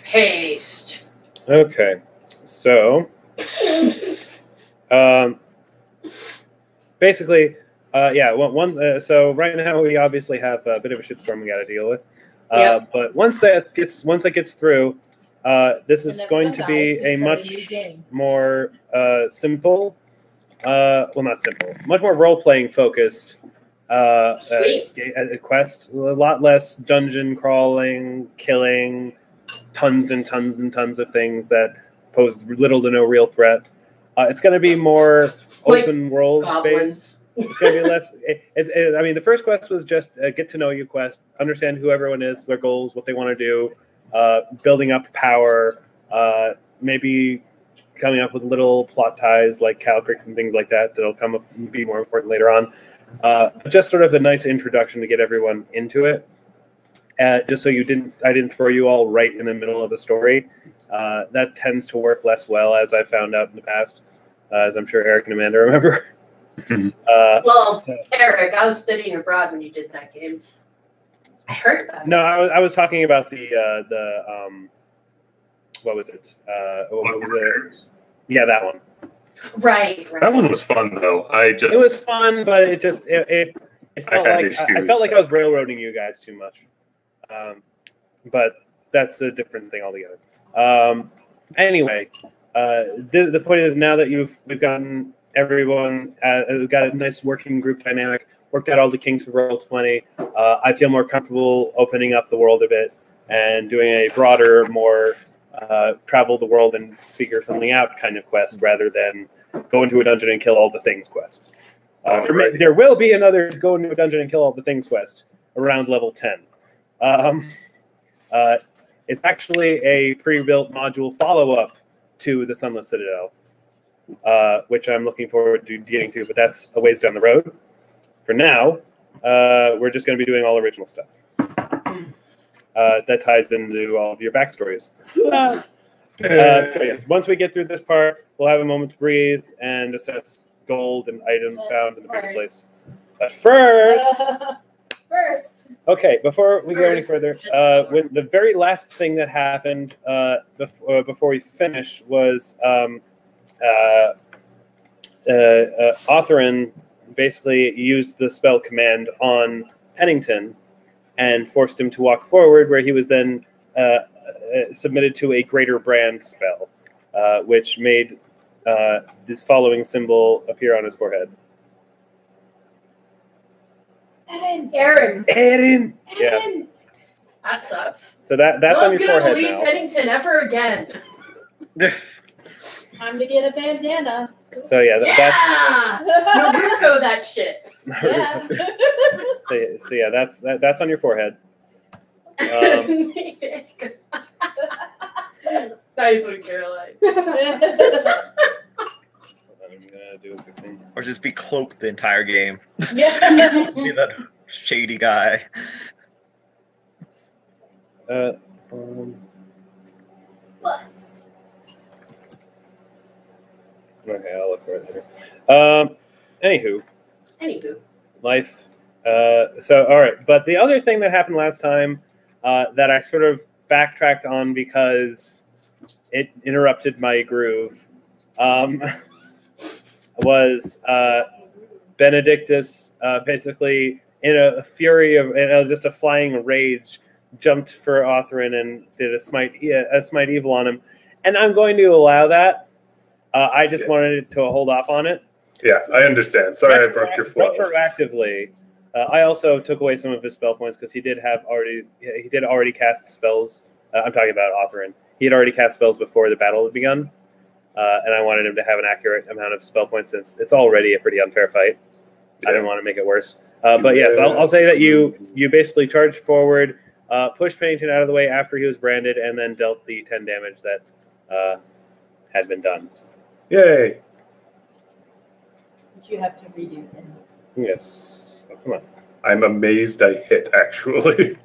Paste. Okay, so basically, yeah. So right now we obviously have a bit of a shitstorm we got to deal with. Yep. But once that gets through, this is going to be a much more simple. Well, not simple. Much more role-playing focused quest. A lot less dungeon crawling, killing, tons and tons and tons of things that pose little to no real threat. It's going to be more open world based. It's going to be less. I mean, the first quest was just a get to know you quest, understand who everyone is, their goals, what they want to do, building up power, maybe coming up with little plot ties like Calcrix and things like that that'll come up and be more important later on. Just sort of a nice introduction to get everyone into it. Just so I didn't throw you all right in the middle of a story. That tends to work less well, as I found out in the past, as I'm sure Eric and Amanda remember. Eric, I was studying abroad when you did that game. I heard about it. No, I was talking about the what was it? Yeah, that one. Right. That one was fun though. It was fun, but it felt I felt like I was railroading you guys too much. But that's a different thing altogether. Anyway, the point is now that we've gotten everyone, we've got a nice working group dynamic, worked out all the kinks for Roll20. I feel more comfortable opening up the world a bit and doing a broader, more travel the world and figure something out kind of quest rather than go into a dungeon and kill all the things quest. There will be another go into a dungeon and kill all the things quest around level 10. It's actually a pre-built module follow-up to the Sunless Citadel, which I'm looking forward to getting to, but that's a ways down the road. For now, we're just going to be doing all original stuff. That ties into all of your backstories. So yes, once we get through this part, we'll have a moment to breathe and assess gold and items found in the big place. But first... Okay, before we go any further, the very last thing that happened before we finish was Authorin basically used the spell command on Pennington and forced him to walk forward, where he was then submitted to a greater brand spell, which made this following symbol appear on his forehead. Aaron. Yeah. That sucks. So that's on your forehead leave now. Pennington ever again. It's time to get a bandana. So yeah, that's Naruto that shit. Yeah. so yeah, that's on your forehead. Nice one, Caroline. Do a good thing. Or just be cloaked the entire game. Yeah. Be that shady guy. What? Okay, I'll look for it later. Anywho. Life. So, all right. But the other thing that happened last time that I sort of backtracked on because it interrupted my groove was Benedictus basically in a fury of just a flying rage jumped for Authorin and did a smite evil on him. And I'm going to allow that. I just wanted to hold off on it. Yeah, I understand. Sorry I broke your flow. Retroactively, I also took away some of his spell points because he did already cast spells. I'm talking about Authorin. He had already cast spells before the battle had begun, and I wanted him to have an accurate amount of spell points since it's already a pretty unfair fight. Yeah. I didn't want to make it worse. But yes, I'll say that you basically charged forward, pushed Pennington out of the way after he was branded, and then dealt the 10 damage that had been done. Yay! You have to redo 10. Yes. Oh, come on. I'm amazed I hit, actually.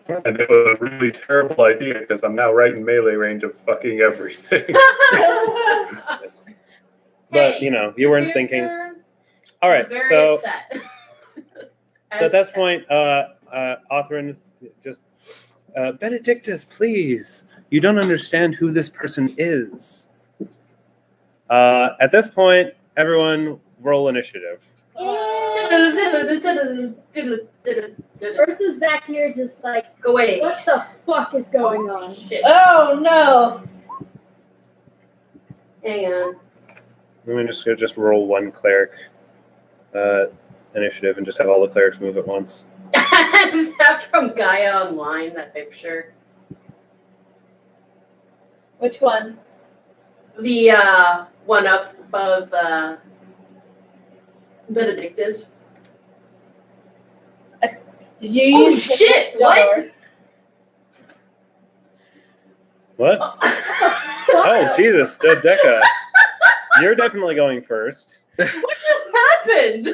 And it was a really terrible idea because I'm now right in melee range of fucking everything. Yes. But Hey, you know, you your weren't thinking. character All is right, very so upset. at this point, Othrin is just Benedictus, please. You don't understand who this person is. At this point, everyone roll initiative. Ursa's back here just like, Go away. what the fuck is going on? Shit. Oh no! Hang on. I'm just roll one cleric initiative and just have all the clerics move at once. Is that from Gaia Online, that picture? Which one? The one up above Benedictus. Did you Oh use shit! What? What? Oh, Jesus, Dodeka. You're definitely going first. What just happened?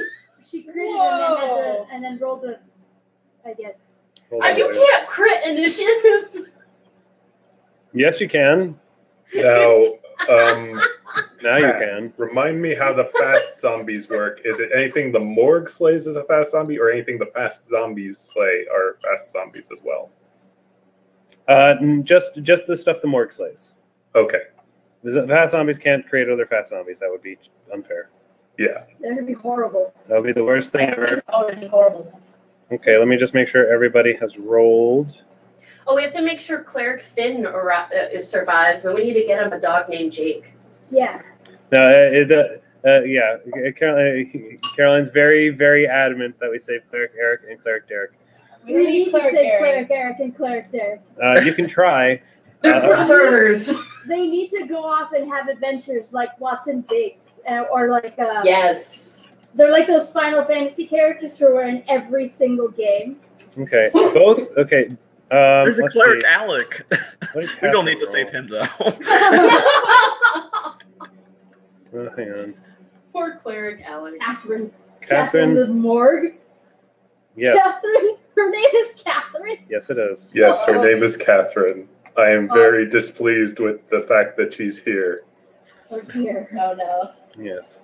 She critted Whoa. and then rolled a, I guess. Hold on, You wait. can't crit initiative. Yes, you can. Now, Now you can. remind me how the fast zombies work. Is it anything the morgue slays as a fast zombie, or anything the fast zombies slay are fast zombies as well? Just the stuff the morgue slays. Okay. The fast zombies can't create other fast zombies. That would be unfair. Yeah. That would be horrible. That would be the worst thing ever. It's already horrible. Okay, let me just make sure everybody has rolled. Oh, we have to make sure Cleric Finn survives, and then we need to get him a dog named Jake. Yeah. No, yeah, Caroline's very, very adamant that we save Cleric Eric and Cleric Derek. We need to Cleric say Eric. Cleric Eric and Cleric Derek. You can try. They're brothers. They need to go off and have adventures like Watson Biggs, or like Yes. they're like those Final Fantasy characters who are in every single game. Okay, both. Okay. There's a let's cleric, see. Alec. What did We don't need to Catherine save him, though. roll? Hang on. Poor Cleric Alex. Catherine. Catherine. the morgue. Yes. Catherine. Her name is Catherine. Yes, it is. Yes, her Oh. name is Catherine. I am very displeased with the fact that she's here. Oh dear. Oh no. Yes.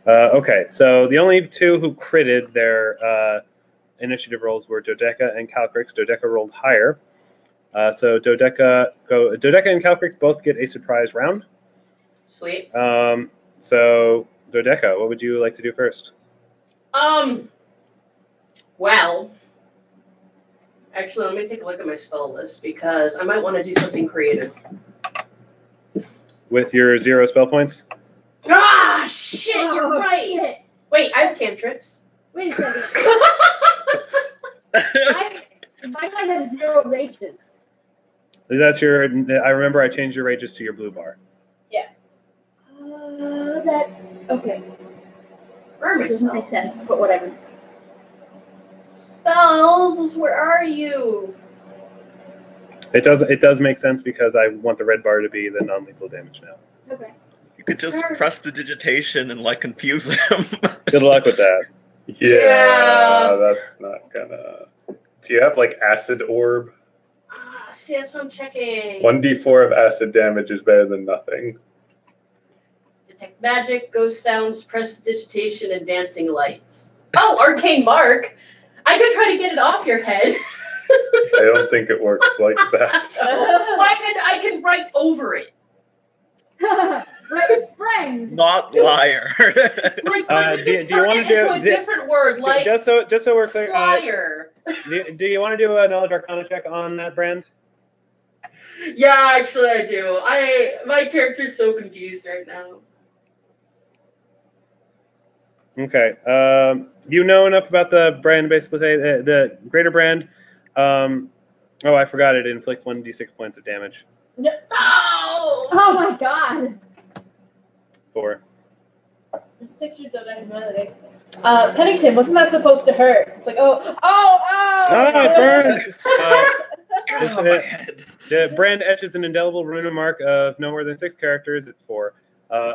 Okay, so the only two who critted their initiative rolls were Dodeka and Calcrix. Dodeka rolled higher. So Dodeka and Calcrix both get a surprise round. Sweet. So Dodeka, what would you like to do first? Well, actually, let me take a look at my spell list because I might want to do something creative. With your 0 spell points? Ah, shit, you're Oh, right. shit. Wait, I have cantrips. Wait a second. Why do I have 0 rages? That's your. I remember I changed your rages to your blue bar. That okay. Where are my It doesn't make spells? sense, but whatever. Spells, where are you? It does make sense because I want the red bar to be the non-lethal damage now. Okay. You could just press the digitation and, like, confuse him. Good luck with that. Yeah. That's not gonna. Do you have, like, acid orb? Ah, see, that's what I'm checking. 1d4 of acid damage is better than nothing. Detect magic, ghost sounds, prestidigitation, and dancing lights. Oh, arcane mark! I could try to get it off your head. I don't think it works like that. I can write over it. Right, friend. Not liar. Like, do you turn wanna it do- into a different word, like just so we're clear, flyer. do you want to do a Knowledge Arcana check on that brand? Yeah, actually, I do. My character's so confused right now. Okay. You know enough about the brand, basically say the greater brand. Oh, I forgot it inflicts 1d6 points of damage. No! Oh my god. 4. This picture don't have Pennington, wasn't that supposed to hurt? It's like, oh! Ah, it burned! Oh, my head. The brand etches an indelible rune mark of no more than 6 characters. It's 4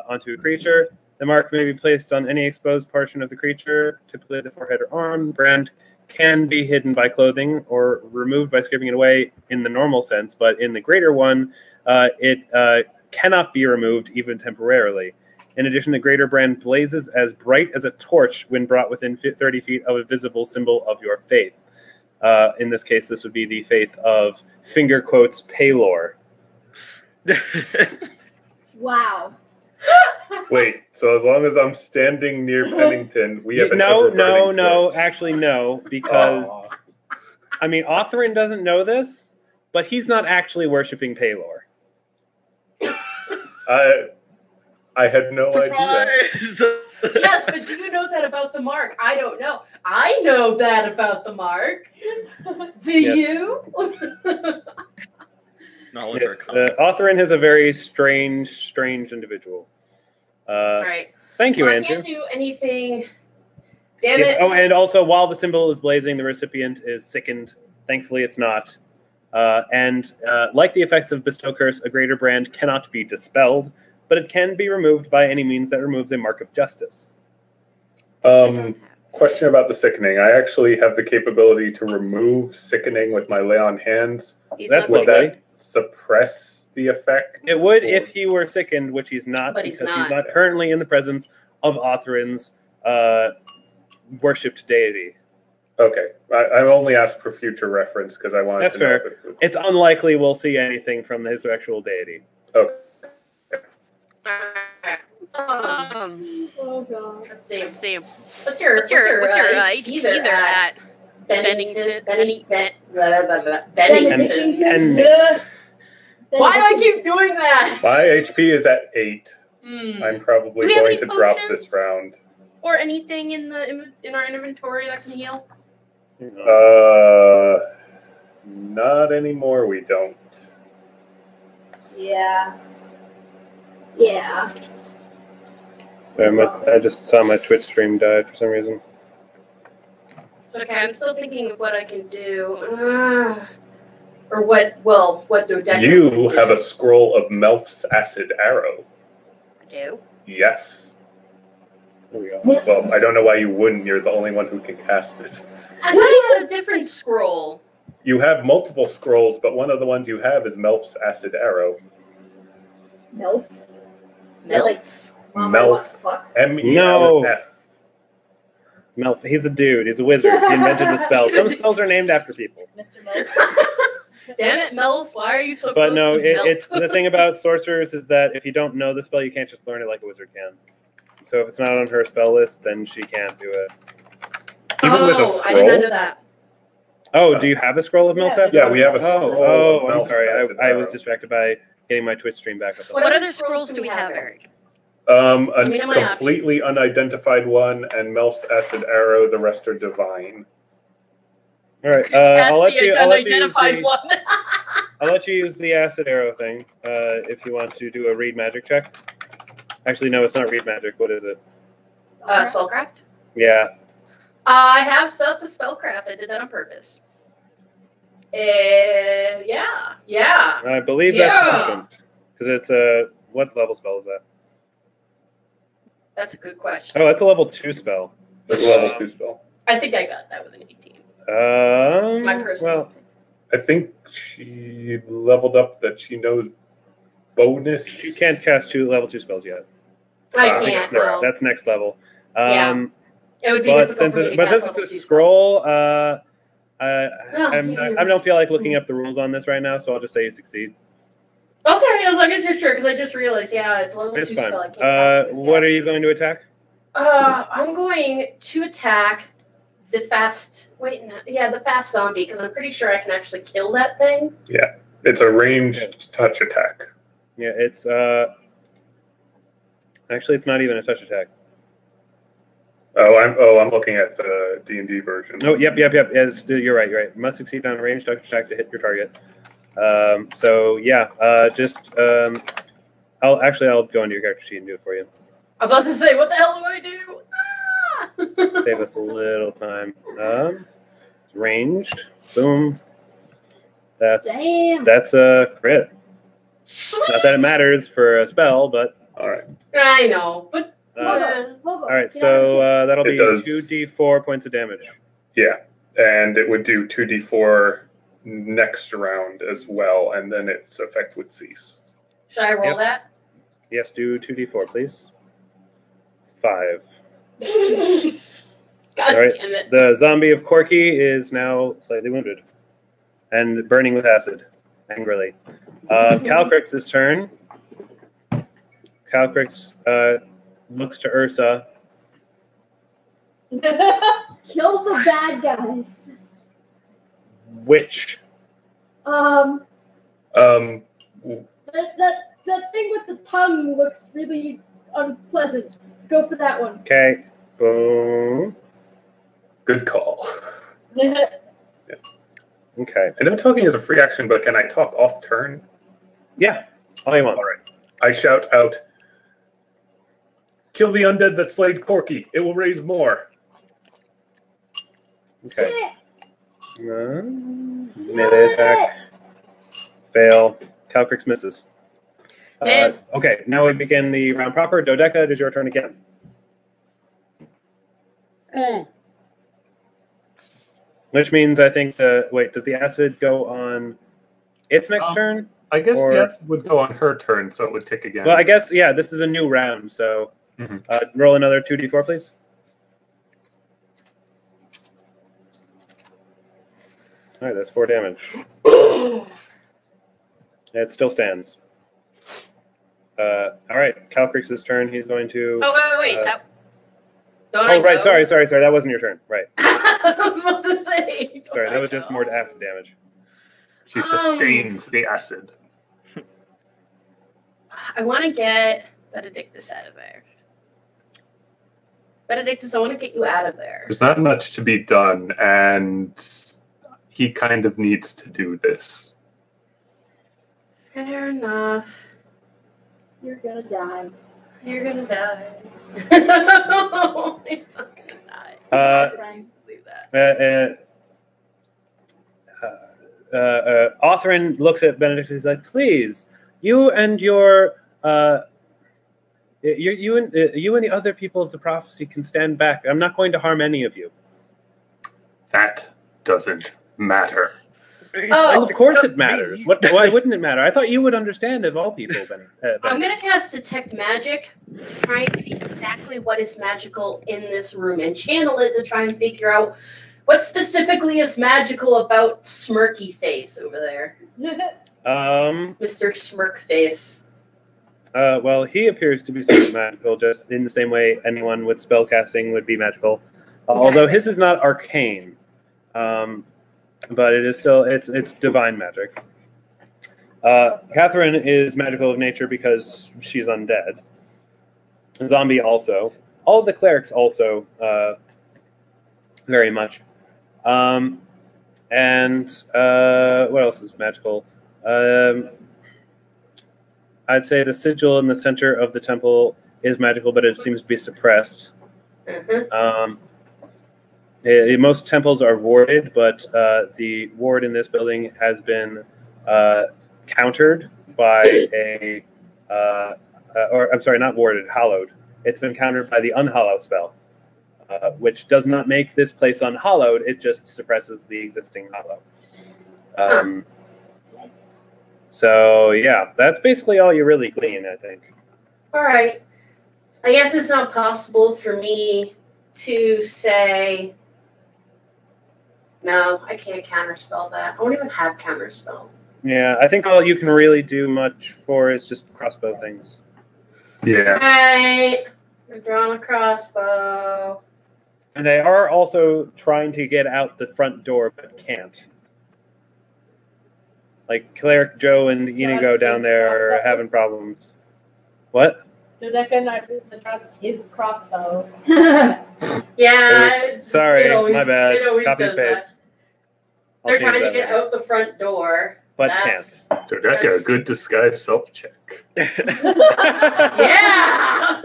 onto a creature. The mark may be placed on any exposed portion of the creature, typically the forehead or arm. The brand can be hidden by clothing or removed by scraping it away in the normal sense, but in the greater one, it cannot be removed even temporarily. In addition, the greater brand blazes as bright as a torch when brought within 30 feet of a visible symbol of your faith. In this case, this would be the faith of finger quotes Pelor. Wow. Wait, so as long as I'm standing near Pennington, we have an ever-burning torch. Actually no, because Aw. I mean, Authorin doesn't know this, but he's not actually worshiping Pelor. I had no idea. Surprise! Yes, but do you know that about the mark? I don't know. I know that about the mark. Do you? Knowledge Yes, Arcana. Authorin is a very strange individual. Right. Thank you, Well, I Andrew. can't do anything. Damn Yes. it. Oh, and also, while the symbol is blazing, the recipient is sickened. Thankfully, it's not. And like the effects of Bestow Curse, a greater brand cannot be dispelled, but it can be removed by any means that removes a mark of justice. Question about the sickening. I actually have the capability to remove sickening with my lay on hands. That's Would lovely. that suppress the effect? It would Or- if he were sickened, which he's not, But he's because he's not. not currently in the presence of Authorin's worshipped deity. Okay. I only asked for future reference because I wanted That's to know fair. if it was... It's unlikely we'll see anything from his actual deity. Okay. Oh god. Let's see. Let's see. What's your HP there at Bennington? Bennington? Bennington. And Why do I keep doing that? My HP is at 8. I'm probably Do we have going any to drop potions? this round. Or anything in our inventory that can heal? Not anymore, we don't. Yeah. Yeah. Sorry, I just saw my Twitch stream die for some reason. Okay, I'm still thinking of what I can do. Or what Dodeka You can have do. a scroll of Melf's Acid Arrow. I do. Yes. There we go. Well, I don't know why you wouldn't. You're the only one who can cast it. I thought I had a different scroll. You have multiple scrolls, but one of the ones you have is Melf's Acid Arrow. Milf? Melts. Mom, Melf. what the fuck? M-E-L-F. Melf, he's a dude. He's a wizard. He invented the spell. Some spells are named after people. Mr. Milk. Damn it, Melf, why are you so But close no, to Melf? it's the thing about sorcerers is that if you don't know the spell, you can't just learn it like a wizard can. So if it's not on her spell list, then she can't do it. Even with a I did not scroll? know that. Oh, do you have a scroll of Melf's Yeah. Acid? Yeah, we have a scroll. Oh, of I'm Melf's sorry. Acid I was Arrow. distracted by getting my Twitch stream back up. What other scrolls do we have, Eric? A mean, in my completely unidentified one, and Melf's Acid Arrow. The rest are divine. All right, That's I'll let the you. unidentified one. I'll let you use the acid arrow thing if you want to do a read magic check. Actually, no, it's not read magic. What is it? Spellcraft? Yeah. I have that's a spellcraft. I did that on purpose. Yeah. I believe that's sufficient because it's a what level spell is that? That's a good question. Oh, that's a level 2 spell. It's a level 2 spell. I think I got that with an 18. My personal. Well, I think she leveled up that she knows bonus. she can't cast level 2 spells yet. I think can't. that's No. that's next level. Yeah. It would be But difficult since for me to but cast since level it's a 2 scroll, yeah. I don't feel like looking up the rules on this right now, so I'll just say you succeed. spells. Okay, as long as you're sure, because I just realized, it's a level 2 It's fine. spell. I can't cast this What yet. are you going to attack? I'm going to attack the fast. The fast zombie, because I'm pretty sure I can actually kill that thing. It's a ranged touch attack. Yeah, it's actually it's not even a touch attack. I'm looking at the D&D version. Oh, yep. Yes, you're right. Must succeed on a ranged touch attack to hit your target. I'll go into your character sheet and do it for you. I'm about to say, what the hell do I do? Ah! Save us a little time. It's ranged. Boom. That's a crit. Sweet! Not that it matters for a spell, but All right. I know, but Hold on. all right. So that'll It be does. 2d4 points of damage. Yeah. and it would do 2d4 next round as well, and then its effect would cease. Should I roll Yep. that? Yes, do 2d4, please. 5. God All right. damn it. The zombie of Corky is now slightly wounded and burning with acid, angrily. Calcrix's turn. Calcrix looks to Ursa. Kill the bad guys. Which? The thing with the tongue looks really unpleasant. Go for that one. Okay. Boom. Good call. Okay. I know talking is a free action, but can I talk off turn? Yeah. All you want. All right. I shout out, "Kill the undead that slayed Corky. It will raise more." Okay. Melee attack. Fail. Calcrix misses. Man. Okay, now we begin the round proper. Dodeka, it is your turn again. Which means I think wait, does the acid go on its next turn? I guess Or- yes would go on her turn, so it would tick again. Well, I guess, yeah, this is a new round, so Mhm. roll another 2d4, please. All right, that's 4 damage. It still stands. All right, Calcrix's turn. He's going to... Wait. Don't Oh, I right, go? sorry. That wasn't your turn. Right. I was about to say. Sorry, that was just more acid damage. She sustains the acid. I want to get Benedictus out of there. Benedictus, I want to get you out of there. There's not much to be done, and he kind of needs to do this. Fair enough. You're gonna die. You're gonna die. I'm gonna die. Please leave that. Othrin looks at Benedictus. He's like, "Please, you and your you and the other people of the prophecy can stand back. I'm not going to harm any of you." That doesn't matter. Oh, Of course it matters. Why wouldn't it matter? I thought you would understand of all people, I'm gonna cast Detect Magic to try and see exactly what is magical in this room and channel it to try and figure out what specifically is magical about Smirky Face over there. Mr. Smirk Face. Well, he appears to be somewhat magical, just in the same way anyone with spellcasting would be magical. Although his is not arcane. But it is still, it's divine magic. Catherine is magical of nature because she's undead. Zombie also. All of the clerics also very much. And what else is magical? I'd say the sigil in the center of the temple is magical, but it seems to be suppressed. Mm-hmm. Most temples are warded, but the ward in this building has been countered by not warded, hallowed. It's been countered by the unhallow spell, which does not make this place unhallowed, it just suppresses the existing hollow. So, yeah, that's basically all you really glean, I think. All right. I guess it's not possible for me to say... No, I can't counterspell that. I don't even have counterspell. Yeah, I think all you can really do much for is just crossbow things. Yeah. Alright. We're drawing a crossbow. And they are also trying to get out the front door, but can't. Like, Cleric Joe and Inigo down there are having problems. What? Dodeka and Narcissima draws his crossbow. Yeah. Oops, sorry, my bad. It always Copy does and paste. that. I'll They're change trying to that get later. out the front door. But That's- Dodeka, good disguise self-check. Yeah!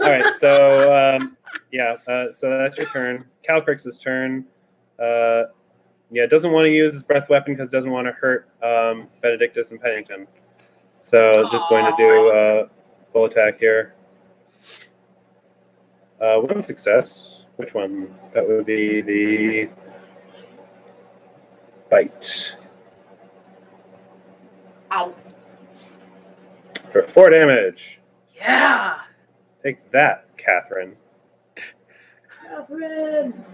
All right, so, so that's your turn. Calcrix's turn. Doesn't want to use his breath weapon because doesn't want to hurt Benedictus and Pennington. So just going to do full attack here. One success. Which one? That would be the bite. Ow. For 4 damage. Yeah. Take that, Catherine. Catherine!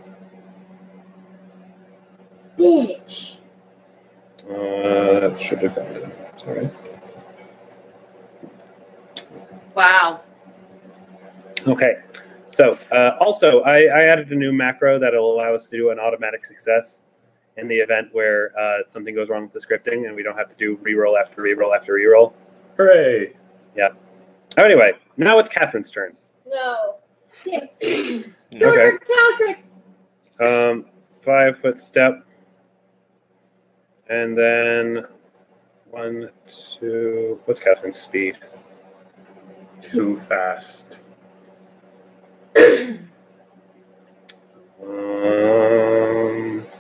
Bitch! That should have done it. Sorry. Wow. Okay. So, also, I added a new macro that'll allow us to do an automatic success in the event where something goes wrong with the scripting and we don't have to do reroll after reroll after reroll. Hooray! Yeah. Anyway, now it's Catherine's turn. No. Thanks. Okay. Calcrix! 5-foot step. And then 1, 2. What's Catherine's speed? Too fast.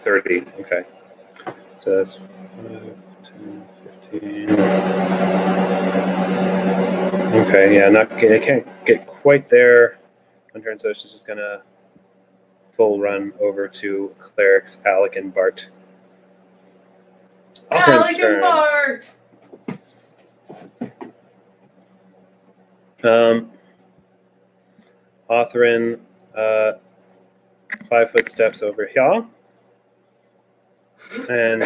30. Okay. So that's 5, 10, 15. Okay, yeah, I can't get quite there on turn, so she's just gonna full run over to clerics Alec and Bart. Alec and Bart. Authorin 5-foot steps over here and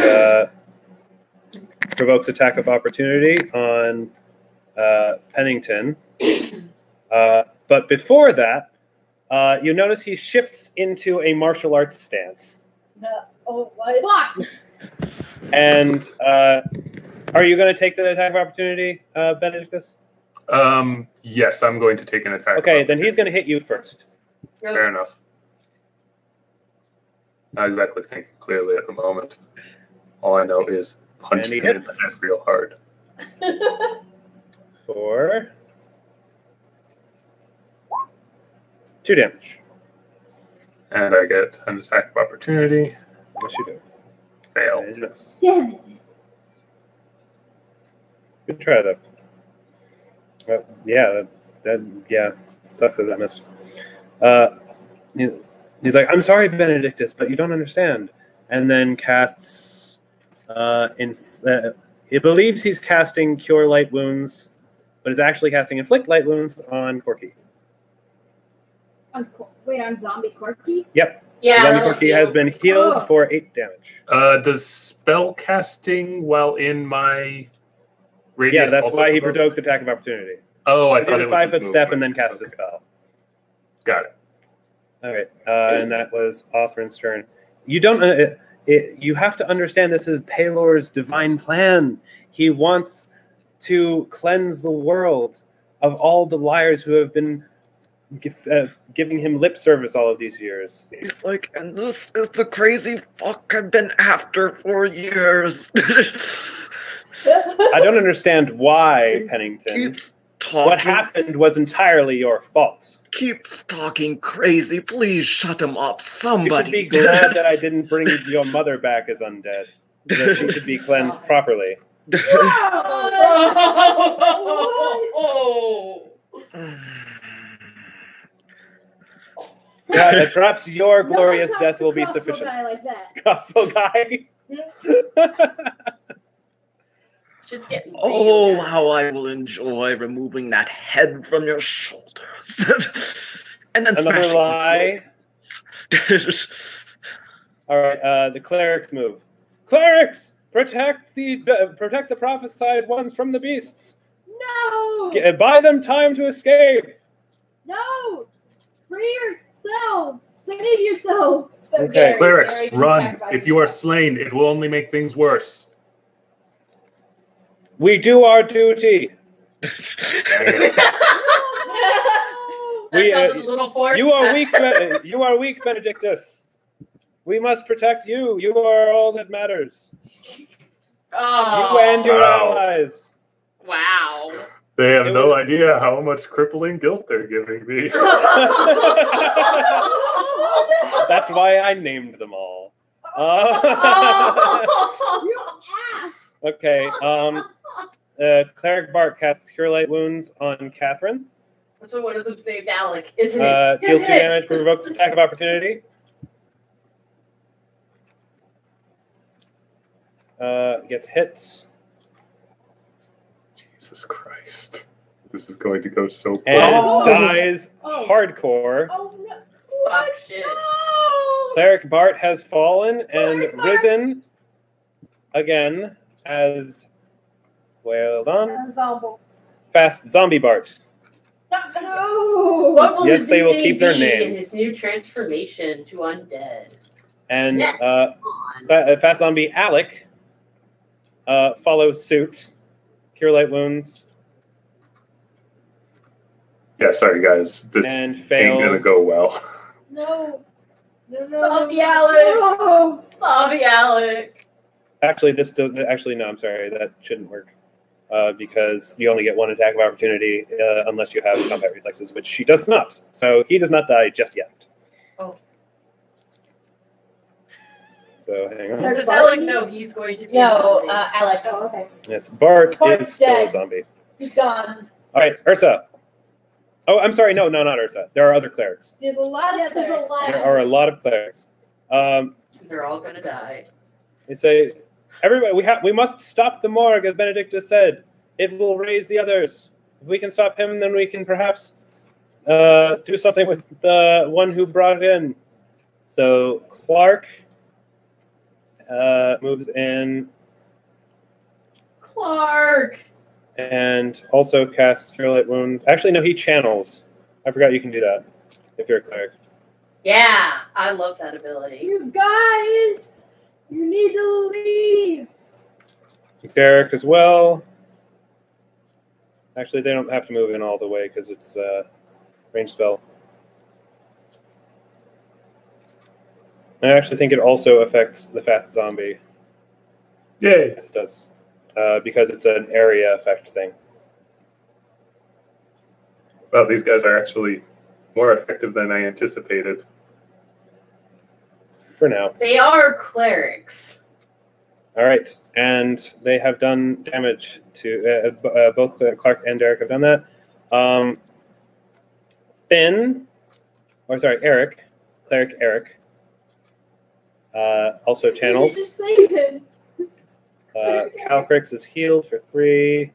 provokes attack of opportunity on Pennington. But before that, you notice he shifts into a martial arts stance. No. Oh, what? Fuck! And are you going to take the attack of opportunity, Benedictus? Yes, I'm going to take an attack. Okay, then he's going to hit you first. Fair enough. Not exactly thinking clearly at the moment. All I know is punch And he him in the hits. head real hard. For 2 damage. And I get an attack of opportunity. Yes, you do. Fail. And you miss. Damn it. Good try, though. Yeah, that sucks that I missed. He's like, I'm sorry, Benedictus, but you don't understand. And then casts. He believes he's casting Cure Light Wounds, but is actually casting Inflict Light Wounds on Corky. Wait, I'm Zombie Corky? Yep. Yeah. Zombie that'll Corky do. has been healed Oh. for 8 damage. Does spell casting while in my radius? Yeah, that's also why he provoke? provoked attack of opportunity. Oh, I He thought did it a was 5-foot his step and then movement. cast a Okay. spell. Got it. All right, and that was Authorin's turn. You don't. You have to understand this is Pelor's divine plan. He wants to cleanse the world of all the liars who have been giving him lip service all of these years. He's like, and this is the crazy fuck I've been after for years. I don't understand why, Pennington. Keeps talking. What happened was entirely your fault. Keeps talking crazy. Please shut him up, You somebody. should be glad that I didn't bring your mother back as undead, so that she could be cleansed properly. Oh. Yeah, and perhaps your No glorious one death talks to will be crossbow sufficient. guy like that. Gospel guy. Shit's getting Oh, real. how I will enjoy removing that head from your shoulders. And then Another smashing lie. it. All right, the clerics move. Clerics, protect the prophesied ones from the beasts. No! Buy them time to escape. No! Free yourselves! Save yourselves! So Okay. Gary, Clerics, Gary can run. sacrifice If you are himself. slain, it will only make things worse. We do our duty. That We, sounded a little forced. You are weak. You are weak, Benedictus. We must protect you. You are all that matters. Oh. You and your Wow. allies. Wow. They have It no was- idea how much crippling guilt they're giving me. That's why I named them all. You ass! Okay. Cleric Bart casts Cure Light Wounds on Catherine. So one of them's named Alec, isn't it? Deals 2 Isn't it? damage, provokes attack of opportunity. gets hit. Jesus Christ. This is going to go so And poorly. dies Oh. hardcore. Oh no! Oh, What? shit. No! Cleric Bart has fallen and Cleric Bart! risen again as, well done, Zombie. fast zombie Bart. No! What will Yes, his they new will name keep their be in names. his new transformation to undead? And Next on. fast zombie Alec follows suit. Cure light wounds. Yeah, sorry guys. This And ain't fails. gonna go well. No. No, no, Zombie Alec! No! Zombie Alec! Actually, this does. Actually, no. I'm sorry. That shouldn't work because you only get one attack of opportunity unless you have combat reflexes, which she does not. So he does not die just yet. Oh. So hang on. Does Alec know he's going to be a No, zombie? Alec. Oh, okay. Yes, Bart Bart's is still a dead. zombie. He's gone. All right, Ursa. Oh, I'm sorry. No, not Ursa. There are other clerics. There's a lot of Yeah, there's a clerics. lot. There are a lot of clerics. They're all gonna die. They say, everybody, we must stop the morgue, as Benedictus said. It will raise the others. If we can stop him, then we can perhaps do something with the one who brought it in. So Clark moves in Clark! and also casts Cure Light Wounds. Actually, no, he channels. I forgot you can do that if you're a cleric. Yeah, I love that ability. You guys! You need to leave! Derek as well. Actually, they don't have to move in all the way because it's a range spell. I actually think it also affects the fast zombie. Yay! Yes, it does. Because it's an area effect thing. Well, these guys are actually more effective than I anticipated. For now. They are clerics. All right. And they have done damage to... both Clark and Derek have done that. Eric. Cleric Eric. Also channels. You just saved him. Calcrix is healed for 3.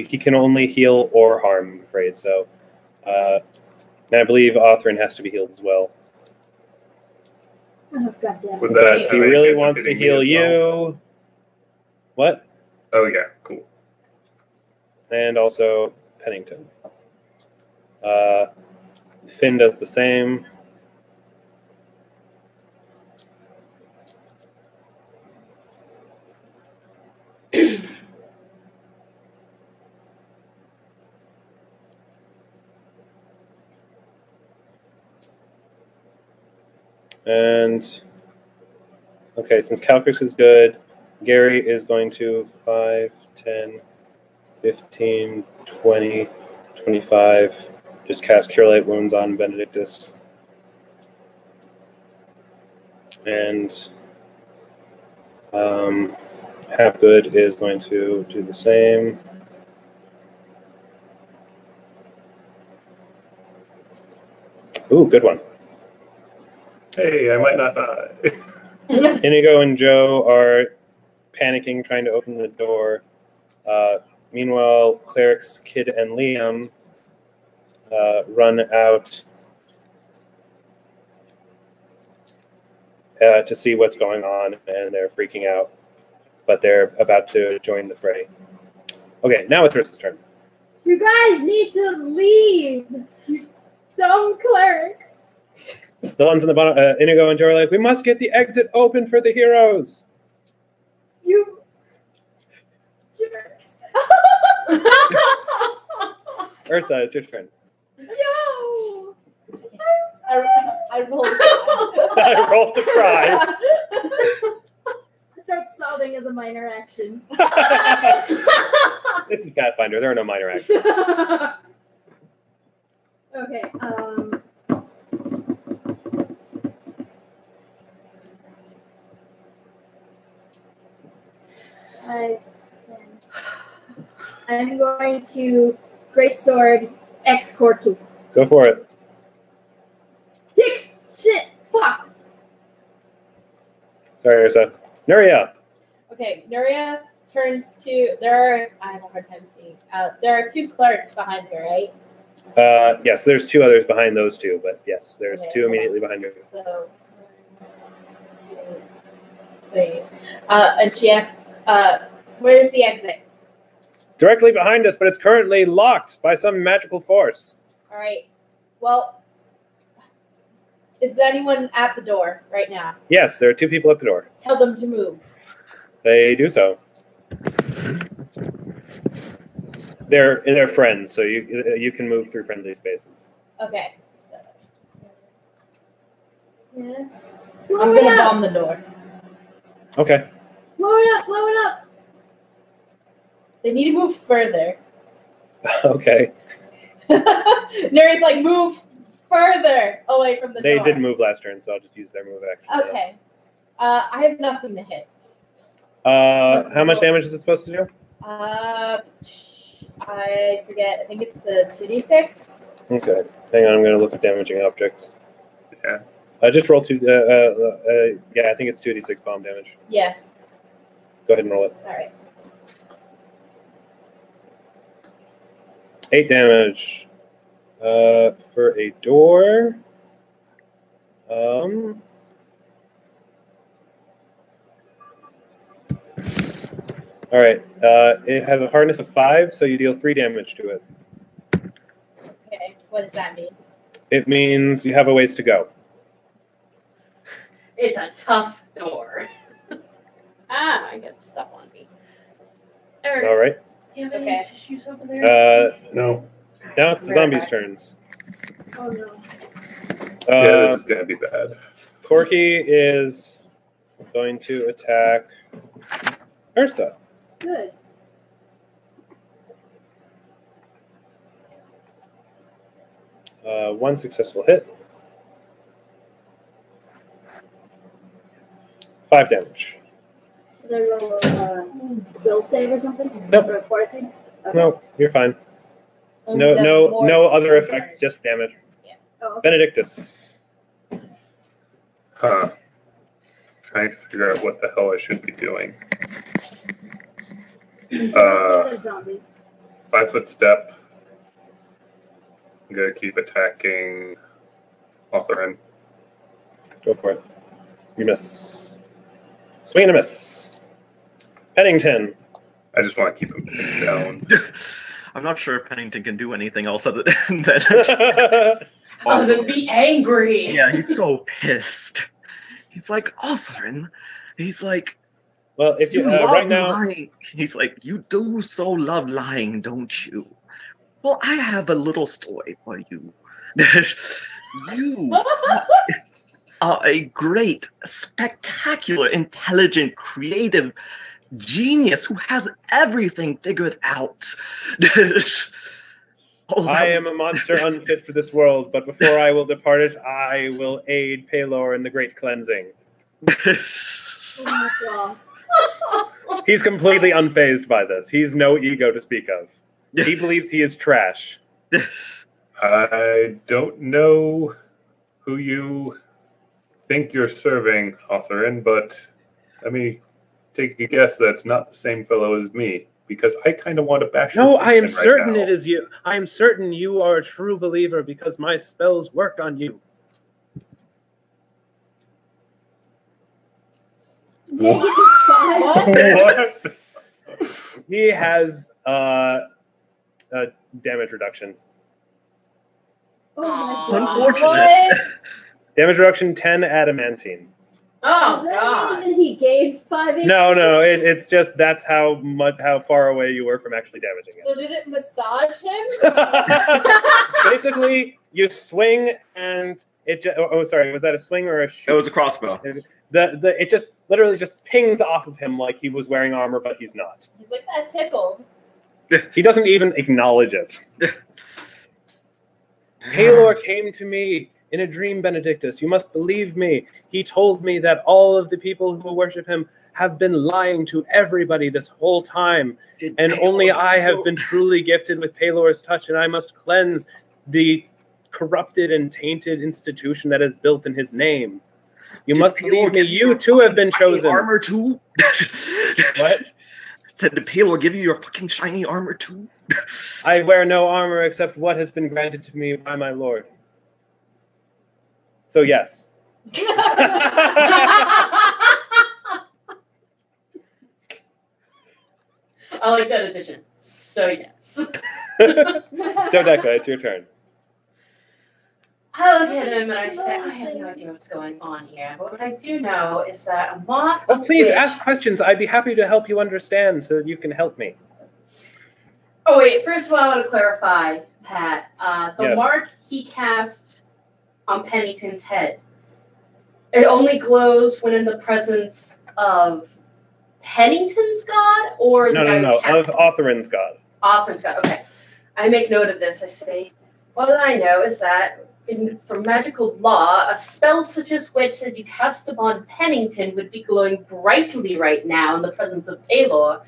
He can only heal or harm, I'm afraid. So, and I believe Othrin has to be healed as well. Oh, goddamn. Would that But have he any really chance of wants to hitting me heal as well? you. What? Oh yeah, cool. And also Pennington. Finn does the same. And okay, since Calcrix is good, Gary is going to 5, 10, 15, 20, 25. Just cast Cure Light Wounds on Benedictus. And Hapgood is going to do the same. Ooh, good one. Hey, I might not die. Inigo and Joe are panicking, trying to open the door. Meanwhile, clerics Kid and Liam run out to see what's going on, and they're freaking out. But they're about to join the fray. Okay, now it's Ursa's turn. You guys need to leave! You dumb clerics! The ones in the bottom, Inigo and Joe are like, we must get the exit open for the heroes. You jerks! Ursa, it's your turn. No! I rolled. I rolled to cry. I start sobbing as a minor action. This is Pathfinder. There are no minor actions. Okay, 5, 10. I'm going to Greatsword X Corky. Go for it. Dicks! Shit! Fuck! Sorry, Ursa. Nuria. Okay, Nuria turns to. I have a hard time seeing. There are 2 clerks behind her, right? Yes, there's 2 others behind those 2, but yes, there's Okay, 2 immediately behind her. So, 1, 2, 3. And she asks, where's the exit? Directly behind us, but it's currently locked by some magical force. All right. Well, is anyone at the door right now? Yes, there are 2 people at the door. Tell them to move. They do so. They're friends, so you can move through friendly spaces. Okay. So, yeah. Blow I'm it gonna up! bomb the door. Okay. Blow it up! Blow it up! They need to move further. Okay. Nuri's like, move further away from the They door. did move last turn, so I'll just use their move action. Okay. I have nothing to hit. How much damage is it supposed to do? I forget. I think it's a 2d6. Okay. Hang on, I'm going to look at damaging objects. Yeah. Just roll 2. Yeah, I think it's 2d6 bomb damage. Yeah. Go ahead and roll it. All right. 8 damage. For a door. All right. It has a hardness of 5, so you deal 3 damage to it. Okay. What does that mean? It means you have a ways to go. It's a tough door. I got stuff on me. Eric, All right. do you have any Okay. tissues over there? No. Now it's the zombies' turns. Oh no. Yeah, this is gonna be bad. Corky is going to attack Ursa. Good. One successful hit. 5 damage. Should I roll a will save or something? Nope. Or a fortitude? Okay. No, you're fine. Only No, the no, more no other damage. effects, just damage. Oh, okay. Benedictus. Huh. Trying to figure out what the hell I should be doing. Other zombies. 5-foot step. I'm gonna keep attacking Authorin. Go for it. You miss. Swing and a miss. Pennington. I just want to keep him pinned down. I'm not sure if Pennington can do anything else other than that. Other than be angry. Yeah, he's so pissed. He's like, Osrin. He's like, Well, if you love right now, lying. He's like, you do so love lying, don't you? Well, I have a little story for you. You are a great, spectacular, intelligent, creative genius who has everything figured out. Oh, I am a monster unfit for this world, but before I will depart it, I will aid Pelor in the great cleansing. Oh my god. He's completely unfazed by this. He's no ego to speak of. He believes he is trash. I don't know who you think you're serving, Authorin, but let me take a guess that's not the same fellow as me, because I kind of want to bash your No, face I am in right certain now. it is you. I am certain you are a true believer because my spells work on you. What? He has a damage reduction. Oh my god. Unfortunate. Damage reduction 10 adamantine. Oh, Does that God. mean that he gains 5 HP? No, it's just that's how far away you were from actually damaging So did it massage him? it. Basically, you swing and it. Sorry, was that a swing or a shoot? It was a crossbow. It just literally just pings off of him like he was wearing armor, but he's not. He's like, that tickled. He doesn't even acknowledge it. Pelor came to me in a dream, Benedictus. You must believe me. He told me that all of the people who worship him have been lying to everybody this whole time. And only I have been truly gifted with Pelor's touch, and I must cleanse the corrupted and tainted institution that is built in his name. You Did must Pelor believe me, give you your too have been fucking shiny chosen. armor too? What? Said did Pelor give you your fucking shiny armor too? I wear no armor except what has been granted to me by my lord. So yes. I like that addition. So yes. Dodeka, it's your turn. I look at him and I say, I have no idea what's going on here. But what I do know is that a mock. Oh, please witch- ask questions. I'd be happy to help you understand so you can help me. Oh wait, first of all, I want to clarify, Pat. The Yes. mark he cast on Pennington's head. It only glows when in the presence of Pennington's god, or the No, guy no, who no. cast Of Autherin's god. Author's god. Okay, I make note of this. I say, what I know is that from magical law, a spell such as which that you cast upon Pennington would be glowing brightly right now in the presence of Pelor,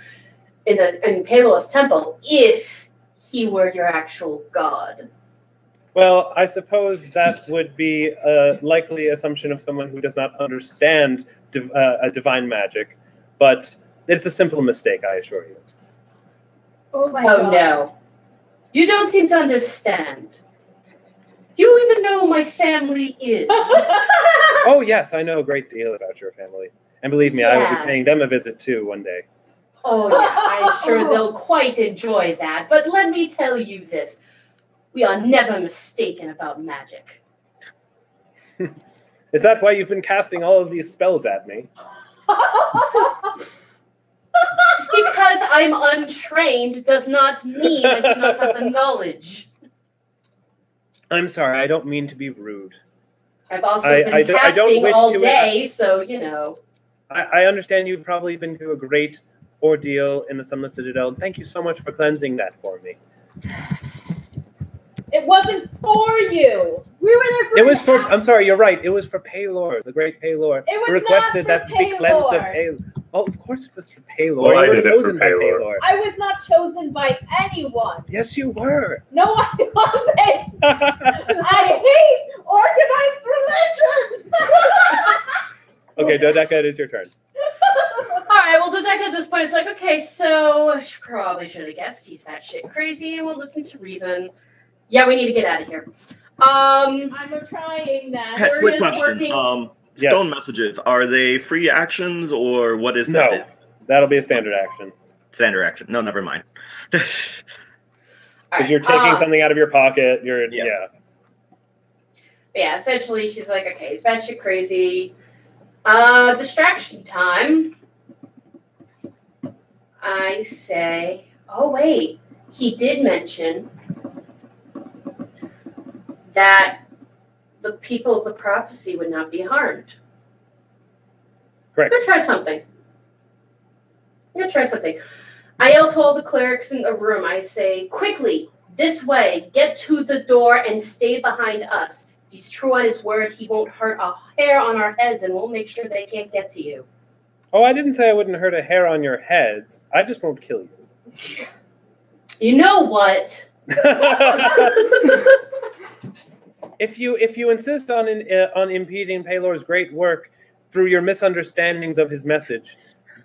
in Pelor's temple, if he were your actual god. Well, I suppose that would be a likely assumption of someone who does not understand a divine magic, but it's a simple mistake, I assure you. Oh my Oh god. no. You don't seem to understand. Do you even know who my family is? Oh, yes, I know a great deal about your family. And believe me, I will Yeah. be paying them a visit too one day. Oh yeah, I'm sure they'll quite enjoy that. But let me tell you this. We are never mistaken about magic. Is that why you've been casting all of these spells at me? Just because I'm untrained does not mean I do not have the knowledge. I'm sorry, I don't mean to be rude. I've also I been don't casting wish all to- day, so you know. I understand you've probably been through a great ordeal in the Sunless Citadel. Thank you so much for cleansing that for me. It wasn't for you. We were there for It was an for, hour. I'm sorry, you're right. It was for Pelor, the great Pelor. It was who requested not that for to be cleansed of Pelor. Pelor. Oh, of course it was for Pelor. Well, I you were did it for chosen by Pelor. Pelor. I was not chosen by anyone. Yes, you were. No, I wasn't. I hate organized religion. Okay, Dodeka, it is your turn. Alright, well Dodeka at this point is like, okay, so I probably should have guessed he's batshit crazy and won't listen to reason. Yeah, we need to get out of here. I'm trying that. Pet, We're quick just question. working- Yes. Stone messages, are they free actions or what is No, that? that'll be a standard action. Standard action. No, never mind. Because Alright, you're taking something out of your pocket. You're Yeah. Yeah, essentially she's like, okay, he's batshit crazy. Distraction time. I say, oh wait, he did mention that the people of the prophecy would not be harmed. Correct. I'm gonna try something. I yell to all the clerics in the room. I say, quickly, this way, get to the door and stay behind us. If he's true on his word, he won't hurt a hair on our heads and we'll make sure they can't get to you. Oh, I didn't say I wouldn't hurt a hair on your heads. I just won't kill you. You know what? If you insist on impeding Pelor's great work through your misunderstandings of his message,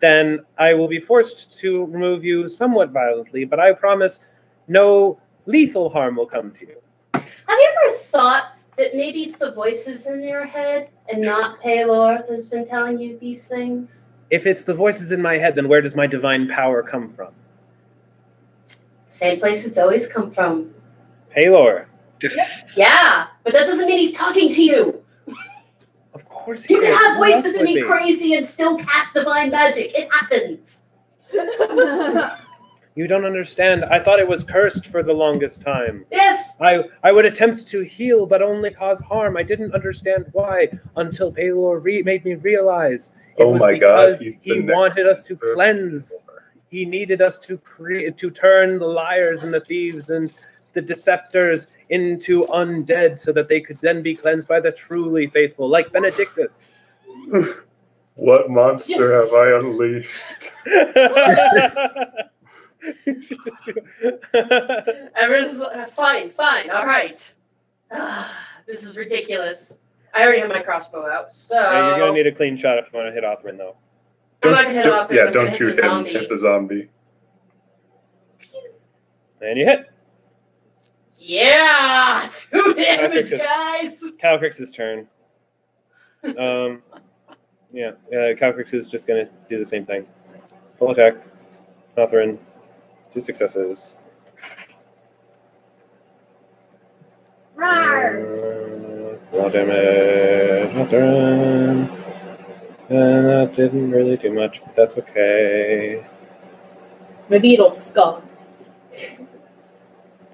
then I will be forced to remove you somewhat violently, but I promise no lethal harm will come to you. Have you ever thought that maybe it's the voices in your head and not Pelor that's been telling you these things? If it's the voices in my head, then where does my divine power come from? Same place it's always come from. Pelor. Yeah, but that doesn't mean he's talking to you. Of course he You can is. have Who else voices and would be be? crazy and still cast divine magic. It happens. You don't understand. I thought it was cursed for the longest time. Yes. I would attempt to heal, but only cause harm. I didn't understand why until Pelor made me realize it Oh was my God, because he's he the next wanted us to Ursa. cleanse. He needed us to turn the liars and the thieves and the deceptors into undead so that they could then be cleansed by the truly faithful, like Benedictus. What monster Yes. have I unleashed? Everyone's fine, all right. This is ridiculous. I already have my crossbow out, so Yeah, you're gonna need a clean shot if you want to hit Othrin, though. I'm not gonna hit off. Yeah, I'm don't gonna shoot hit the him. zombie. Hit the zombie. And you hit. Yeah, 2 damage, just- guys. Calcrix's turn. Yeah, Calcrix is just gonna do the same thing. Full attack. Othrin. 2 successes. Raw damage. Othrin. And that didn't really do much, but that's okay. Maybe it'll scum.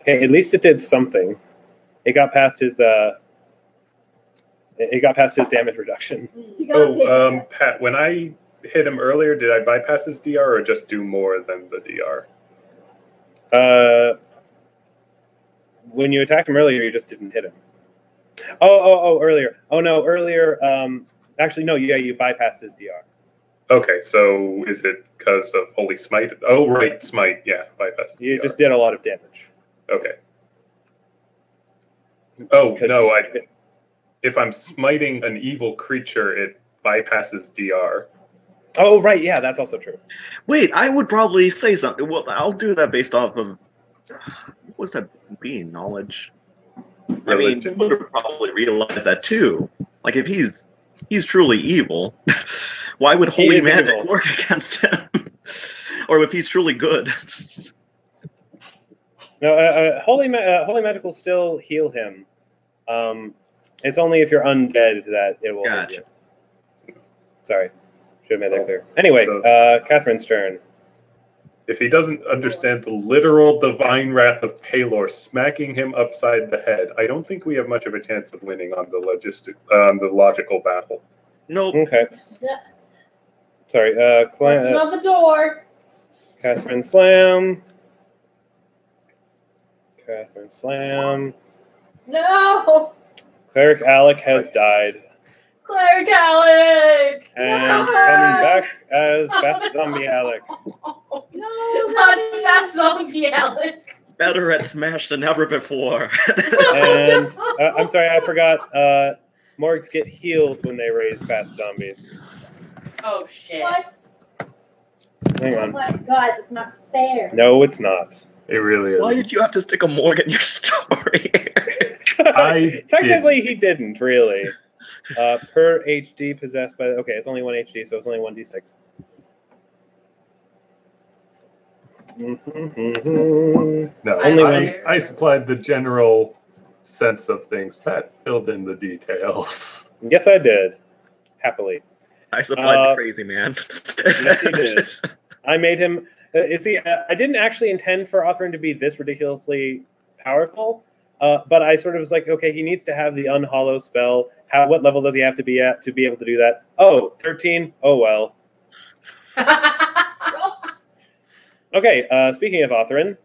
Okay, at least it did something. It got past his damage reduction. You gotta pick Oh, Pat, when I hit him earlier, did I bypass his DR or just do more than the DR? When you attacked him earlier, you just didn't hit him. Oh, earlier. Oh no, earlier. Actually, no. Yeah, you bypassed his DR. Okay, so is it because of Holy Smite? Oh, right, Smite. Yeah, bypass. You DR. just did a lot of damage. Okay. Oh, Because no, you- if I'm smiting an evil creature, it bypasses DR. Oh, right. Yeah, that's also true. Wait, I would probably say something. Well, I'll do that based off of what was that being? Knowledge. I mean, Religion? you would have probably realized that too. Like, if he's truly evil, why would He holy is magic evil. work against him? Or if he's truly good? No, holy magic will still heal him. It's only if you're undead that it will Gotcha. heal you. Sorry, should have made that clear. Anyway, Catherine's turn. If he doesn't understand the literal divine wrath of Pelor smacking him upside the head, I don't think we have much of a chance of winning on the logical battle. Nope. Okay. Yeah. Sorry, Open on the door. Catherine slam. Catherine slam. No. Cleric Alec has Nice. died. Cleric Alec. And No. coming back as Fast Zombie Alec. No. Not fast zombie Alec. Better at Smash than ever before. And I'm sorry, I forgot. Morgs get healed when they raise fast zombies. Oh shit. What? Hang Oh on. my god, that's not fair. No, it's not. It really is. Why did you have to stick a Morg in your story? Technically, he didn't really. Per HD possessed by. Okay, it's only 1 HD, so it's only 1d6. No, Only I supplied the general sense of things. Pat filled in the details. Yes, I did. Happily. I supplied the crazy man. Yes, you did. I made him. See, I didn't actually intend for Othrin to be this ridiculously powerful, but I sort of was like, okay, he needs to have the unhollow spell. What level does he have to be at to be able to do that? Oh, 13? Oh, well. Okay, speaking of Othrin,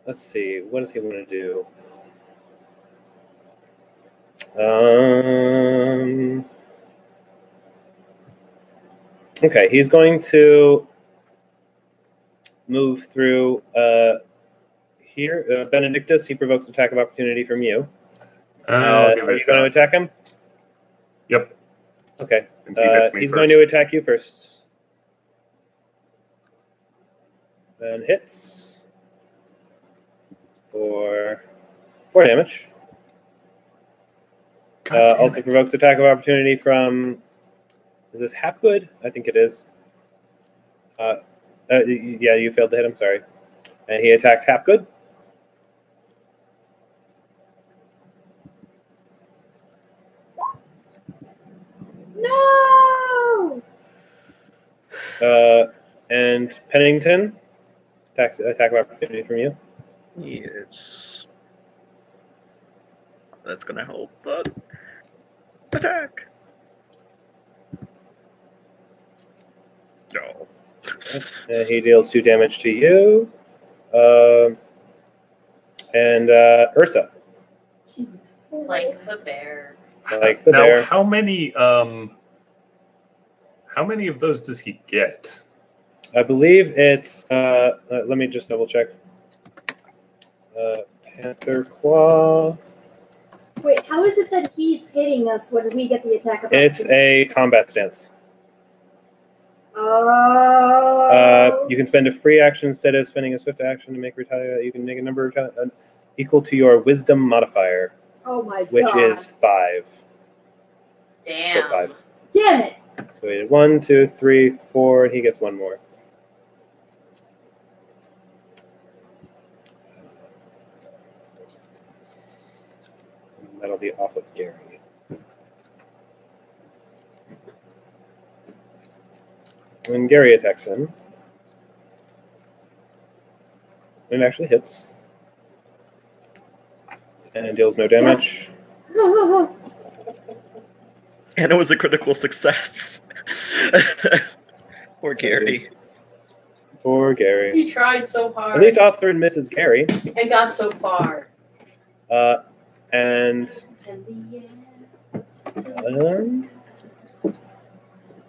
let's see, what does he want to do? Okay, he's going to move through here. Benedictus, he provokes attack of opportunity from you. I'll give Are it a you going to shot. attack him? Yep. Okay. And he hits me He's first. going to attack you first. And hits for 4 damage. God damn Also it. provokes attack of opportunity from. Is this Hapgood? I think it is. Yeah, you failed to hit him. Sorry. And he attacks Hapgood. No. And Pennington attacks attack of opportunity from you. Yes. That's gonna help, but attack. No. He deals 2 damage to you. And Ursa, Jesus. Like the bear. like the Now, bear. how many of those does he get? I believe it's. Let me just double check. Panther Claw. Wait, how is it that he's hitting us when we get the attack of It's a combat stance. Oh. You can spend a free action instead of spending a swift action to make retaliate. You can make a number of equal to your wisdom modifier, Oh my god. which is 5. Damn. So 5. Damn it! So we did 1, 2, 3, 4, and he gets 1 more. And that'll be off of Gary. And Gary attacks him. It actually hits. And it deals no damage. And it was a critical success. Poor Gary. Poor Gary. He tried so hard. At least Othrin misses Gary. And got so far. And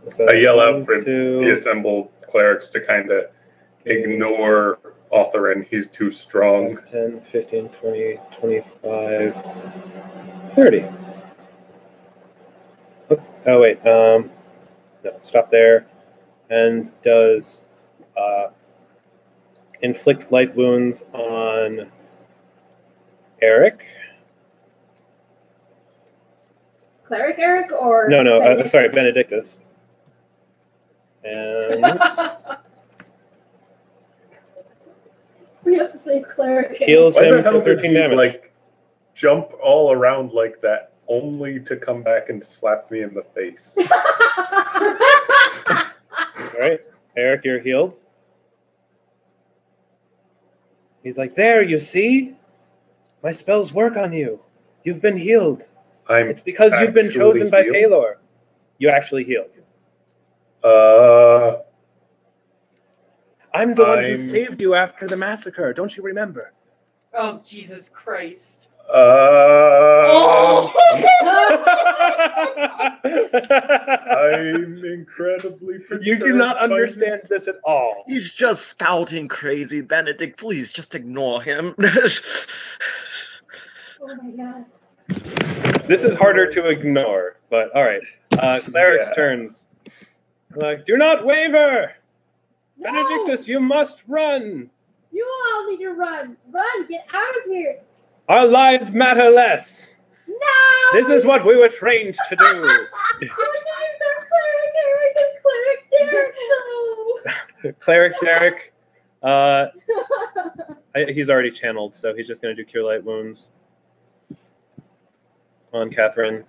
so I yell out for 1, 2, the assembled clerics to kind of ignore Othrin. He's too strong. 10, 15, 20, 25, 30. Oh, wait. No, stop there. And does inflict light wounds on Eric. Cleric Eric or No, Benedictus? sorry, Benedictus. And We have to say cleric. heals Why the him hell for did 13 he damage. jump all around like that, only to come back and slap me in the face? All right, Eric, you're healed. He's like, there, you see? My spells work on you. You've been healed. It's because you've been actually chosen by healed? Pelor. You actually healed. I'm the one who I'm- saved you after the massacre. Don't you remember? Oh, Jesus Christ. I'm incredibly perturbed. You do not by understand this at all. He's just spouting crazy. Benedict, please just ignore him. Oh my god. This is harder to ignore, but all right. Cleric's Yeah. turns. Like, do not waver! No! Benedictus, you must run! You all need to run. Run! Get out of here! Our lives matter less. No! This is what we were trained to do. Our names are Cleric Eric and Cleric Derek. Cleric Derek, he's already channeled, so he's just going to do Cure Light Wounds on Catherine.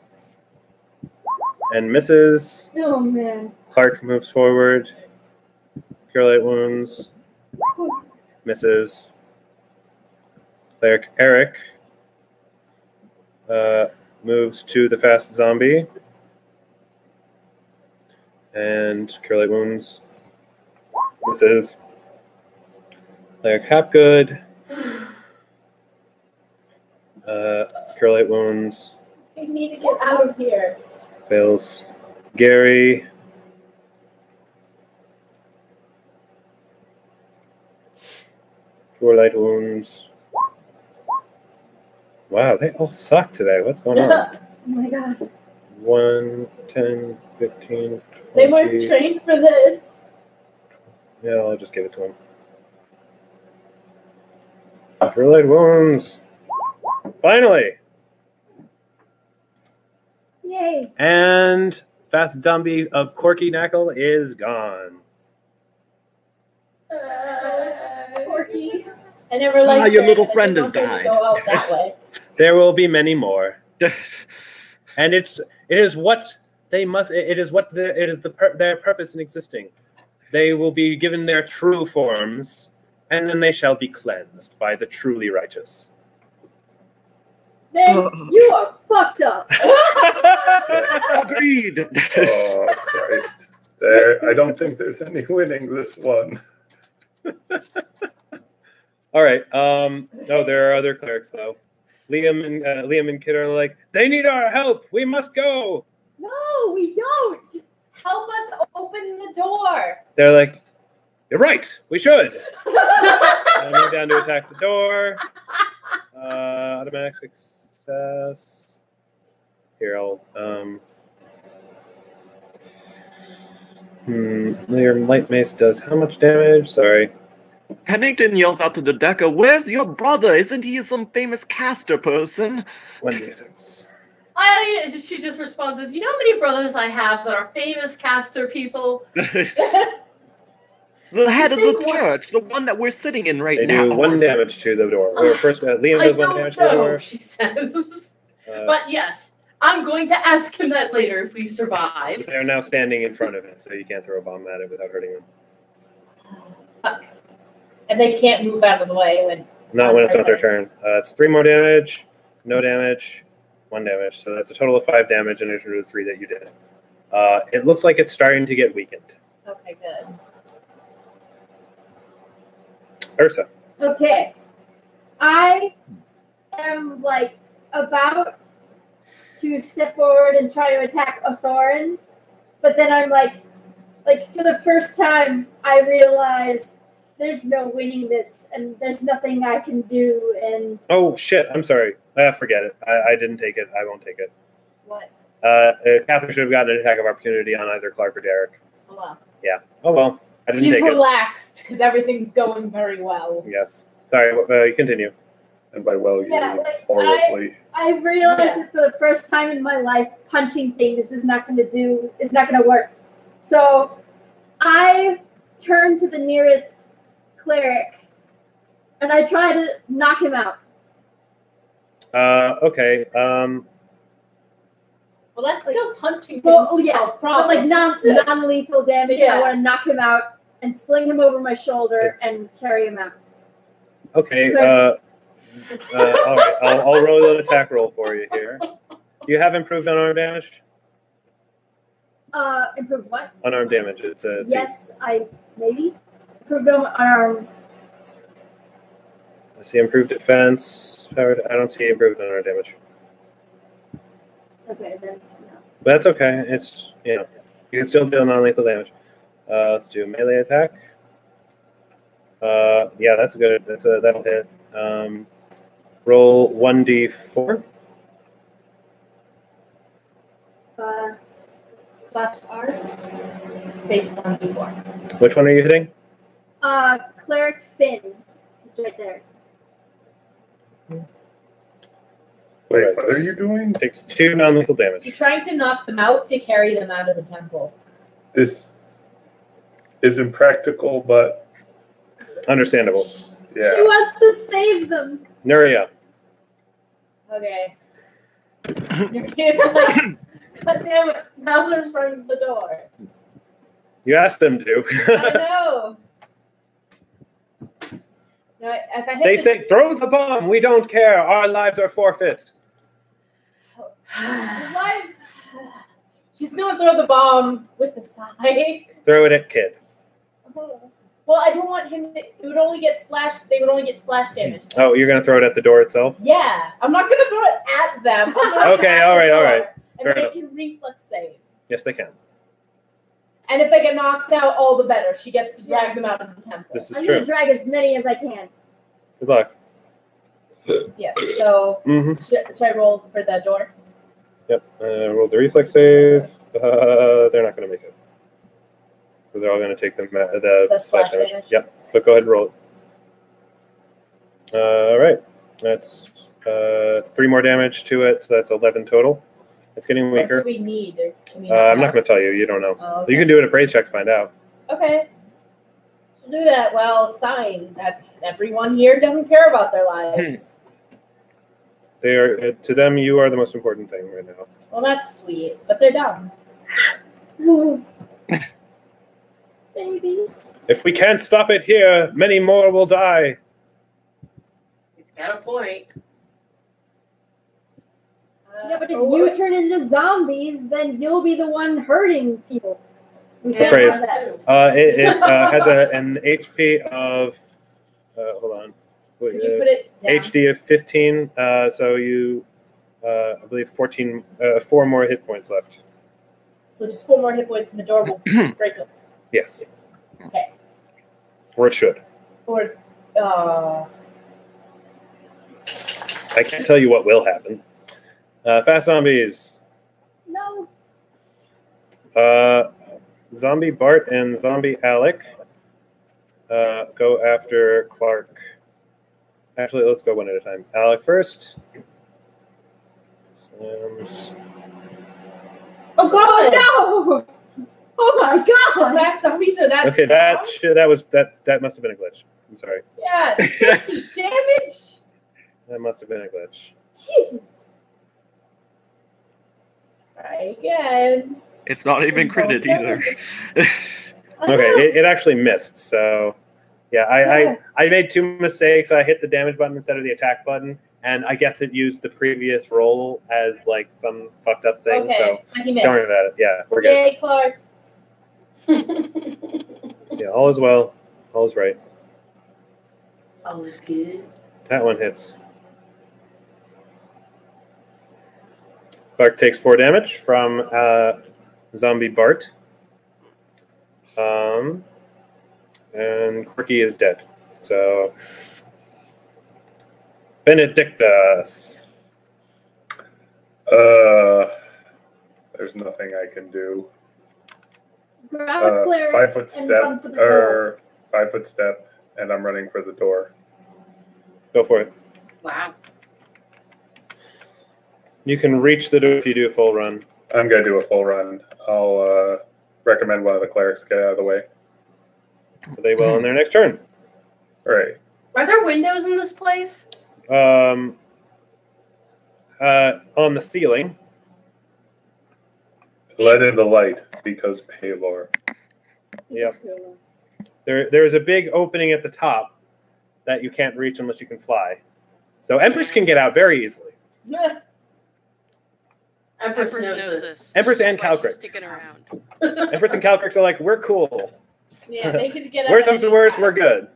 And misses. Oh man. Clark moves forward. Cure Light Wounds. Misses. Cleric Eric moves to the fast zombie. And Cure Light Wounds. Misses. Cleric Hapgood. Cure Light Wounds. We need to get out of here. Fails. Gary. Cure Light Wounds. Wow, they all suck today. What's going on? Oh my god. 1, 10, 15, 20. They weren't trained for this. Yeah, I'll just give it to him. Cure Light Wounds. Finally! Yay. And fast zombie of Corky Knackle is gone. Porky. I never liked your her, little and I friend didn't has want her to died. Go out that way. There will be many more. And it is what they must. It is what their purpose in existing. They will be given their true forms, and then they shall be cleansed by the truly righteous. Man, you are fucked up. Agreed. Oh, Christ. I don't think there's any winning this one. All right. No, there are other clerics though. Liam and Kid are like, they need our help. We must go. No, we don't. Help us open the door. They're like, you're right. We should. And I move down to attack the door. Automatic success. Here, I'll your light mace does how much damage? Sorry. Pennington yells out to Dodeka, "Where's your brother? Isn't he some famous caster person?" 1d6. She just responds with, you know how many brothers I have that are famous caster people? The head of the church, the one that we're sitting in right They now. do 1 damage to the door. Or first, Liam does 1 damage to the door. She says. But yes, I'm going to ask him that later if we survive. They're now standing in front of it, so you can't throw a bomb at it without hurting them. Fuck. And they can't move out of the way when. Not when it's not their turn. It's 3 more damage, no damage, 1 damage. So that's a total of 5 damage in addition to the 3 that you did. It looks like it's starting to get weakened. Okay, good. Ursa. Okay. I am like about to step forward and try to attack a thorn, but then I'm like for the first time I realize there's no winning this and there's nothing I can do and Oh shit, I'm sorry. Forget it. I didn't take it. I won't take it. What? Catherine should have gotten an attack of opportunity on either Clark or Derek. Oh well. Yeah. Oh well. I didn't She's take it. relaxed because everything's going very well. Yes. Sorry, you continue. And by well, you Yeah, mean like, horribly. I realized that for the first time in my life, punching things is not going to work. So I turn to the nearest cleric and I try to knock him out. Okay. Well, that's still punching things. Well, yeah, solve but like problems. non-lethal damage. Yeah. I want to knock him out and sling him over my shoulder and carry him out. Okay. All right. I'll roll an attack roll for you here. Do you have improved unarmed damage? Improve what? Unarmed damage. It's a Yes, I maybe improved unarmed. I see improved defense. Powered. I don't see improved unarmed damage. Okay, then no. But that's okay. It's you can still deal non-lethal damage. Let's do a melee attack. Yeah, that's good. That'll hit. Roll 1d4. /R. Space 1d4. Which one are you hitting? Cleric Finn. He's right there. Wait, what are you doing? Takes 2 non-lethal damage. You're trying to knock them out to carry them out of the temple. This is impractical, but Understandable. yeah. She wants to save them. Nuria. Okay. You're like, God damn it, now they're in front of the door. You asked them I to. know. No, if I hit They the- say, throw the bomb. We don't care. Our lives are forfeit. Lives. She's gonna throw the bomb with a sigh. Throw it at Kid. Well, I don't want him. It would only get splash. They would only get splash damage. Oh, you're going to throw it at the door itself? Yeah, I'm not gonna throw it at them. I'm throwing it Okay, at all the right, all door, right. And Fair they enough. can reflex save. Yes, they can. And if they get knocked out, all the better. She gets to drag them out of the temple. This is I'm true. gonna drag as many as I can. Good luck. Yeah. So Mm-hmm. should I roll for the door? Yep. Roll the reflex save. They're not going to make it. So they're all going to take the splash damage. damage? Yep. But go ahead and roll it. All right. That's 3 more damage to it, so that's 11 total. It's getting What weaker. do we need? Or can we I'm not going to tell you. You don't know. Oh, okay. You can do an appraise check to find out. Okay. To do that, well, sign that everyone here doesn't care about their lives. They are to them. You are the most important thing right now. Well, that's sweet, but they're dumb. Babies. If we can't stop it here, many more will die. He's got a point. Yeah, but if you turn into zombies, then you'll be the one hurting people. We can't Praise. have that. It has an HP of. Hold on. Wait, Could you put it down? HD of 15. So you, I believe, 14. 4 more hit points left. So just 4 more hit points and the door will break them. Yes. Okay. Or it should. Or, I can't tell you what will happen. Fast zombies. No. Zombie Bart and Zombie Alec go after Clark. Actually, let's go one at a time. Alec first. Slams. Oh god! No. Oh my god. That's zombies are that Okay, that must have been a glitch. I'm sorry. Yeah, damage. That must have been a glitch. Jesus. Try again. It's not even critted either. Okay, it actually missed. So, yeah, I made 2 mistakes. I hit the damage button instead of the attack button, and I guess it used the previous roll as like some fucked up thing. Okay, So he missed. don't worry about it. Yeah, we're good. Yay, Clark. Yeah, all is well. All is right. All is good. That one hits. Clark takes 4 damage from Zombie Bart. And Quirky is dead. So, Benedictus. There's nothing I can do. Grab a cleric 5 foot and run step, for the door. or 5 foot step, and I'm running for the door. Go for it. Wow. You can reach the door if you do a full run. I'm gonna do a full run. I'll recommend one of the clerics get out of the way. They will on their next turn. All right. Are there windows in this place? On the ceiling. Let in the light, because Pelor. Yep. There is a big opening at the top that you can't reach unless you can fly. So Empress can get out very easily. Empress knows this. Empress and That's why she's Calcrix. sticking around. Empress and Calcrix are like, we're cool. Yeah, they could get out. Worst comes to worst, we're good.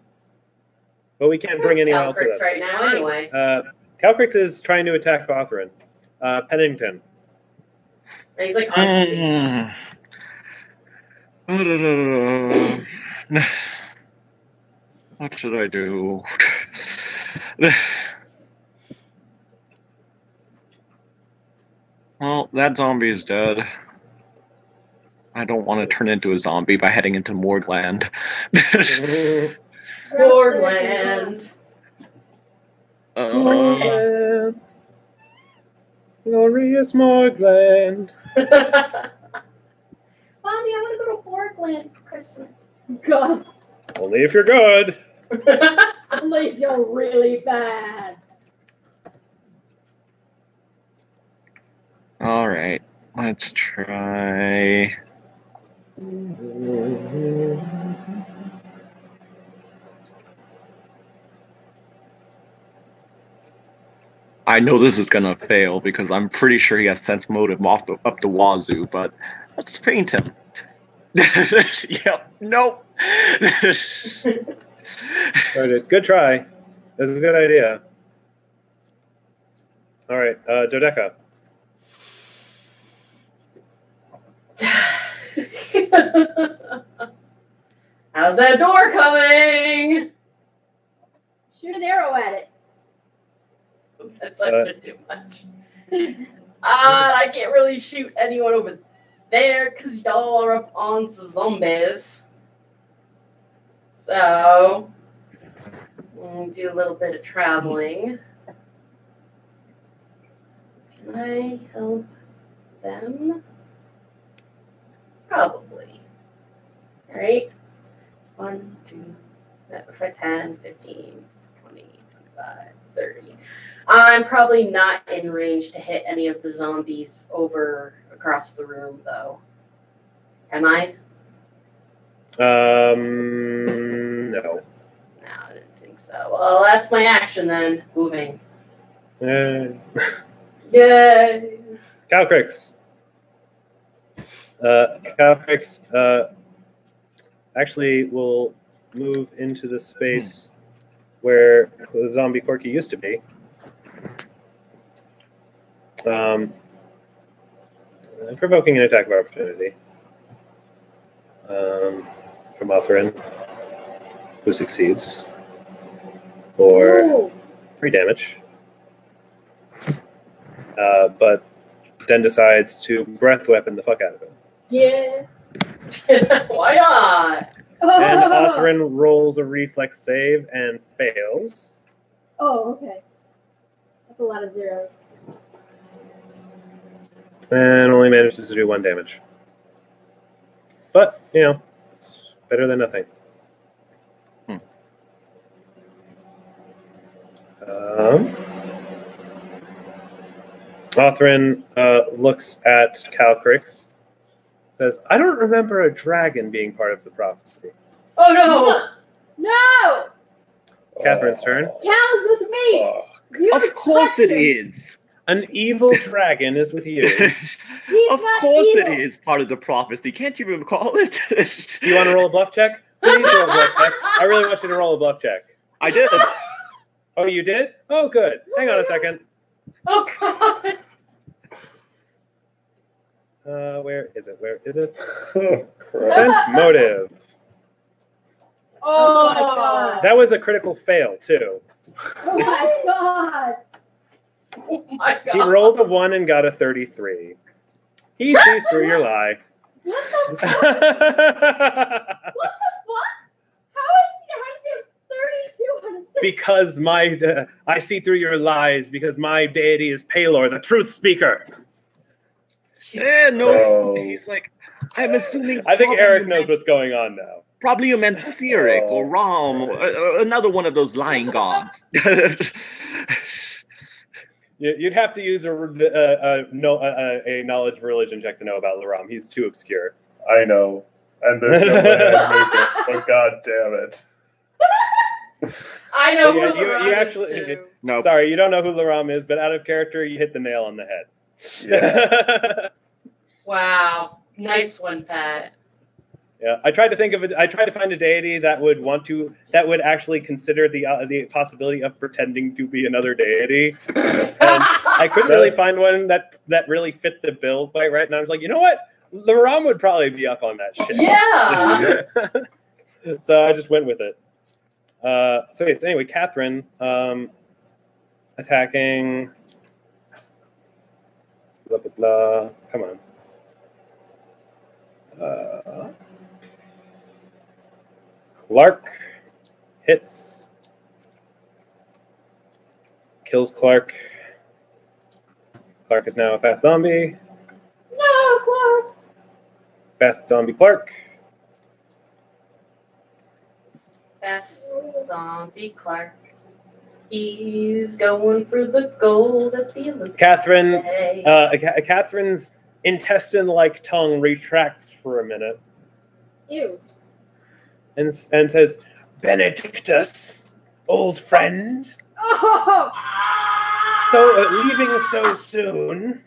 But we can't bring anyone else with Calcrix us. right now, anyway. Calcrix is trying to attack Bothrin. Pennington. And he's like on space. What should I do? Well, that zombie is dead. I don't want to turn into a zombie by heading into Morgland. Morgland. Glorious Morgland. Mommy, I want to go to Morgland for Christmas. God. Only if you're good. Only if you're really bad. All right, let's try. I know this is gonna fail because I'm pretty sure he has sense motive up the wazoo, but let's paint him. Yep, nope. Good try. This is a good idea. All right, Dodeka. How's that door coming? Shoot an arrow at it. That's not gonna do much. I can't really shoot anyone over there because y'all are up on some zombies. So, we'll do a little bit of traveling. Can I help them? Probably. Alright. 1, 2, 10, 15, 20, 25, 30. I'm probably not in range to hit any of the zombies over across the room, though. Am I? No. No, I didn't think so. Well, that's my action then. Moving. Yay! Calcrix. Calcrix actually will move into the space where the zombie Corky used to be. Provoking an attack of opportunity from Othrin, who succeeds for 3 damage. but then decides to breath weapon the fuck out of him. Yeah. Why not? And Otherin rolls a reflex save and fails. Oh, okay. That's a lot of zeros. And only manages to do 1 damage. But, it's better than nothing. Otherin looks at Calcrix, says, I don't remember a dragon being part of the prophecy. Oh no! No! Catherine's turn. Cal's with me! You Of course touched it him. is. An evil dragon is with you. He's Of not course evil. it is part of the prophecy. Can't you recall it? Do you want to roll a bluff check? Please roll a bluff check. I really want you to roll a bluff check. I did. Oh, you did? Oh, good. Hang on a second. Oh god! Where is it? Where is it? Oh, crap. Sense motive. Oh my god. That was a critical fail, too. Oh my god. Oh my god! He rolled a 1 and got a 33. He sees through your lie. What the fuck? What the fuck? How is he 32 on a 6? Because I see through your lies because my deity is Pelor, the truth speaker. No. Oh. He's like, I'm assuming. I think probably Eric you knows meant- what's going on now. Probably you meant Cyric or Rom, or another one of those lying gods. You'd have to use a knowledge religion check to know about Laram. He's too obscure. I know. And there's no way I'd make it, but god damn it. I know Yeah, who you Laram actually- is too. No. Sorry, you don't know who Laram is, but out of character, you hit the nail on the head. Yeah. Wow, nice one, Pat. Yeah, I tried to think of it. I tried to find a deity that would actually consider the possibility of pretending to be another deity. And I couldn't really find one that really fit the bill quite right. And I was like, you know what? Laram would probably be up on that shit. Yeah. So I just went with it. So yes, anyway, Catherine attacking. Blah blah blah. Come on. Clark hits. Kills Clark. Clark is now a fast zombie. No, Clark. Fast zombie Clark. Best zombie Clark. He's going for the gold at the Olympics. Catherine. Day. Catherine's intestine-like tongue retracts for a minute Ew. and says, "Benedictus, old friend. Oh! So leaving so soon."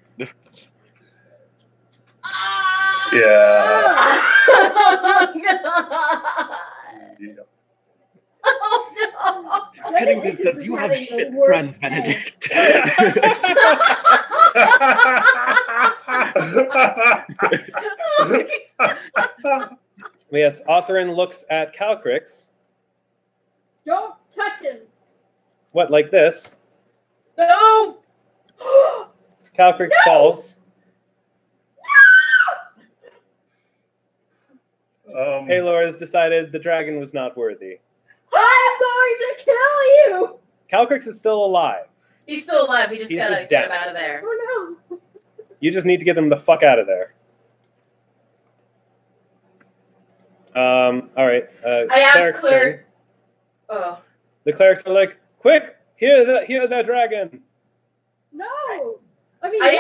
Yeah. Oh god! Yeah. Oh no! Pennington says, you have shit friends, Benedict. Yes, Otherin looks at Calcrix. Don't touch him. What, like this? No! Calcrix falls. Pelor has decided the dragon was not worthy. I'm going to kill you. Calcrix is still alive. He's still alive. We just He's gotta just get him dead. out of there. Oh no. You just need to get him the fuck out of there. All right. I asked cleric's Claire. turn. Oh. The clerics are like, "Quick, hear the dragon." No. I mean, I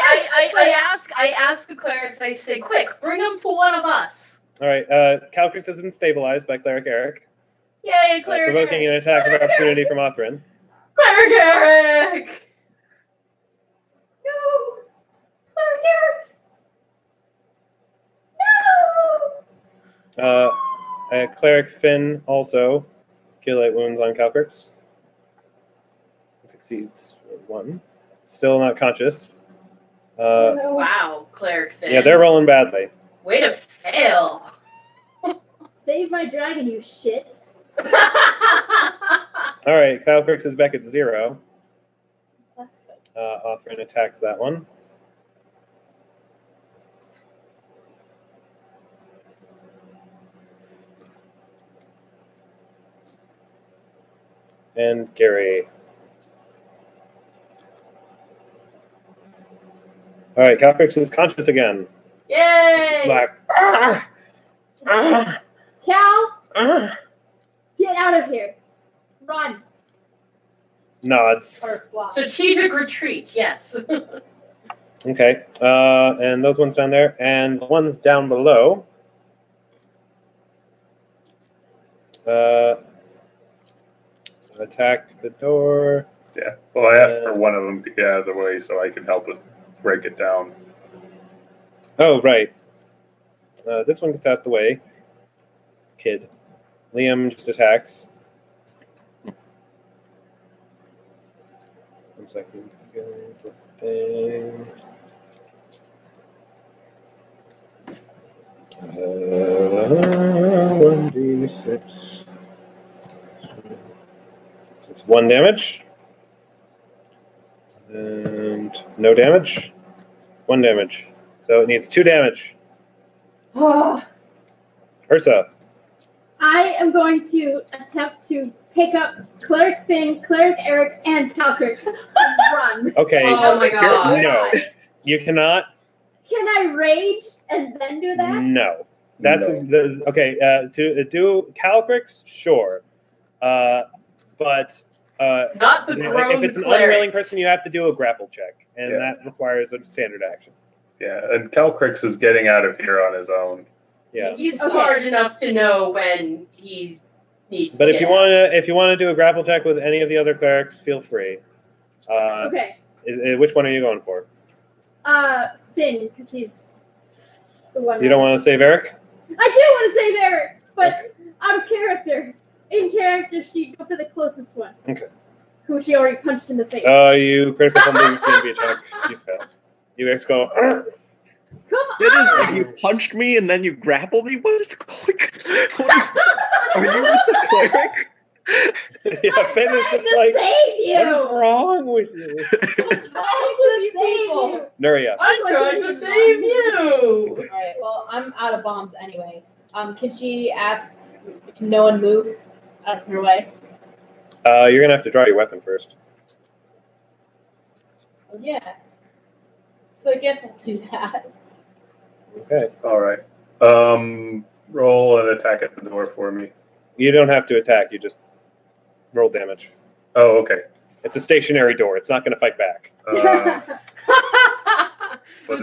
ask the clerics. I say, "Quick, bring him to one of us." All right. Calcrix has been stabilized by Cleric Eric, Yay, cleric provoking Eric! an attack of opportunity from Otherin. Cleric Eric! No. Clark Eric. No. Cleric Finn also kill 8 wounds on Calcrix. Succeeds 1. Still not conscious. No. Wow, cleric Finn. Yeah, they're rolling badly. Way to fail. Save my dragon, you shits. All right, Calcrix is back at 0. That's good. Othrin attacks that one. And Gary. All right, Calcrix is conscious again. Yay! It's like, Cal, get out of here. Run. nods. Or fly. Strategic retreat, yes. Okay, and those ones down there, and the ones down below. Attack the door. Yeah. Well, I asked for one of them to get out of the way so I can help with break it down. Oh, right. This one gets out the way. Kid. Liam just attacks. 1 second. Thing. 1d6. It's 1 damage. And no damage. 1 damage. So it needs 2 damage. Oh, Ursa. I am going to attempt to pick up Cleric Finn, Cleric Eric, and Calcrix and run. Okay. Oh my god. No. You cannot. Can I rage and then do that? No. That's No. okay. To do Calcrix, sure. But Not the grown if it's an clerics. unwilling person, you have to do a grapple check, and Yeah. that requires a standard action. Yeah, and Calcrix is getting out of here on his own. Yeah. He's Okay. smart enough to know when he needs But to if get you want to do a grapple check with any of the other clerics, feel free. Okay. Which one are you going for? Finn, because he's the one. You don't want to save Eric? I do want to save Eric, but out of character. In character, she'd go for the closest one. Okay. Who she already punched in the face. You critical fumble CMB check. You failed. You guys go. Come It is, on! you punched me and then you grappled me? What is going Are you with the cleric? Yeah, Finn is I'm just trying to like, save what is you! wrong with you? I'm trying to save you! Nuria. I'm trying to save you. Alright, well, I'm out of bombs anyway. Can she ask if no one move out of her way? You're going to have to draw your weapon first. Oh, yeah. So I guess I'll do that. Okay. All right. Roll an attack at the door for me. You don't have to attack. You just roll damage. Oh, okay. It's a stationary door. It's not going to fight back. The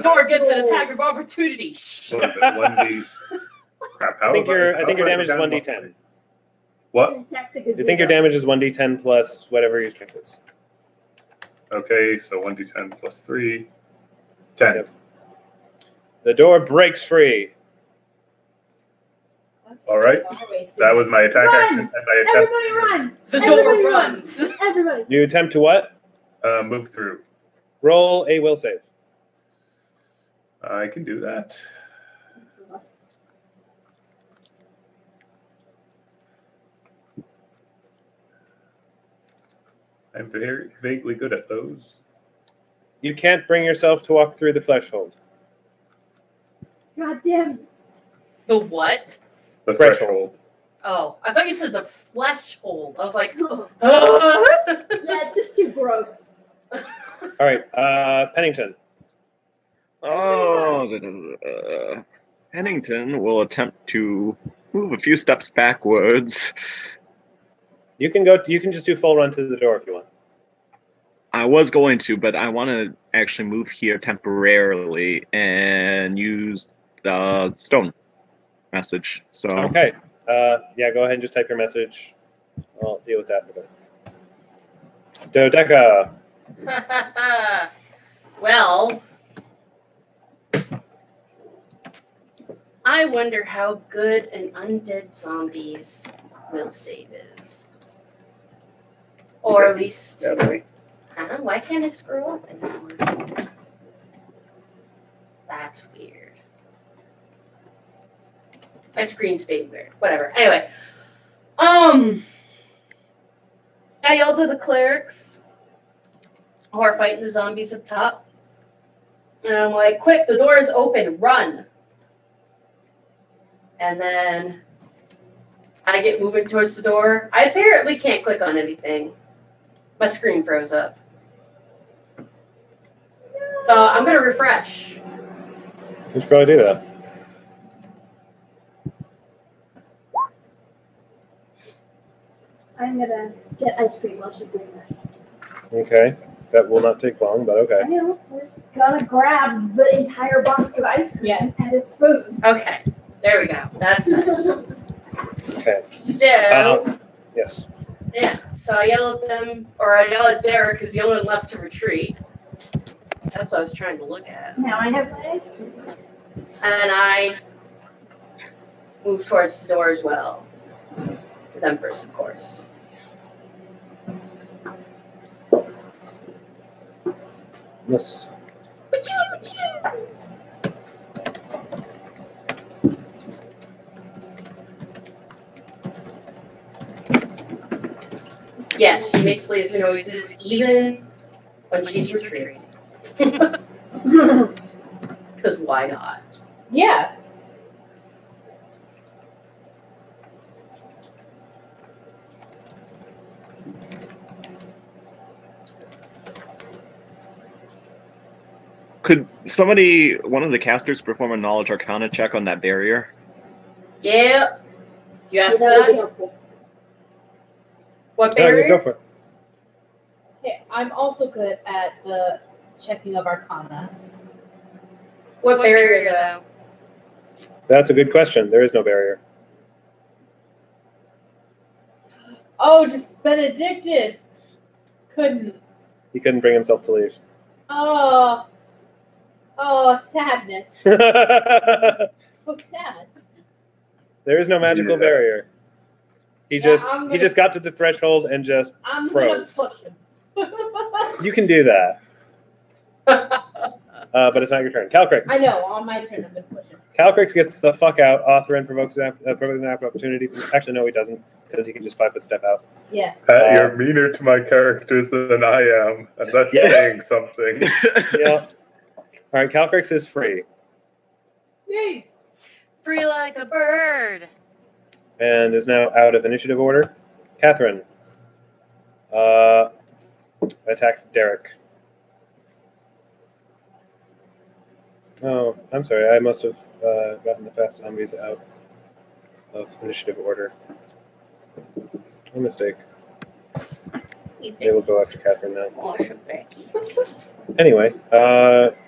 door gets an attack of opportunity. What is it? 1d. Crap. I think your damage is 1d10. What? Attack the You think your damage is 1d10 plus whatever your strength is. Okay, so 1d10 plus 3. 10. Yep. The door breaks free. All right. That was my attack Run! action. And I attempt Everybody run! The door Everybody run! runs. Everybody! You attempt to what? move through. Roll a will save. I can do that. I'm very vaguely good at those. You can't bring yourself to walk through the threshold. God damn. The what? The Threshold. threshold. Oh, I thought you said the flesh hold. I was like, Yeah, oh. it's just too gross. All right, Pennington. Pennington will attempt to move a few steps backwards. You can go. You can just do full run to the door if you want. I was going to, but I want to actually move here temporarily and use the stone message. So Okay. Yeah, go ahead and just type your message. I'll deal with that in a bit. Dodeka. Well, I wonder how good an undead zombie's will save is. Or at least, why can't I scroll up anymore? That's weird. My screen's being weird. Whatever. Anyway, I yelled at the clerics. who are fighting the zombies up top. And I'm like, quick, the door is open, run. And then I get moving towards the door. I apparently can't click on anything. My screen froze up. So I'm going to refresh. You should probably do that. I'm gonna get ice cream while she's doing that. Okay. That will not take long, but okay. I know. We're just gonna grab the entire box of ice cream and a spoon. Okay, there we go. That's better. Okay. So, Yes. yeah, so I yell at them, or I yell at Derek because the only one left to retreat. That's what I was trying to look at. Now I have my ice cream. And I move towards the door as well. With Empress, of course. Yes. Yes, she makes laser noises even when she's retreating. Because why not? Yeah. Could somebody, one of the casters, perform a knowledge arcana check on that barrier? Yeah. You asked That would be that? helpful. What Yeah, barrier? go for it. Okay, I'm also good at the checking of Arcana. What barrier, though? That's a good question. There is no barrier. Oh, just Benedictus. Couldn't. He couldn't bring himself to leave. Oh. Oh, sadness. There So sad. is no magical Yeah. barrier. He Yeah, just I'm he gonna- just got to the threshold and just I'm froze. gonna push him. You can do that. But it's not your turn. Calcrix. I know, on my turn I'm gonna push him. Calcrix gets the fuck out. Authorin provokes an opportunity. Actually, no, he doesn't, because he can just 5-foot step out. Yeah. Pat, you're meaner to my characters than I am, and that's Yeah. saying something. Yeah. All right, Calcrix is free Yay. Free like a bird. and is now out of initiative order. Catherine attacks Derek. Oh, I'm sorry. I must have gotten the fast zombies out of initiative order. A mistake. They will go after Catherine now. Oh, Becky. Anyway,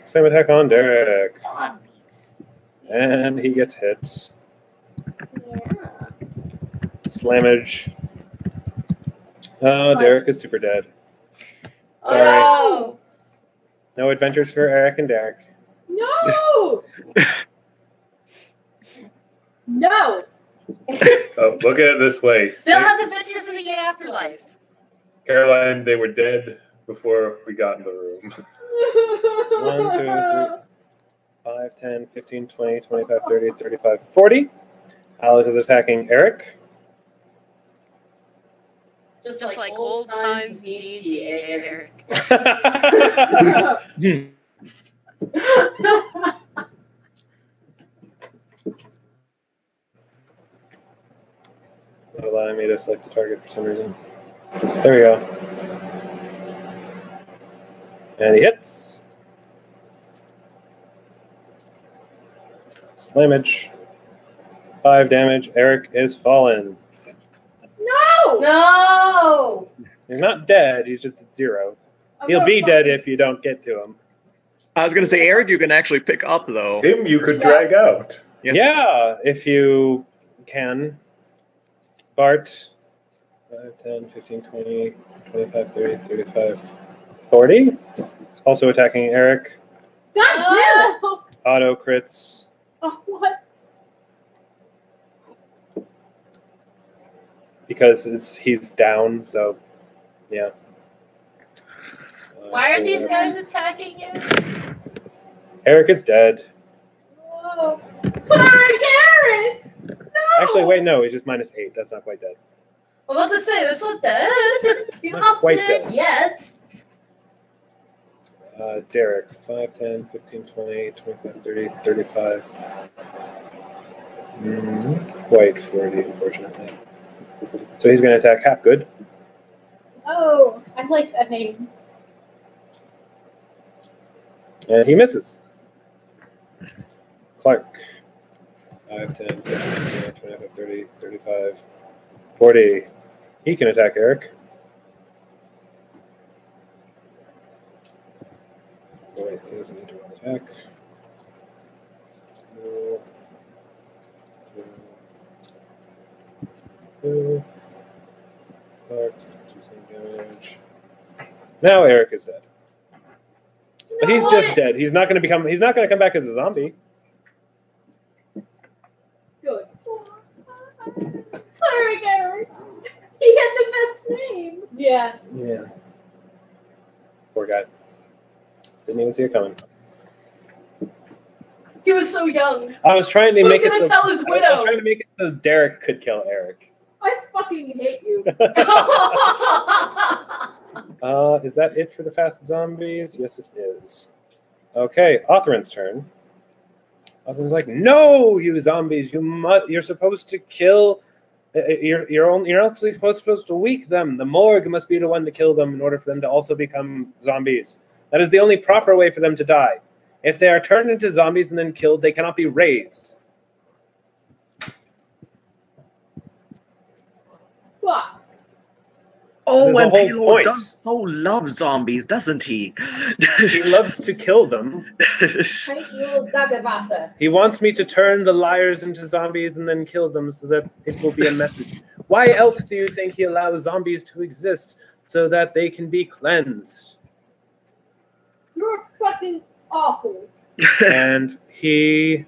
same attack on Derek. Zombies. And he gets hit. Yeah. Slammage. Derek is super dead. Sorry. Oh. No adventures for Eric and Derek. No! No! Oh, look at it this way. They'll have adventures in the afterlife. Caroline, they were dead before we got in the room. 1, 2, 3, 5, 10, 15, 20, 25, 30, 35, 40. Alex is attacking Eric. Just like old times D&D, Eric. Not allowing me to select a target for some reason. There we go. And he hits. Slammage. 5 damage. Eric is fallen. No! No! He's not dead, he's just at 0. He'll be dead if you don't get to him. I was going to say, Eric, you can actually pick up, though. Him you could drag out. Yes. Yeah, if you can. Bart. 5, 10, 15, 20, 25, 30, 35, 40. He's also attacking Eric. God damn it! Auto crits. Oh, what? Because he's down, so yeah. Why are So these that's- guys attacking you? Eric is dead. Whoa. Sorry, Eric! No! Actually, wait, no, he's just -8. That's not quite dead. I'm about to say, that's not dead. He's Not not quite dead dead. yet. Derek, 5, 10, 15, 20, 25, 30, 35. Quite 40, unfortunately. So he's going to attack Hapgood. Oh, I like that name. And he misses. Clark. 5, 10, 15, 20, 25, 30, 35, 40. He can attack Eric. Oh, wait, he doesn't need to run attack. Two. Clark, 2 damage. Now Eric is dead. But he's just dead. He's not going to come back as a zombie. Good. Eric. He had the best name. Yeah. Yeah. Poor guy. Didn't even see it coming. He was so young. I was trying to Who's make it gonna so tell his I widow? was trying to make it so Derek could kill Eric. I fucking hate you. Is that it for the fast zombies? Yes, it is. Okay, Othrin's turn. Othrin's like, no, you zombies! You're supposed to kill. You're not supposed to weak them. The morgue must be the one to kill them in order for them to also become zombies. That is the only proper way for them to die. If they are turned into zombies and then killed, they cannot be raised. Fuck. Oh, The and whole Pelor point. does so love zombies, doesn't he? He loves to kill them. He wants me to turn the liars into zombies and then kill them so that it will be a message. Why else do you think he allows zombies to exist? So that they can be cleansed. You're fucking awful. And he...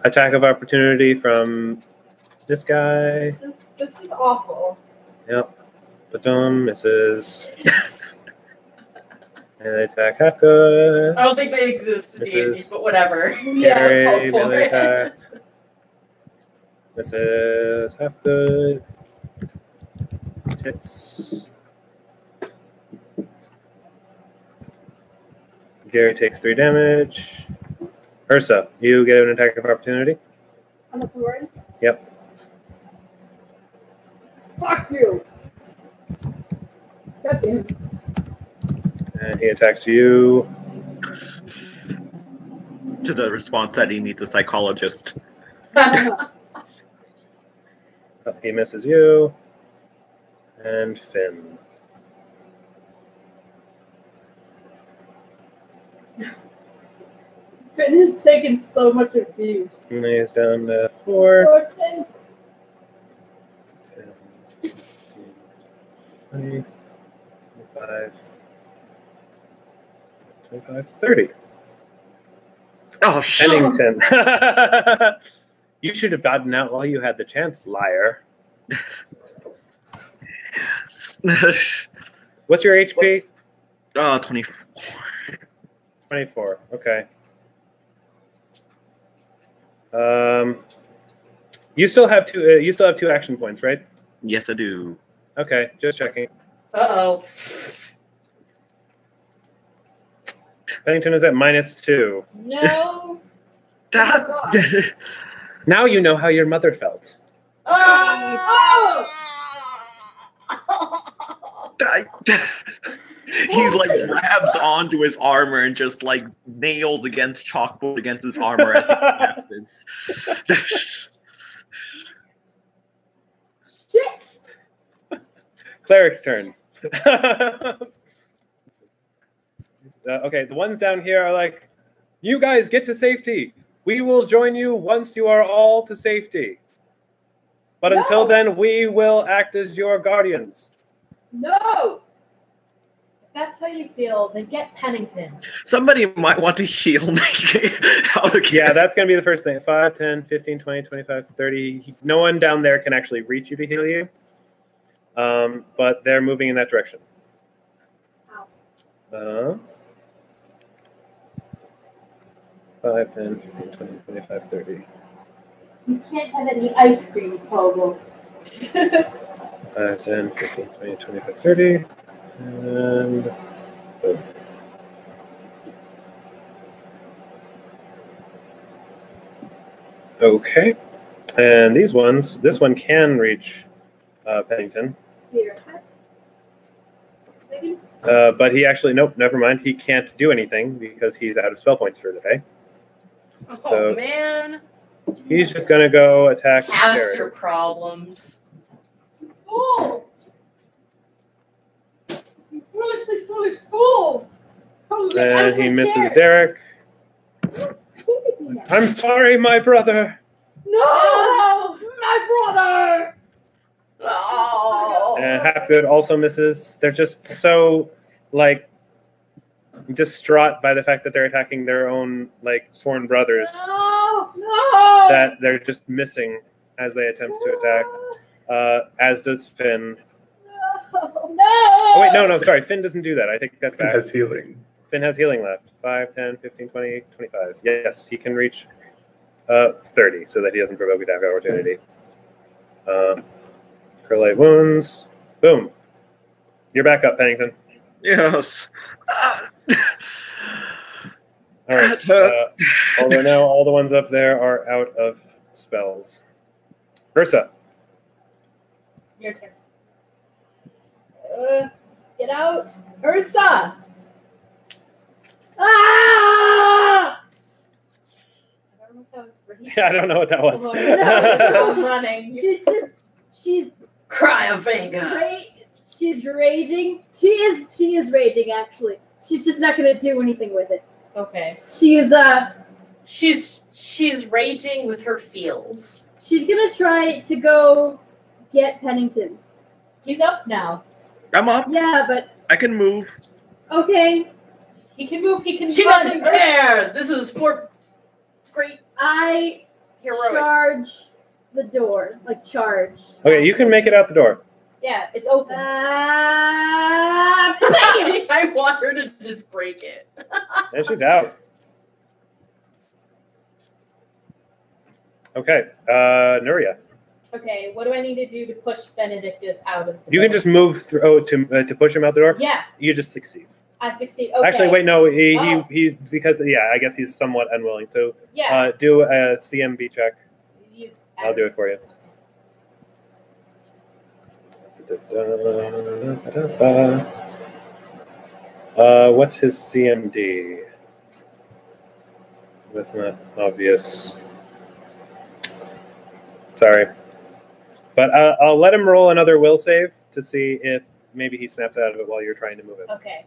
attack of opportunity from this guy. This is awful. Yep. Ba-dum, misses. And they attack Hapgood. I don't think they exist in D&D, but whatever. Carry, go for melee it. attack. Misses. Hapgood. Hits. Gary takes 3 damage. Ursa, you get an attack of opportunity. On the floor? Yep. Fuck you. God damn. And he attacks you. To the response that he needs a psychologist. He misses you. And Finn. Finn has taken so much abuse. And he's down to 4. Poor Finn. 10, 15, 20, 25, 25, 30. Oh, shit. Pennington. You should have gotten out while you had the chance, liar. What's your HP? 24. 24. Okay. You still have 2. You still have 2 action points, right? Yes, I do. Okay, just checking. Uh-oh. Pennington is at -2. No. That- Now you know how your mother felt. Oh! He like grabs onto his armor and just like nails against chalkboard against his armor as he collapses. Shit. Cleric's turns. Okay, the ones down here are like, you guys get to safety. We will join you once you are all to safety. But until then, we will act as your guardians. No. If that's how you feel, then get Pennington. Somebody might want to heal me. Yeah, that's going to be the first thing. 5, 10, 15, 20, 25, 30. No one down there can actually reach you to heal you. But they're moving in that direction. 5, 10, 15, 20, 25, 30. You can't have any ice cream, Pogo. 5, 10, 15, 20, 25, 30. And boom. Okay. And these ones, this one can reach Pennington. Here. But he actually, nope, never mind. He can't do anything because he's out of spell points for the day. Oh, So- man. He's just going to go attack Caster Derek. problems. Fools! You foolish fools! Probably out And of he my misses chair. Derek. I'm sorry, my brother. No! My brother! Oh. And Hapgood also misses. They're just so, like, distraught by the fact that they're attacking their own, like, sworn brothers No! No! that they're just missing as they attempt to attack. As does Finn. No! Oh, wait, no, sorry. Finn doesn't do that. I take that It back. has healing. Finn has healing left. 5, 10, 15, 20, 25. Yes, he can reach 30 so that he doesn't provoke attack opportunity. Correlate wounds. Boom. You're back up, Pennington. Yes. All right. Although now all the ones up there are out of spells. Ursa. Your turn. Get out! Ursa! Ah! I don't know if that was for you. I don't know what that was. I'm running. She's Cry of Vega. she's raging. She is raging actually. She's just not gonna do anything with it. Okay. She's She's raging with her feels. she's gonna try to go get Pennington. He's up now. I'm up. Yeah, but I can move. okay. He can move, he can She run. doesn't care. This is for great I heroics. charge the door. Like charge. Okay, you can make it out the door. Yeah, it's open. I want her to just break it. And she's out. Okay, Nuria. Okay, what do I need to do to push Benedictus out of the You can door? just move through. Oh, to push him out the door. Yeah, You just succeed. I succeed. Okay. Actually, wait, no. Oh. He's because I guess he's somewhat unwilling. So Yeah. do a CMB check. You, I'll do it for you. What's his CMD? That's not obvious. Sorry. But I'll let him roll another will save to see if maybe he snaps out of it while you're trying to move it. Okay.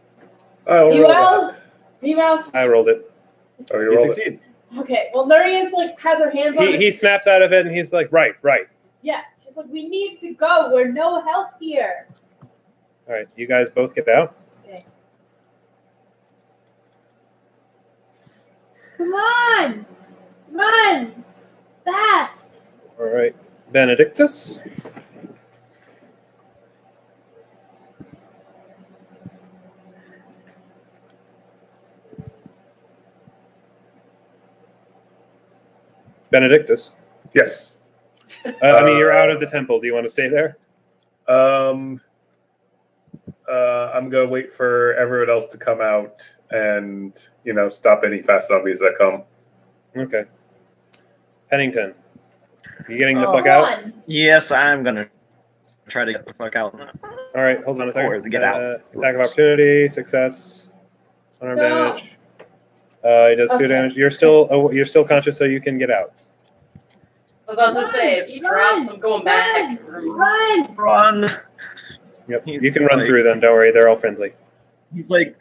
Oh, You roll all- that. Meanwhile, I rolled it. Oh, you You rolled it. succeed. okay. Well, Nuria's like has her hands on. He snaps out of it and he's like, right. Yeah, she's like, we need to go. We're no help here. All right, you guys both get out. Okay. Come on! Run! Fast! All right, Benedictus. Benedictus. Yes. I mean, you're out of the temple. Do you want to stay there? I'm gonna wait for everyone else to come out and stop any fast zombies that come. Okay. Pennington, you getting the fuck out? Run. Yes, I'm gonna try to get the fuck out. All right, hold on a Or second. to get out. Attack of opportunity, success, unarmed No. damage. He does 2 Okay. damage. You're still conscious, so you can get out. I was about to say, if he Run, drops, I'm going back. Run! Run! Yep, He's you can run like- through them. Don't worry, they're all friendly. He's like,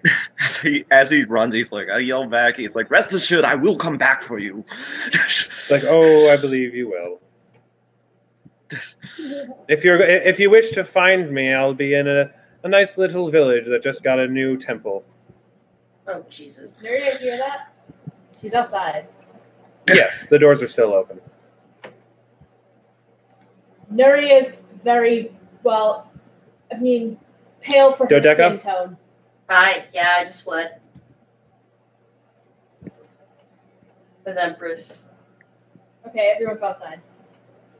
as he runs, he's like, I yell back. He's like, rest assured, I will come back for you. It's like, oh, I believe you will. If you wish to find me, I'll be in a nice little village that just got a new temple. Oh, Jesus. Nuria, hear that? She's outside. Yes, the doors are still open. Nuria's very well. I mean, pale for her Dodeka? skin tone. I just fled. With Empress. Okay, everyone's outside.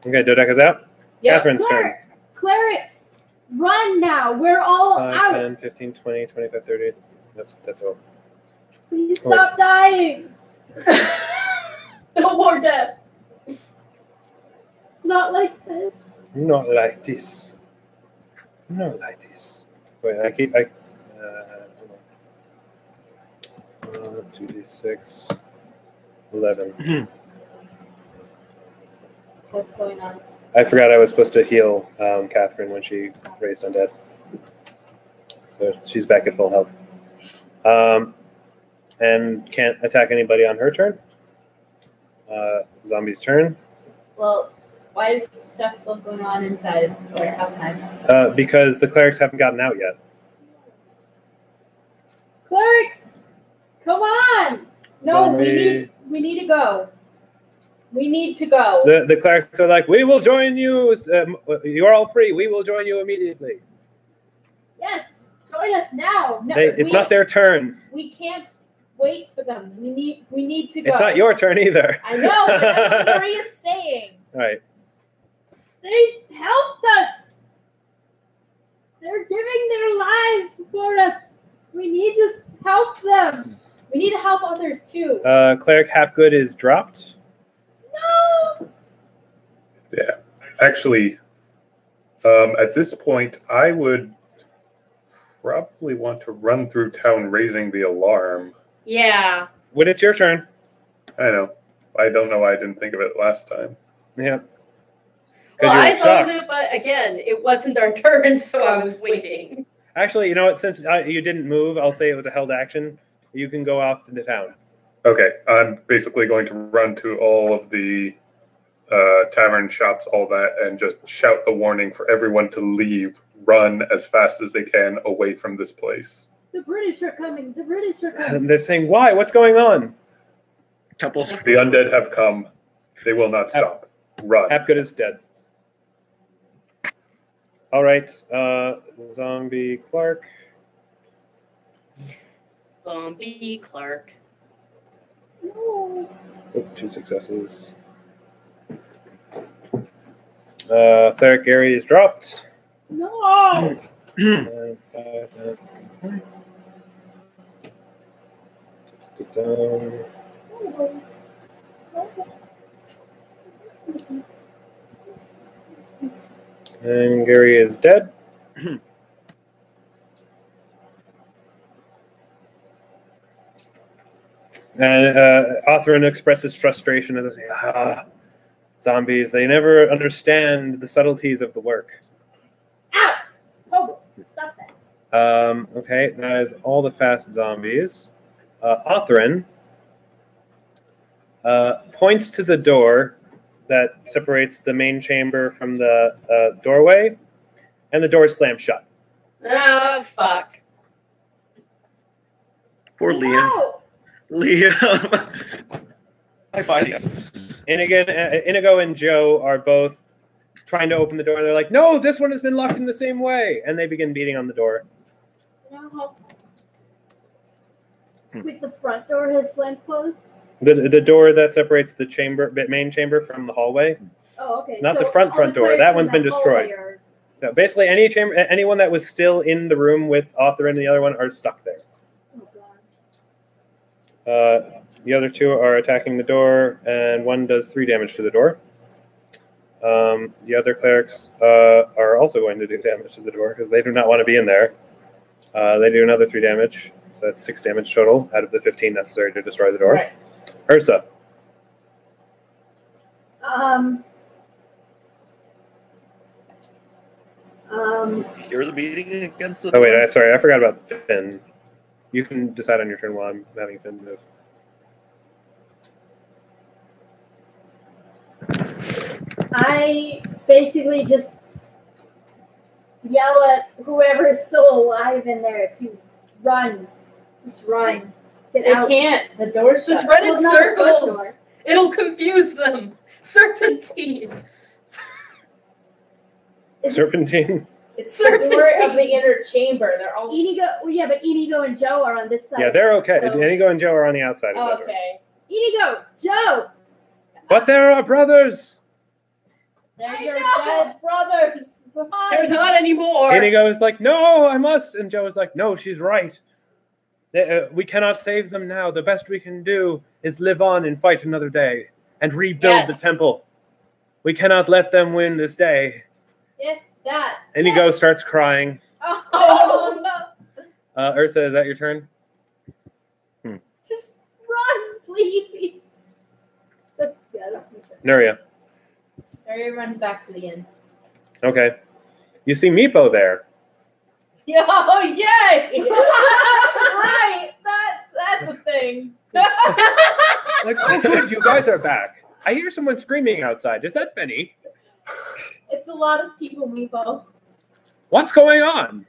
Okay, Dodeka's out. Yep. Catherine's turn. Clerics, run now. We're all 5, out. 10, 15, 20, 25, 30. Nope, that's all. Please stop dying. No more death. Not like this. Not like this. Not like this. Wait, hold on. 2d6. 11. What's going on? I forgot I was supposed to heal Catherine when she raised undead. So she's back at full health. And can't attack anybody on her turn. Zombie's turn. Well, why is stuff still going on inside or outside? Because the clerics haven't gotten out yet. Clerics, come on! No, Zombie. we need to go. We need to go. The clerics are like, we will join you. You're all free. We will join you immediately. Yes, join us now. No, It's not their turn. We can't wait for them. We need to go. It's not your turn either. I know, but that's what Nuria's saying. All right. they helped us. They're giving their lives for us. We need to help them. We need to help others too. Cleric Hapgood is dropped. No. Yeah. Actually, at this point, I would probably want to run through town raising the alarm. Yeah. When it's your turn. I know. I don't know why I didn't think of it last time. Yeah. Well, I thought of shocked. it, but again, it wasn't our turn, so I was waiting. Actually, you know what? Since you didn't move, I'll say it was a held action. You can go off into town. Okay, I'm basically going to run to all of the tavern shops, all that, and just shout the warning for everyone to leave, run as fast as they can away from this place. The British are coming. The British are coming. And they're saying, why? What's going on? Temples. The undead have come. They will not stop. Run. Hapgood is dead. All right. Zombie Clark. Zombie Clark. No. Oh, 2 successes. Cleric Gary is dropped. No. 9, 5, 9, 10. Down. And Gary is dead. And Otherin expresses frustration and says, zombies, they never understand the subtleties of the work. Ow! Oh, stop that. Okay, that is all the fast zombies. Otherin points to the door that separates the main chamber from the doorway, and the door is slammed shut. Oh, fuck. Poor Liam. No. Liam. Bye-bye, Liam. Inigo and Joe are both trying to open the door, and they're like, no, this one has been locked in the same way. And they begin beating on the door. No. Wait, the front door has slammed closed? The door that separates the main chamber from the hallway. Oh, okay. Not So the front all the door. clerics That in one's been destroyed. hallway are- So basically, anyone that was still in the room with Otherin and the other one are stuck there. Oh, God. The other two are attacking the door, and one does 3 damage to the door. The other clerics are also going to do damage to the door because they do not want to be in there. They do another 3 damage, so that's 6 damage total out of the 15 necessary to destroy the door. Right. Ursa. You're the meeting against the. Oh wait, sorry, I forgot about Finn. You can decide on your turn while I'm having Finn move. I basically just yell at whoever's still alive in there to run. Just run. Get They out. can't. The door's Just shut. run in Well, not the front circles. door. It'll confuse them. Serpentine. Serpentine. It's the door Serpentine. of the inner chamber. They're all. Inigo, well, yeah, but Inigo and Joe are on this side. Yeah, they're okay. So- Inigo and Joe are on the outside of the door. Okay. Inigo, Joe, But they're our brothers. They're your dead brothers. They're not anymore. Inigo is like, no, I must. And Joe is like, no, she's right. We cannot save them now. The best we can do is live on and fight another day and rebuild the temple. We cannot let them win this day. Yes, that. Inigo starts crying. Oh no. Ursa, is that your turn? Just run, please. That's my turn. Nuria. Nuria runs back to the inn. Okay. You see Meepo there. Oh, yay! Right, that's a thing. Like, oh, good, you guys are back. I hear someone screaming outside. Is that Benny? It's a lot of people, Meepo. What's going on?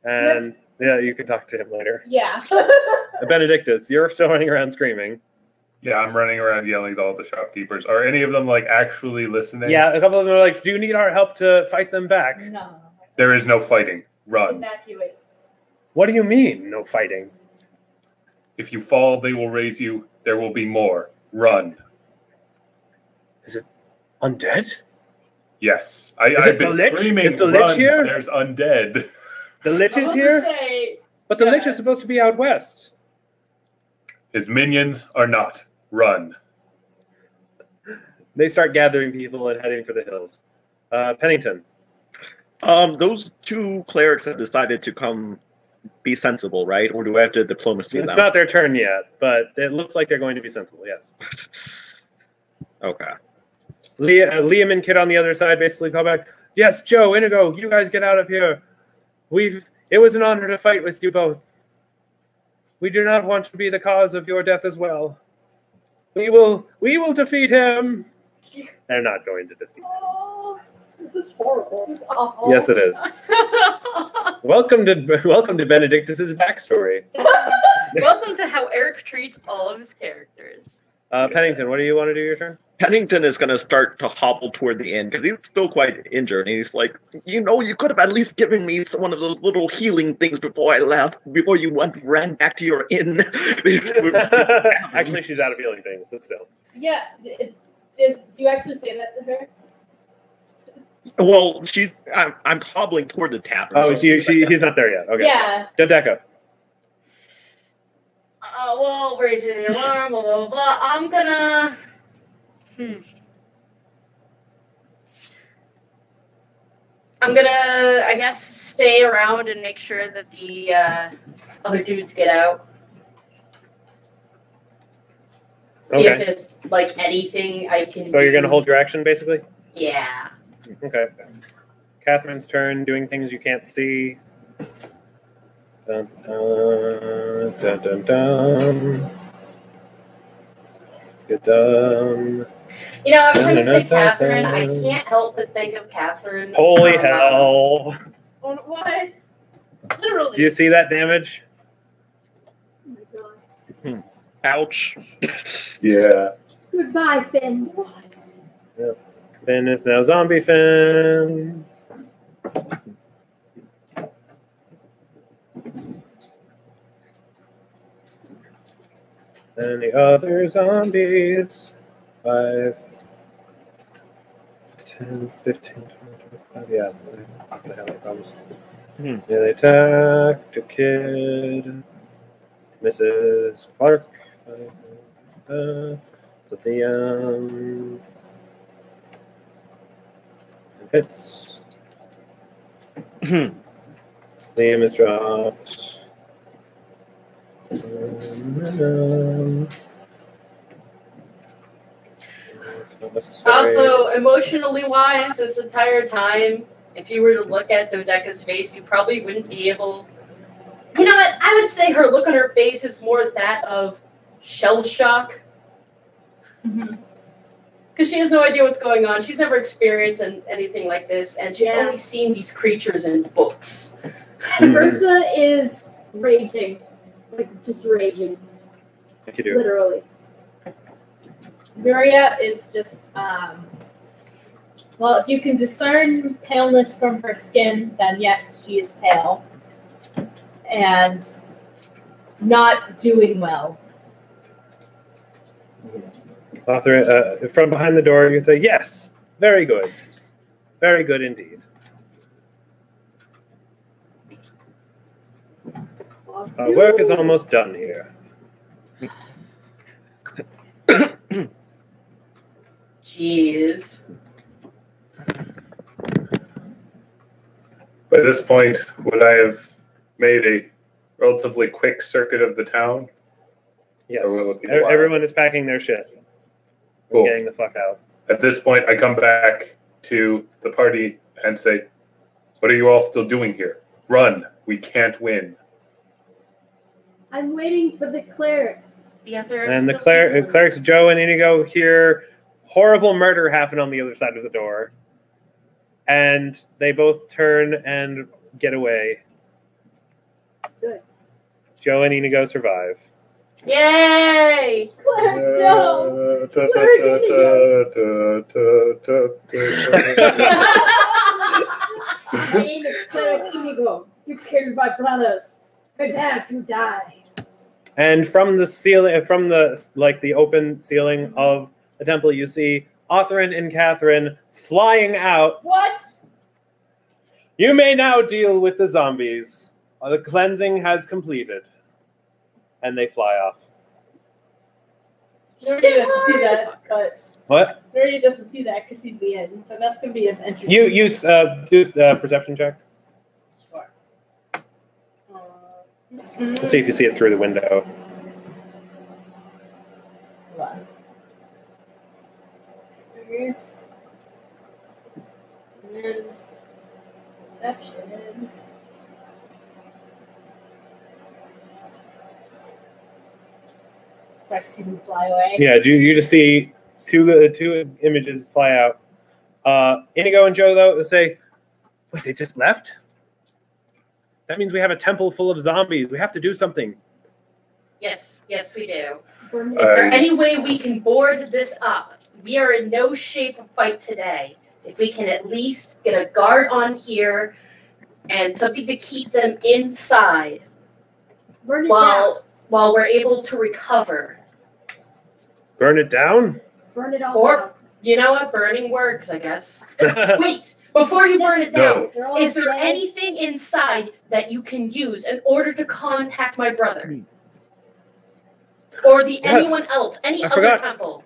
And yeah, you can talk to him later. Yeah. Benedictus, you're still running around screaming. Yeah, I'm running around yelling at all the shopkeepers. Are any of them like actually listening? Yeah, a couple of them are like, do you need our help to fight them back? No. There is no fighting. Run. Evacuate. What do you mean, no fighting? If you fall, they will raise you. There will be more. Run. Is it undead? Yes. Is I've it been the Lich? screaming, Is the Lich run. here? There's undead. The Lich I is was here? gonna say, But the yeah. Lich is supposed to be out west. His minions are not. Run. They start gathering people and heading for the hills. Pennington. Those two clerics have decided to come be sensible, right? Or do I have to diplomacy It's them? not their turn yet, but it looks like they're going to be sensible, yes. Okay. Liam and Kid on the other side basically call back, yes, Joe, Inigo, you guys get out of here. It was an honor to fight with you both. We do not want to be the cause of your death as well. We will defeat him. They're not going to defeat him. Oh, this is horrible. This is awful. Yes, it is. Welcome to Benedictus's backstory. Welcome to how Eric treats all of his characters. Pennington, what do you want to do your turn? Pennington is going to start to hobble toward the inn because he's still quite injured. And he's like, you could have at least given me one of those little healing things before I left, before you ran back to your inn. Actually, she's out of healing things, but still. Yeah. Do you actually say that to her? Well, I'm hobbling toward the tavern. Oh, so he's not there yet. Okay. Yeah. Dodeka. Well, raising the alarm, blah, blah, blah. I'm gonna... I'm gonna, I guess, stay around and make sure that the other dudes get out. See if there's, like, anything I can So you're do. going to hold your action, basically? Yeah. Okay. Catherine's turn, doing things you can't see. Dun, dun, dun, dun, dun. Get done. You know, I was trying to say Catherine. I can't help but think of Catherine. Holy hell. Oh, what? Literally. Do you see that damage? Oh my god. Ouch. Yeah. Goodbye, Finn. Finn is now zombie Finn. And the other zombies. 5, 10, 15, 20, 25. Yeah, I'm not going to have any problems. Yeah, they attack the kid. Mrs. Clark. With the hits. Liam is dropped. Also, emotionally wise, this entire time, if you were to look at Dodeka's face, you probably wouldn't be able. You know what? I would say her look on her face is more that of shell shock. Because she has no idea what's going on. She's never experienced anything like this, and she's only seen these creatures in books. Ursa is raging. Like, just raging. Thank you, do. Literally. Nuria is just, well, if you can discern paleness from her skin, then yes, she is pale. And not doing well. Author, from behind the door, you say, yes, very good. Very good indeed. Our work is almost done here. Jeez. By this point, would I have made a relatively quick circuit of the town? Yes. Or will it be a while? Everyone is packing their shit. Cool. Getting the fuck out. At this point, I come back to the party and say, what are you all still doing here? Run. We can't win. I'm waiting for the clerics. The other And the clerics, Joe and Inigo, hear horrible murder happen on the other side of the door. And they both turn and get away. Good. Joe and Inigo survive. Yay! Cleric Joe! My name is Cleric Inigo. You killed my brothers. Prepare to die. And from the ceiling, from the open ceiling of the temple, you see Otherin and Catherine flying out. What? You may now deal with the zombies. The cleansing has completed. And they fly off. Nuria doesn't see that, but What? Nuria doesn't see that because she's the end. But that's going to be an interesting. You use do perception check. Sure. Let's see if you see it through the window. Hold on. Here. And then perception. I see them fly away. Yeah, you just see two images fly out. Inigo and Joe, though, say, wait, they just left? That means we have a temple full of zombies. We have to do something. Yes, yes, we do. Burn Is there any way we can board this up? We are in no shape of fight today. If we can at least get a guard on here and something to keep them inside it down. while we're able to recover. Burn it down? Burn it all Or- down. You know what? Burning works, I guess. Wait, before you burn it down, They're all is there dead. anything inside that you can use in order to contact my brother? Or anyone else, any I other forgot. temple?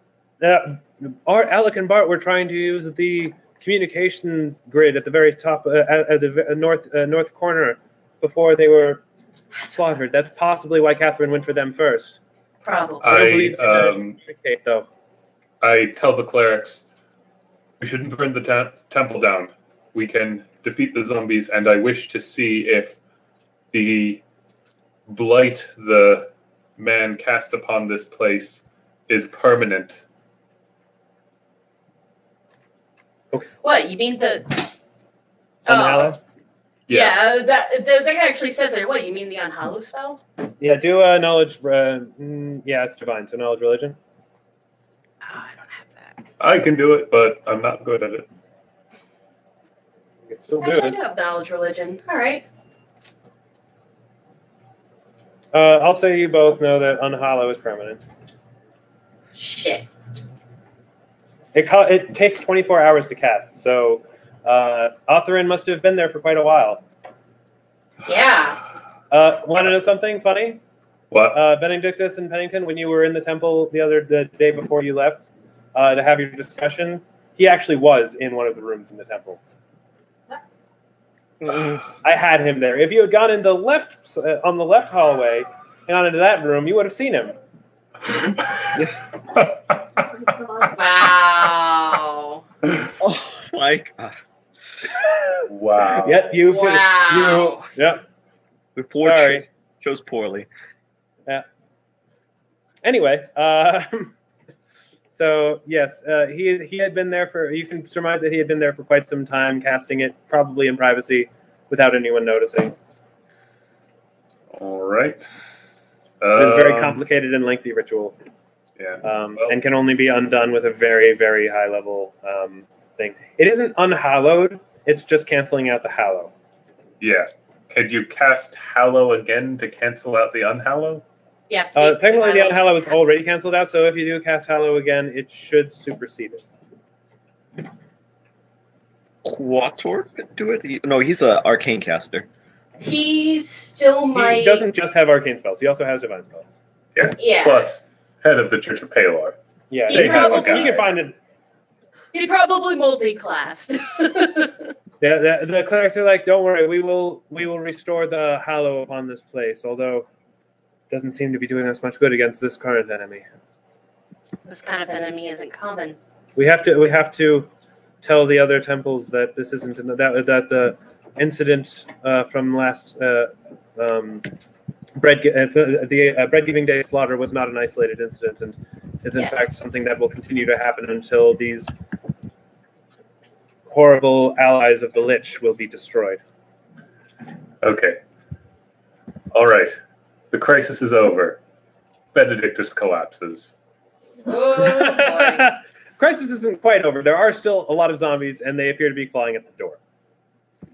Alec and Bart were trying to use the communications grid at the very top, at the north corner, before they were slaughtered. That's possibly why Catherine went for them first. Probably. I don't believe they managed to communicate, though. I tell the clerics, we shouldn't burn the temple down. We can defeat the zombies, and I wish to see if the blight the man cast upon this place is permanent. What, you mean the... Unhallow? Yeah, that actually says it. What, you mean the Unhallow spell? Yeah, do knowledge. Yeah, it's divine, so knowledge religion. Oh, I don't have that. I can do it, but I'm not good at it. It's still Actually, I good. do have knowledge religion. All right. I'll say you both know that Unhallow is permanent. Shit. It takes 24 hours to cast, so Otherin must have been there for quite a while. Yeah. Want to know something funny? What? Benedictus and Pennington, when you were in the temple the day before you left to have your discussion, he actually was in one of the rooms in the temple. I had him there. If you had gone in the left on the left hallway and gone into that room, you would have seen him. Wow. Oh my god. Wow. Yep, you. Wow. Yep. Before Sorry. chose poorly. Anyway, so yes, he had been there for. You can surmise that he had been there for quite some time, casting it probably in privacy, without anyone noticing. All right. It was a very complicated and lengthy ritual, Yeah. and can only be undone with a very, very high level thing. It isn't unhallowed; it's just canceling out the hallow. Yeah. Could you cast Hallow again to cancel out the Unhallow? You have to Technically, the Unhallow is already canceled out, so if you do cast Hallow again, it should supersede it. Quator could do it? No, he's an arcane caster. He still might. He doesn't just have arcane spells; he also has divine spells. Yeah. Plus, head of the Church of Pelor. Yeah, He you can probably- find it. He probably multi-classed. The clerics are like, "Don't worry, we will restore the Hallow upon this place." Although, it doesn't seem to be doing us much good against this current enemy. This kind of enemy isn't common. We have to tell the other temples that this isn't that the incident from last bread giving day slaughter was not an isolated incident and is in fact something that will continue to happen until these horrible allies of the Lich will be destroyed. Okay. All right. The crisis is over. Benedictus collapses. Oh boy. Crisis isn't quite over. There are still a lot of zombies, and they appear to be clawing at the door.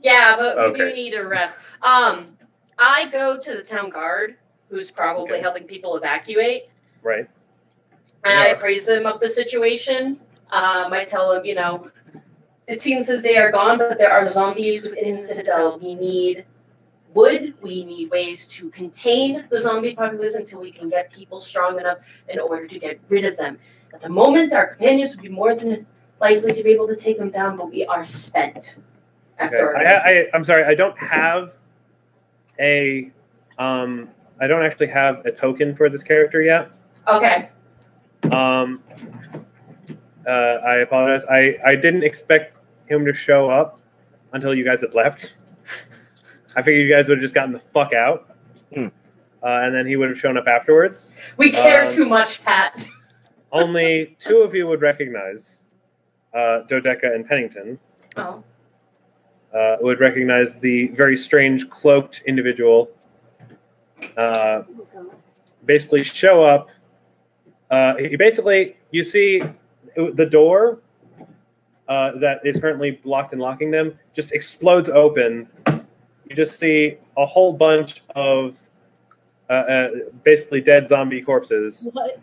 Yeah, but we Okay. do need a rest. I go to the town guard, who's probably Okay. helping people evacuate, Right? and I Yeah. appraise them of the situation. I tell them, it seems as they are gone, but there are zombies within Citadel. We need wood. We need ways to contain the zombie populace until we can get people strong enough in order to get rid of them. At the moment, our companions would be more than likely to be able to take them down, but we are spent. Okay. I'm sorry. I don't have I don't actually have a token for this character yet. Okay. I apologize. I didn't expect him to show up until you guys had left. I figured you guys would have just gotten the fuck out, and then he would have shown up afterwards. We care too much, Pat. Only two of you would recognize Dodeka and Pennington. Oh. Would recognize the very strange cloaked individual. Basically show up. You see the door that is currently locked and locking them just explodes open. You just see a whole bunch of basically dead zombie corpses. What?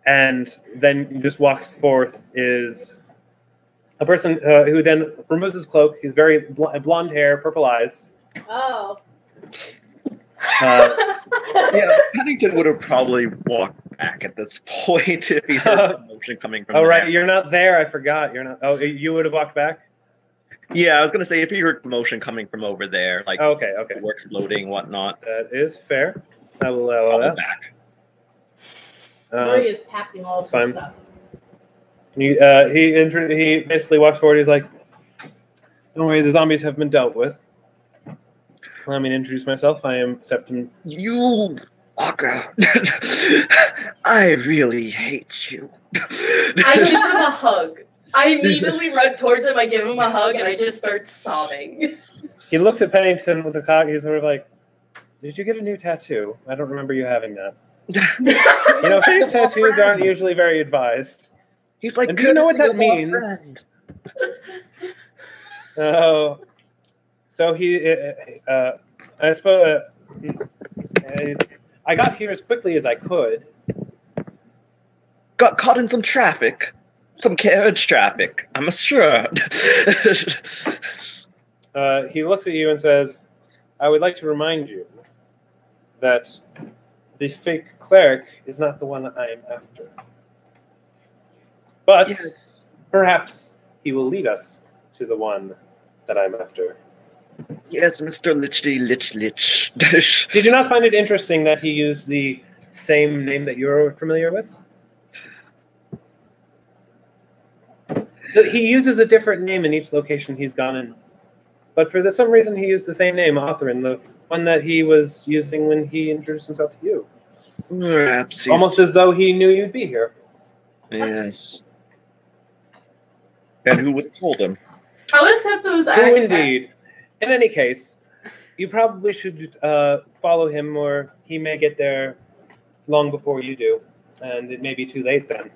And then just walks forth is a person who then removes his cloak. He's very blonde hair, purple eyes. Oh. Yeah, Pennington would have probably walked back at this point if he heard the motion coming from Oh, there. right. You're not there. I forgot. You're not. Oh, you would have walked back? Yeah, I was going to say, if he heard motion coming from over there, like Okay. the work exploding, whatnot, That is fair. I will allow probably that. back. Nuria's packing all of fine. her stuff. He basically walks forward. He's like, "Don't worry, the zombies have been dealt with." Allow me to introduce myself. I am Septim. You fucker. I really hate you. I give him a hug. I immediately run towards him, I give him a hug, and I just start sobbing. He looks at Pennington with a cock. He's sort of like, "Did you get a new tattoo? I don't remember you having that." Face tattoos aren't usually very advised. He's like, And do you know what "Courtesy that of our means?" friend." So he, I suppose, I got here as quickly as I could. Got caught in some traffic. Some carriage traffic, I'm sure. He looks at you and says, "I would like to remind you that the fake cleric is not the one I am after. But Yes. perhaps he will lead us to the one that I'm after." Yes, Mr. Lichy Lich. Did you not find it interesting that he used the same name that you're familiar with? He uses a different name in each location he's gone in. But for some reason, he used the same name, Otherin, the one that he was using when he introduced himself to you. Perhaps he's... Almost as though he knew you'd be here. Yes. And who would have told him? How deceptive was Who indeed. In any case, you probably should follow him, or he may get there long before you do, and it may be too late then.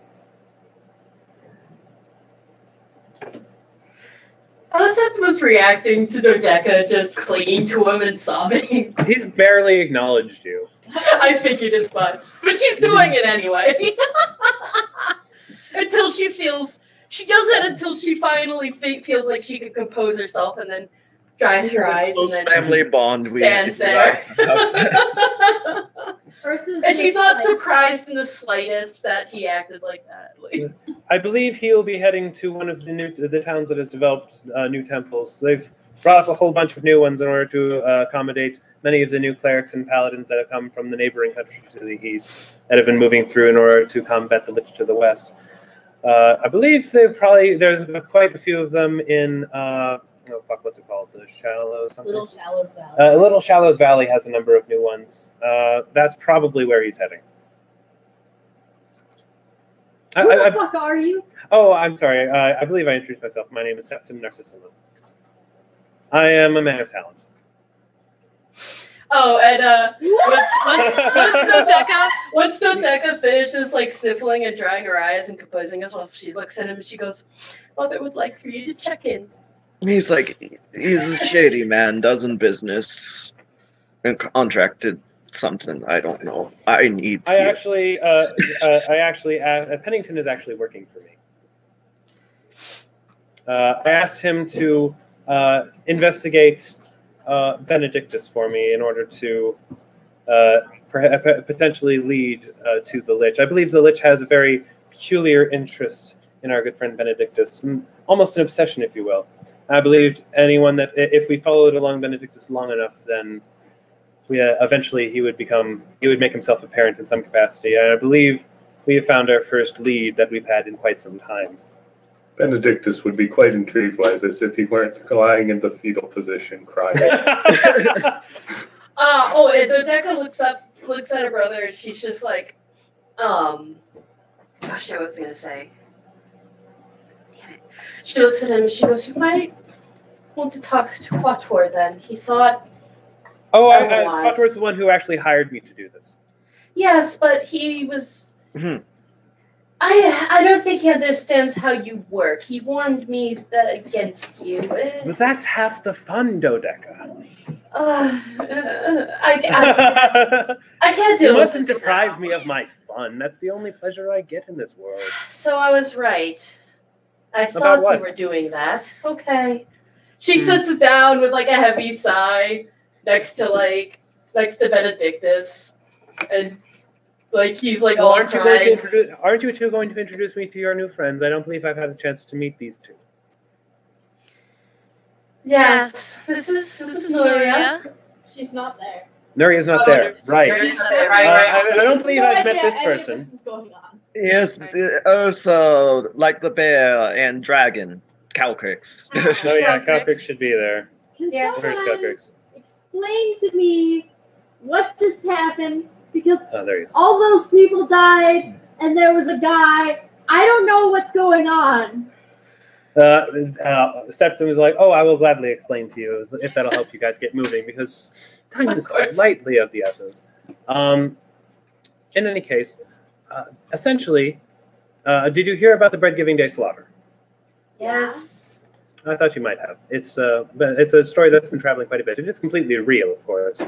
How Septimus reacting to Dodeka just clinging to him and sobbing? He's barely acknowledged you. I figured as much. But she's doing it anyway. Until she does it until she finally feels like she can compose herself and then dries her eyes Close and then family bond. stands there. Ursa's And she's just not like, surprised in the slightest that he acted like that. Like, I believe he'll be heading to one of the towns that has developed new temples. They've brought up a whole bunch of new ones in order to accommodate many of the new clerics and paladins that have come from the neighboring countries to the east that have been moving through in order to combat the Lich to the west. I believe there's quite a few of them in what's it called? The Shallows something? Little Shallows Valley. Little Shallows Valley has a number of new ones. That's probably where he's heading. who the fuck are you? Oh, I'm sorry. I believe I introduced myself. My name is Septim Narcissima. I am a man of talent. oh, and once Dodeka finishes like sniffling and drying her eyes and composing herself, she looks at him and she goes, "Mother would like for you to check in." He's like, he's a shady man, does business, and contracted something. I don't know. I need. Pennington is actually working for me. I asked him to investigate Benedictus for me in order to potentially lead to the Lich. I believe the Lich has a very peculiar interest in our good friend Benedictus, almost an obsession, if you will. I believed anyone that if we followed along Benedictus long enough, then eventually he would make himself apparent in some capacity. And I believe we have found our first lead that we've had in quite some time. Benedictus would be quite intrigued by this if he weren't lying in the fetal position, crying. And Dodeka looks at her brother, and she's just like, gosh, I was gonna say. Damn it. She looks at him and she goes, "You might want to talk to Quator then. He thought Quator's the one who actually hired me to do this. Yes, but he was I don't think he understands how you work. He warned me against you. But that's half the fun, Dodeka. I can't do it. You mustn't deprive me of my fun. That's the only pleasure I get in this world. So I was right. I thought you were doing that. Okay. She sits down with like a heavy sigh next to Benedictus, and like he's like all aren't crying. Aren't you two going to introduce me to your new friends? I don't believe I've had a chance to meet these two. Yes, this is Nuria. She's not there. Nuria's not there. Right. Nuria's not there. Right. I don't believe I've met this Any of person. this is going on. Yes, Ursa, like the bear and dragon, Calcrix. Oh yeah, Calcrix should be there. Can Yeah. Where's someone Calcrix? explain to me what just happened? Because Oh, there he is. all those people died, and there was a guy. I don't know what's going on. Septim is like, "Oh, I will gladly explain to you if that'll help you guys get moving because time is slightly of the essence." In any case, essentially, did you hear about the Bread Giving Day slaughter? Yes. I thought you might have. It's a story that's been traveling quite a bit. It is completely real, of course,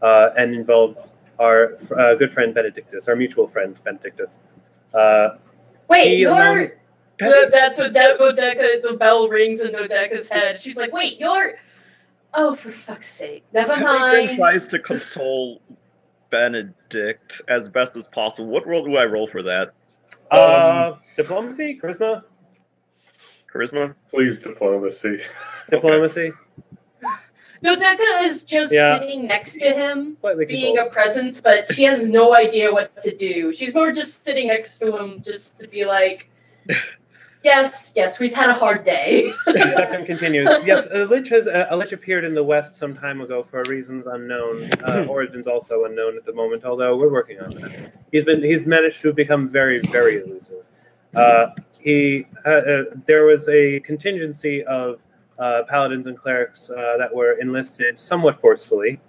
and involves our good friend Benedictus, our mutual friend Benedictus. Wait, that's what Dodeka. The bell rings in Dodeka's head. She's like, "Wait, you're." Oh, for fuck's sake! Never Pennington mind. tries to console Benedict as best as possible. What role do I roll for that? Diplomacy, charisma, Please, diplomacy. diplomacy. Dodeka is just sitting next to him, Slightly being consoled. a presence, but she has no idea what to do. She's more just sitting next to him, just to be like, "Yes, we've had a hard day." Septim continues. Yes, a lich appeared in the west some time ago for reasons unknown. Origins also unknown at the moment, although we're working on that. He's managed to become very, very elusive. There was a contingency of paladins and clerics that were enlisted somewhat forcefully,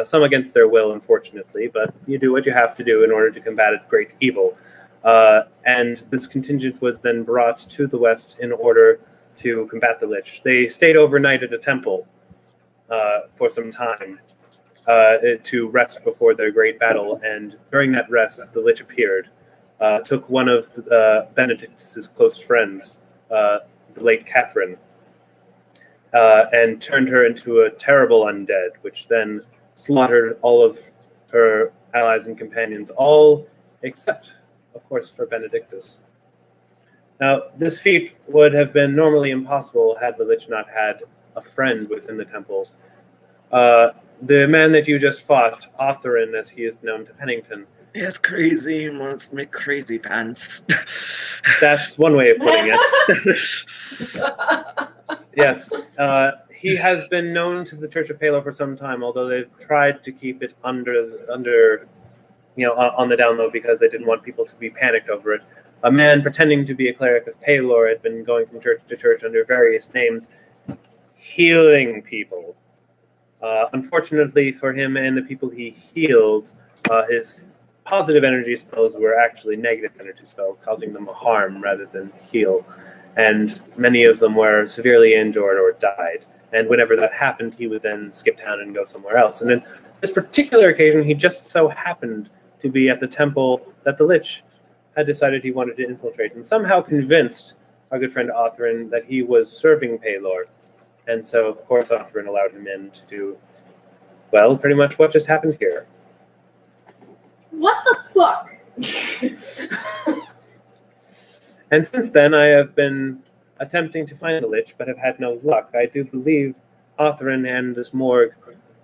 some against their will, unfortunately, but you do what you have to do in order to combat a great evil. And this contingent was then brought to the west in order to combat the Lich. They stayed overnight at a temple for some time to rest before their great battle, and during that rest, the Lich appeared, took one of Benedictus' close friends, the late Catherine, and turned her into a terrible undead, which then slaughtered all of her allies and companions, all except, of course, for Benedictus. Now, this feat would have been normally impossible had the Lich not had a friend within the temple. The man that you just fought, Otherin, as he is known to Pennington. Yes, crazy. He wants to make crazy pants. That's one way of putting it. Yes. He has been known to the Church of Pelor for some time, although they've tried to keep it under on the down low because they didn't want people to be panicked over it. A man pretending to be a cleric of Pelor had been going from church to church under various names, healing people. Unfortunately for him and the people he healed, his positive energy spells were actually negative energy spells, causing them harm rather than heal. And many of them were severely injured or died. And whenever that happened, he would then skip town and go somewhere else. And on this particular occasion, he just so happened to be at the temple that the Lich had decided he wanted to infiltrate, and somehow convinced our good friend Otherin that he was serving Pelor. And so, of course, Otherin allowed him in to do, well, pretty much what just happened here. What the fuck? And since then, I have been attempting to find the Lich, but have had no luck. I do believe Otherin and this morgue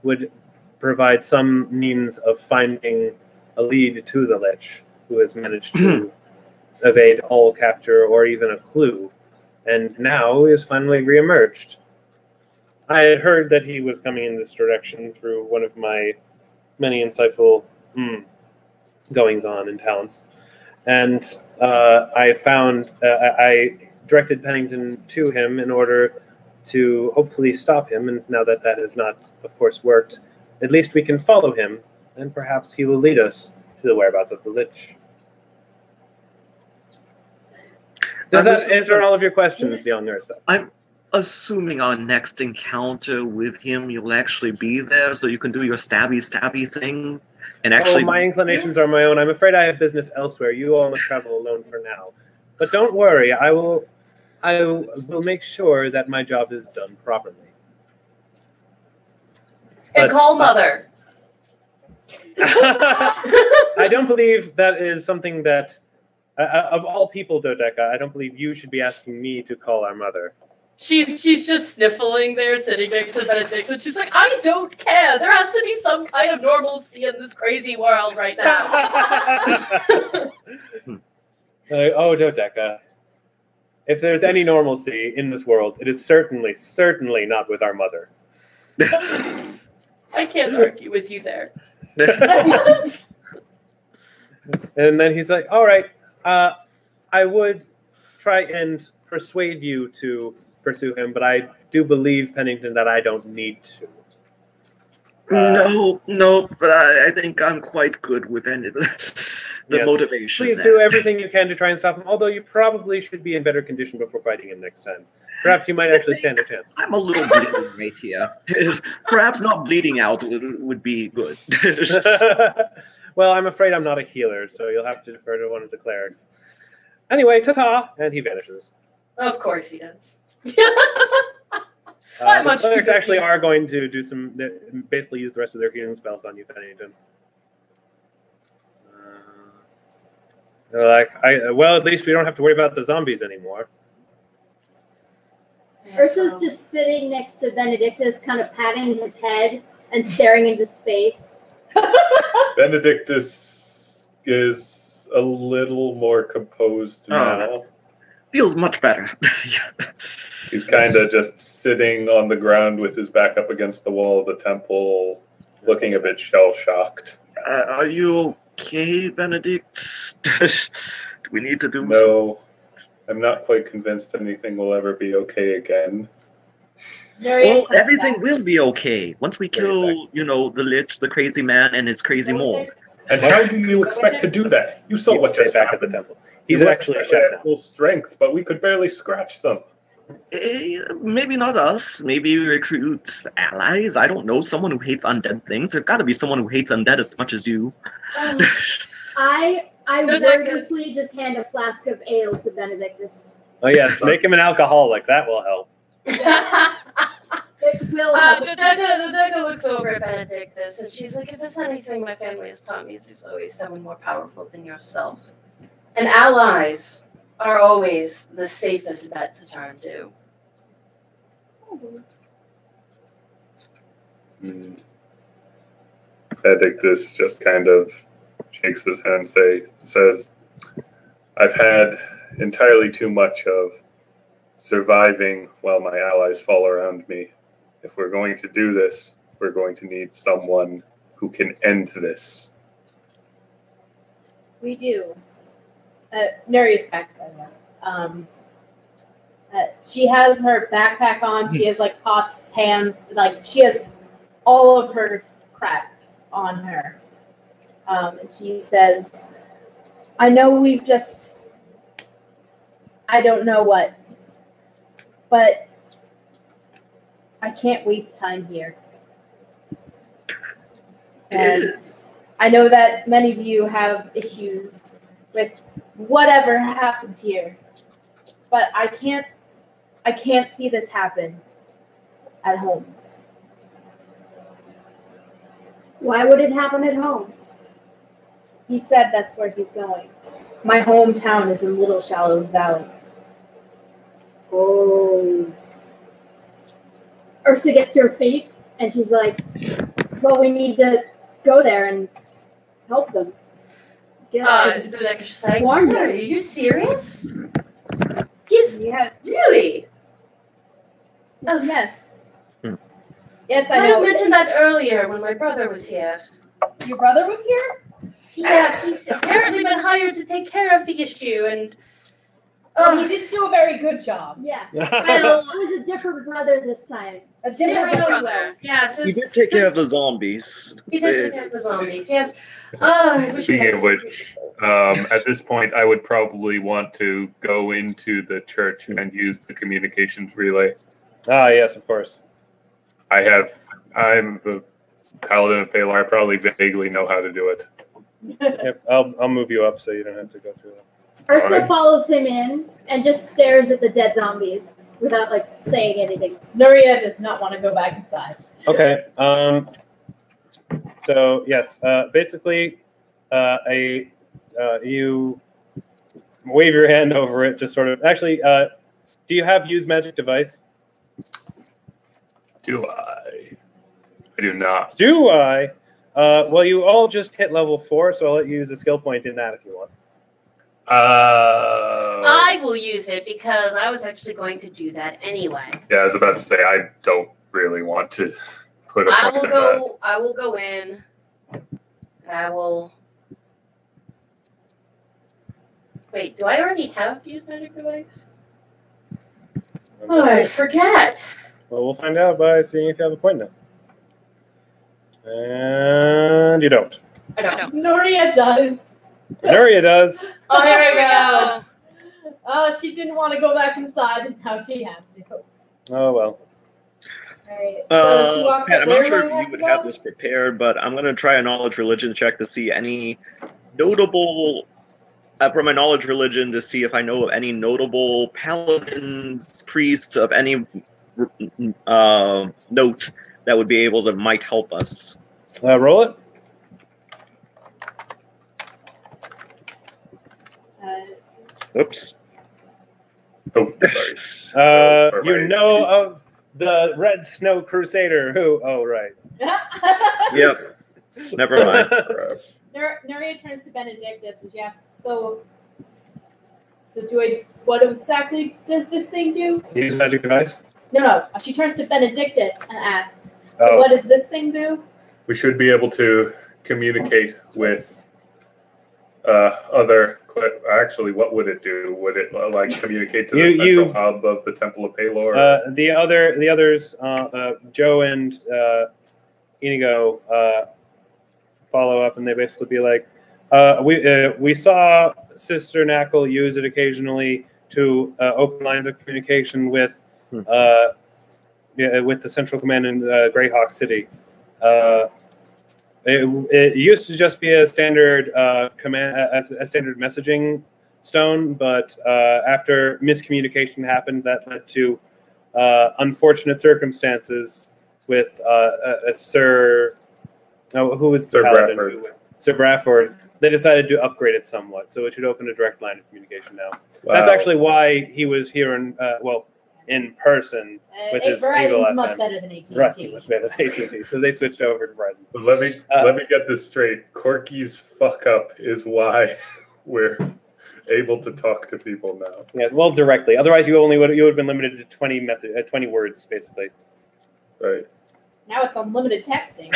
would provide some means of finding a lead to the Lich, who has managed to evade all capture or even a clue, and now is finally reemerged. I had heard that he was coming in this direction through one of my many insightful goings-on and talents, and I directed Pennington to him in order to hopefully stop him, and now that that has not, of course, worked, at least we can follow him, and perhaps he will lead us to the whereabouts of the Lich. Does that answer all of your questions, young Ursa? I'm assuming our next encounter with him, you'll actually be there, so you can do your stabby thing, and actually. Oh, my inclinations are my own. I'm afraid I have business elsewhere. You all must travel alone for now. But don't worry, I will make sure that my job is done properly. And call Mother. I don't believe that is something that, of all people, Dodeka, I don't believe you should be asking me to call our mother. She's just sniffling there, sitting next to Benedictus. She's like, I don't care. There has to be some kind of normalcy in this crazy world right now. Oh, Dodeka. If there's any normalcy in this world, it is certainly not with our mother. I can't argue with you there. And then he's like, all right, I would try and persuade you to pursue him, but I do believe, Pennington, that I don't need to. No, but I think I'm quite good with the motivation. Please do everything you can to try and stop him, although you probably should be in better condition before fighting him next time. Perhaps you might actually stand a chance. I'm a little bleeding right here. Perhaps not bleeding out would be good. Well, I'm afraid I'm not a healer, so you'll have to defer to one of the clerics. Anyway, ta-ta! And he vanishes. Of course he does. The clerics actually are going to do basically use the rest of their healing spells on you, Pennington. They're like, well, at least we don't have to worry about the zombies anymore. Ursa's just sitting next to Benedictus, kind of patting his head and staring into space. Benedictus is a little more composed now. Feels much better. He's kind of just sitting on the ground with his back up against the wall of the temple, looking a bit shell-shocked. Are you okay, Benedict? Do we need to do something? No, I'm not quite convinced anything will ever be okay again. Well, everything will be okay once we kill, the Lich, the crazy man, and his crazy morgue. And how do you expect to do that? You saw what just back happened. at the temple. He's actually a chef now. Full strength, but we could barely scratch them. Maybe not us. Maybe recruit allies. I don't know. Someone who hates undead things. There's got to be someone who hates undead as much as you. I wordlessly just hand a flask of ale to Benedictus. Oh yes, make him an alcoholic. That will help. It will help. Dodeka looks over at Benedictus and she's like, if there's anything my family has taught me, there's always someone more powerful than yourself. And allies are always the safest bet to turn to. Benedictus just kind of shakes his hand and says, I've had entirely too much of surviving while my allies fall around me. If we're going to do this, we're going to need someone who can end this. We do. Nuria's back then. She has her backpack on. She has like pots, pans. Like she has all of her crap on her. And she says, I know we've just, I don't know what, but I can't waste time here. And I know that many of you have issues with whatever happened here, but I can't see this happen at home. Why would it happen at home? He said that's where he's going. My hometown is in Little Shallows Valley. Oh. Ursa gets to her feet, and she's like, well, we need to go there and help them. Dodeka's just like, Warn are them. you serious? He's really? Oh, yes. Yes, I I know. mentioned that earlier when my brother was here. Your brother was here? Yes, he's apparently been hired to take care of the issue, and He didn't do a very good job. Yeah. well, It was a different brother this time. A different brother. Yes, You did take care of the zombies. he did take care of the zombies. Yes. I wish we Speaking had of which, at this point, I would probably want to go into the church and use the communications relay. Ah, yes, of course. I'm the Paladin of Pelor. I probably vaguely know how to do it. Yep, I'll move you up so you don't have to go through that. Ursa Alright. follows him in and just stares at the dead zombies without like saying anything. Nuria does not want to go back inside. Okay. So yes, basically, you wave your hand over it to sort of. Actually, do you have use magic device? Do I? I do not. Do I? Well, you all just hit level 4, so I'll let you use a skill point in that if you want. I will use it because I was actually going to do that anyway. Yeah, I was about to say I don't really want to put a I point will in go. I will go in. And I will. Wait, do I already have used magic device? Oh, I forget. Well, we'll find out by seeing if you have a point now. And you don't. I don't. Nuria does. Nuria does. Oh, there we go. She didn't want to go back inside, and now she has to. Oh, well. Alright, so she walks Pat, up. I'm not Where sure do I if you would to have go? this prepared, but I'm going to try a knowledge religion check to see any notable, from my knowledge religion, to see if I know of any notable paladins, priests of any note that would be able to might help us. Roll it. Oops. Oh, sorry. You know of the Red Snow Crusader who... Oh, right. Yep. Never mind. Nuria turns to Benedictus and she asks, so what exactly does this thing do? Use magic device? No. She turns to Benedictus and asks, so what does this thing do? We should be able to communicate with other. Actually, what would it do? Would it communicate to the central hub of the Temple of Pelor? The others, Joe and Inigo, follow up, and they basically be like, "We saw Sister Knackle use it occasionally. to open lines of communication with with the Central Command in Greyhawk City. It used to just be a standard a standard messaging stone, but after miscommunication happened, that led to unfortunate circumstances with Sir Bradford. Sir Bradford. They decided to upgrade it somewhat, so it should open a direct line of communication now. Wow. That's actually why he was here in person with his Eagle last much time. better than AT&T. Right, he's much better than AT&T. So they switched over to Verizon. But let me get this straight. Corky's fuck up is why we're able to talk to people now. Yeah, well, directly. Otherwise, you would have been limited to 20 words, basically. Right. Now it's unlimited texting.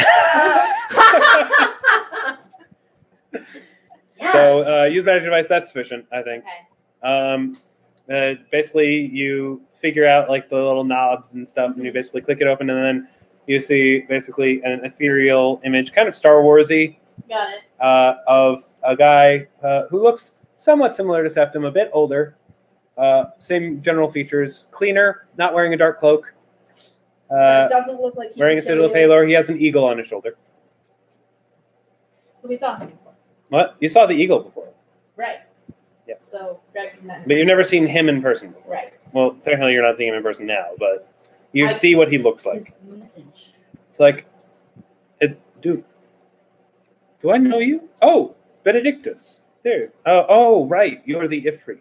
Yes. So use magic device. That's sufficient, I think. Okay. Basically, you figure out like the little knobs and stuff, and you basically click it open, and then you see basically an ethereal image, kind of Star Warsy, Got it. of a guy who looks somewhat similar to Septim, a bit older, same general features, cleaner, not wearing a dark cloak, That doesn't look like wearing a Servant of Pelor. He has an eagle on his shoulder. So we saw him before. What? You saw the eagle before, Right. Yeah. So recognize. but you've never seen him in person before. Right. Well, technically, you're not seeing him in person now, but you see what he looks like. His message. It's like, dude, do I know you? Oh, Benedictus. There. Oh, right. You're the Ifrit.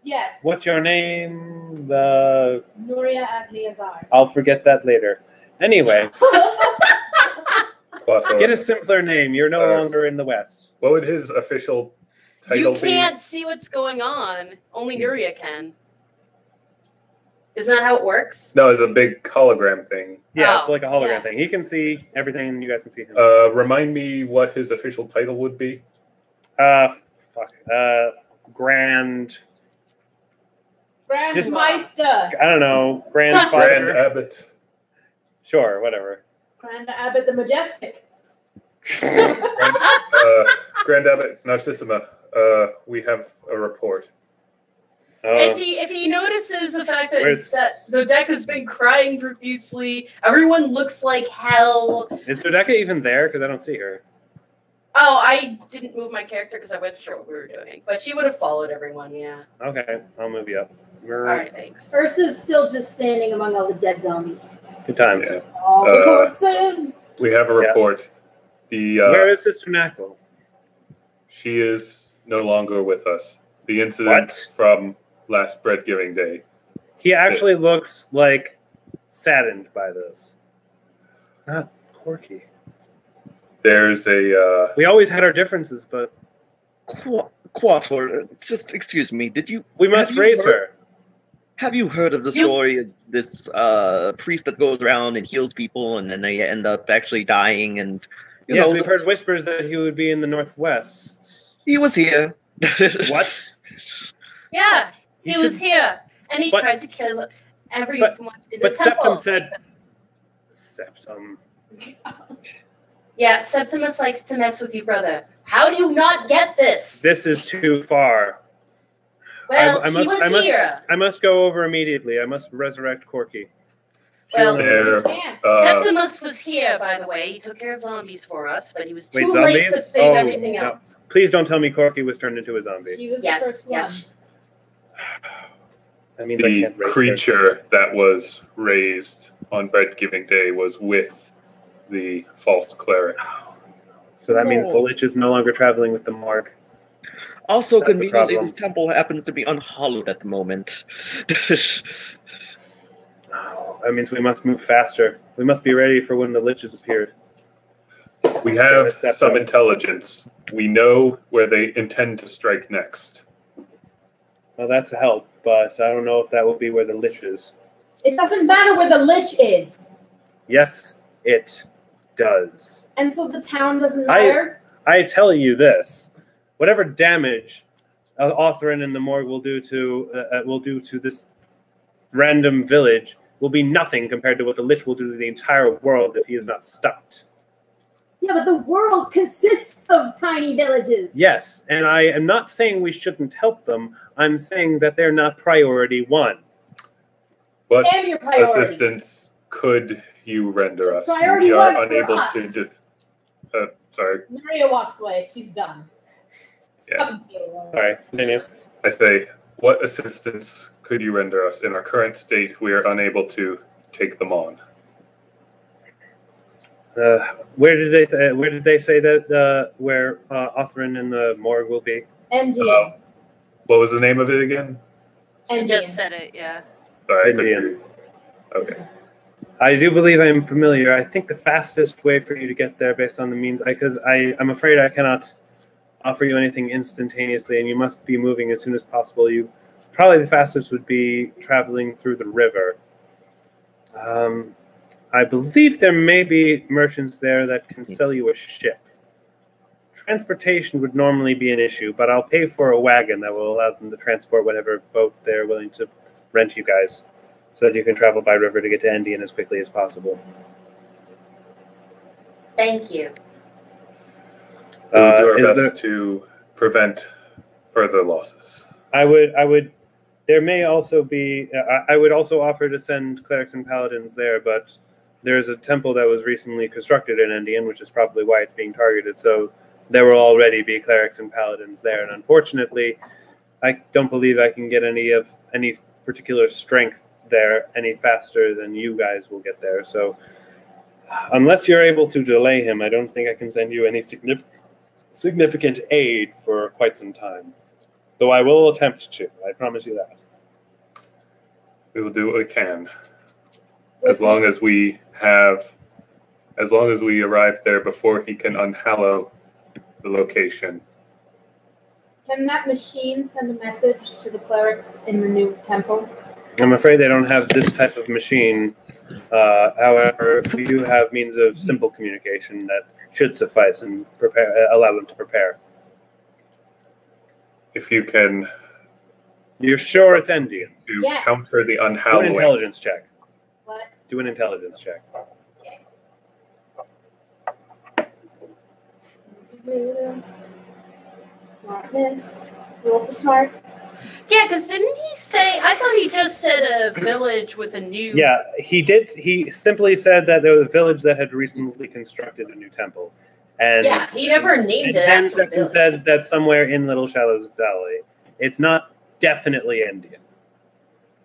Yes. What's your name? Nuria Agni Azar. I'll forget that later. Anyway, Quattro. get a simpler name. You're no longer in the West. What would his official title You can't see what's going on. Only Nuria can. Isn't that how it works? be? No, it's a big hologram thing. Yeah, Oh, it's like a hologram yeah. thing. He can see everything, and you guys can see him. Remind me what his official title would be. Grand. Just- Grandmeister. I don't know. Grand Grandfather. Abbot. Sure, whatever. Grand Abbot the Majestic. Grand Abbot Narcissima. We have a report. If he notices the fact that Where's- the deck has been crying profusely, everyone looks like hell. Is Dodeka even there? Because I don't see her. Oh, I didn't move my character because I wasn't sure what we were doing, but she would have followed everyone. Yeah. Okay, I'll move you up. All right, thanks. Ursa's still just standing among all the dead zombies. Good times. Yeah. All the corpses. We have a report. The Where is Sister Knackle? she is no longer with us. The incident What? from last bread giving day. He actually looks like saddened by this. Not Corky. There's a We always had our differences, but Quator, just excuse me. we must have you raise heard- her. Have you heard of the story of this priest that goes around and heals people, and then they end up actually dying? And Yes, know, we've heard whispers that he would be in the Northwest. he was here. What? Yeah, He he was should- here, and he But- tried to kill everyone in the But temple. Septim said... Septim. Yeah, Septimus likes to mess with you, brother. How do you not get this? This is too far. Well, I he was must, here. I must go over immediately. I must resurrect Corky. Well, there. Can't. Septimus was here, by the way. He took care of zombies for us, but he was too Wait, late zombies? to save Oh, everything no. else. Please don't tell me Corky was turned into a zombie. She was the Yes, first yes. That means I The can't raise her. creature that was raised on bread giving day was with the false cleric. So that means the No. Lich is no longer traveling with the Mark. Also, That's a conveniently, problem. this temple happens to be unhallowed at the moment. That means we must move faster. We must be ready for when the Liches appeared. We have Let's have some some. intelligence. We know where they intend to strike next. Well, that's a help, but I don't know if that will be where the Lich is. It doesn't matter where the Lich is. Yes, it does. And so the town doesn't I- matter? I tell you this: whatever damage Authorin and the Morgue will do to this random village will be nothing compared to what the Lich will do to the entire world if he is not stopped. Yeah, but the world consists of tiny villages. Yes, and I am not saying we shouldn't help them. I'm saying that they're not priority one. What And your priorities. assistance could you render us? Priority We one are for unable us. to. Sorry. Nuria walks away. She's done. Yeah. Sorry, continue. I say, what assistance could you render us? In our current state, we are unable to take them on. Where did they say that where Othrin and the morgue will be? Indian. What was the name of it again? She Indian. just said it, yeah. Sorry, I couldn't Indian. hear you. Okay. I do believe I am familiar. I think the fastest way for you to get there, based on the means, because I'm afraid I cannot offer you anything instantaneously, and you must be moving as soon as possible. Probably the fastest would be traveling through the river. I believe there may be merchants there that can sell you a ship. Transportation would normally be an issue, but I'll pay for a wagon that will allow them to transport whatever boat they're willing to rent you guys, so that you can travel by river to get to Indian as quickly as possible. Thank you. We will do our best to prevent further losses. I would. There may also be. I would also offer to send clerics and paladins there, but there's a temple that was recently constructed in Indian, which is probably why it's being targeted. So there will already be clerics and paladins there, and unfortunately, I don't believe I can get any particular strength there any faster than you guys will get there. So unless you're able to delay him, I don't think I can send you any significant aid for quite some time. Though I will attempt to. I promise you that. We will do what we can. As long as we arrive there before he can unhallow the location. Can that machine send a message to the clerics in the new temple? I'm afraid they don't have this type of machine. However, we do have means of simple communication that should suffice and allow them to prepare. If you can... You're sure it's Indian? To Yes. counter the Do an unhallowing. intelligence check. What? Do an intelligence check. Smartness. Roll for smart. Yeah, because didn't he say, I thought he just said a village with a new... Yeah, he did. He simply said that there was a village that had recently constructed a new temple. And Yeah, he never named it and actual then village. said that somewhere in Little Shallows Valley. It's not definitely Indian.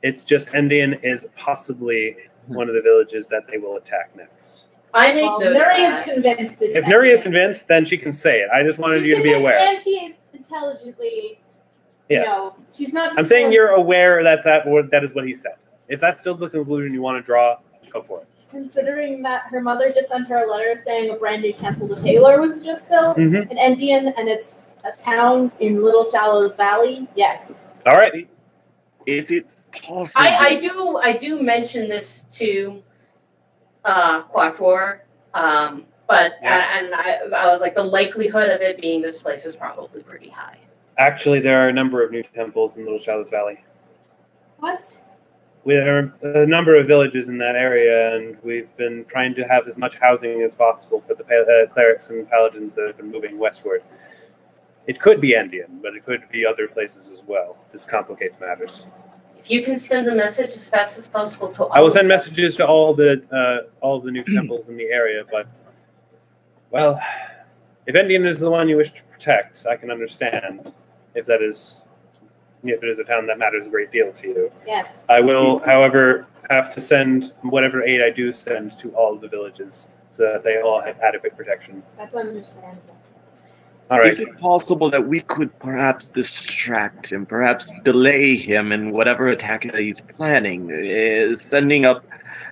It's just Indian is possibly one of the villages that they will attack next. I make Well, note of Nuria is that. convinced it's If Nuria is convinced, then she can say it. I just wanted She's you to be convinced aware. And she is intelligently, Yeah. you know, she's not just I'm saying going- you're aware that that is what he said. If that's still the conclusion you want to draw, go for it. Considering that her mother just sent her a letter saying a brand new temple to Pelor was just built Mm-hmm. in Indian, and it's a town in Little Shallows Valley, yes. All right. Is it possible? I do mention this to Quator, but and I was like, the likelihood of it being this place is probably pretty high. Actually, there are a number of new temples in Little Shallows Valley. What? There are a number of villages in that area, and we've been trying to have as much housing as possible for the clerics and paladins that have been moving westward. It could be Indian, but it could be other places as well. This complicates matters. If you can send the message as fast as possible to all I will send messages to all the new temples in the area, but, well, if Indian is the one you wish to protect, I can understand if it is a town that matters a great deal to you. Yes. I will, however, have to send whatever aid I do send to all of the villages so that they all have adequate protection. That's understandable. All right. Is it possible that we could perhaps distract him, perhaps delay him in whatever attack that he's planning? Sending up...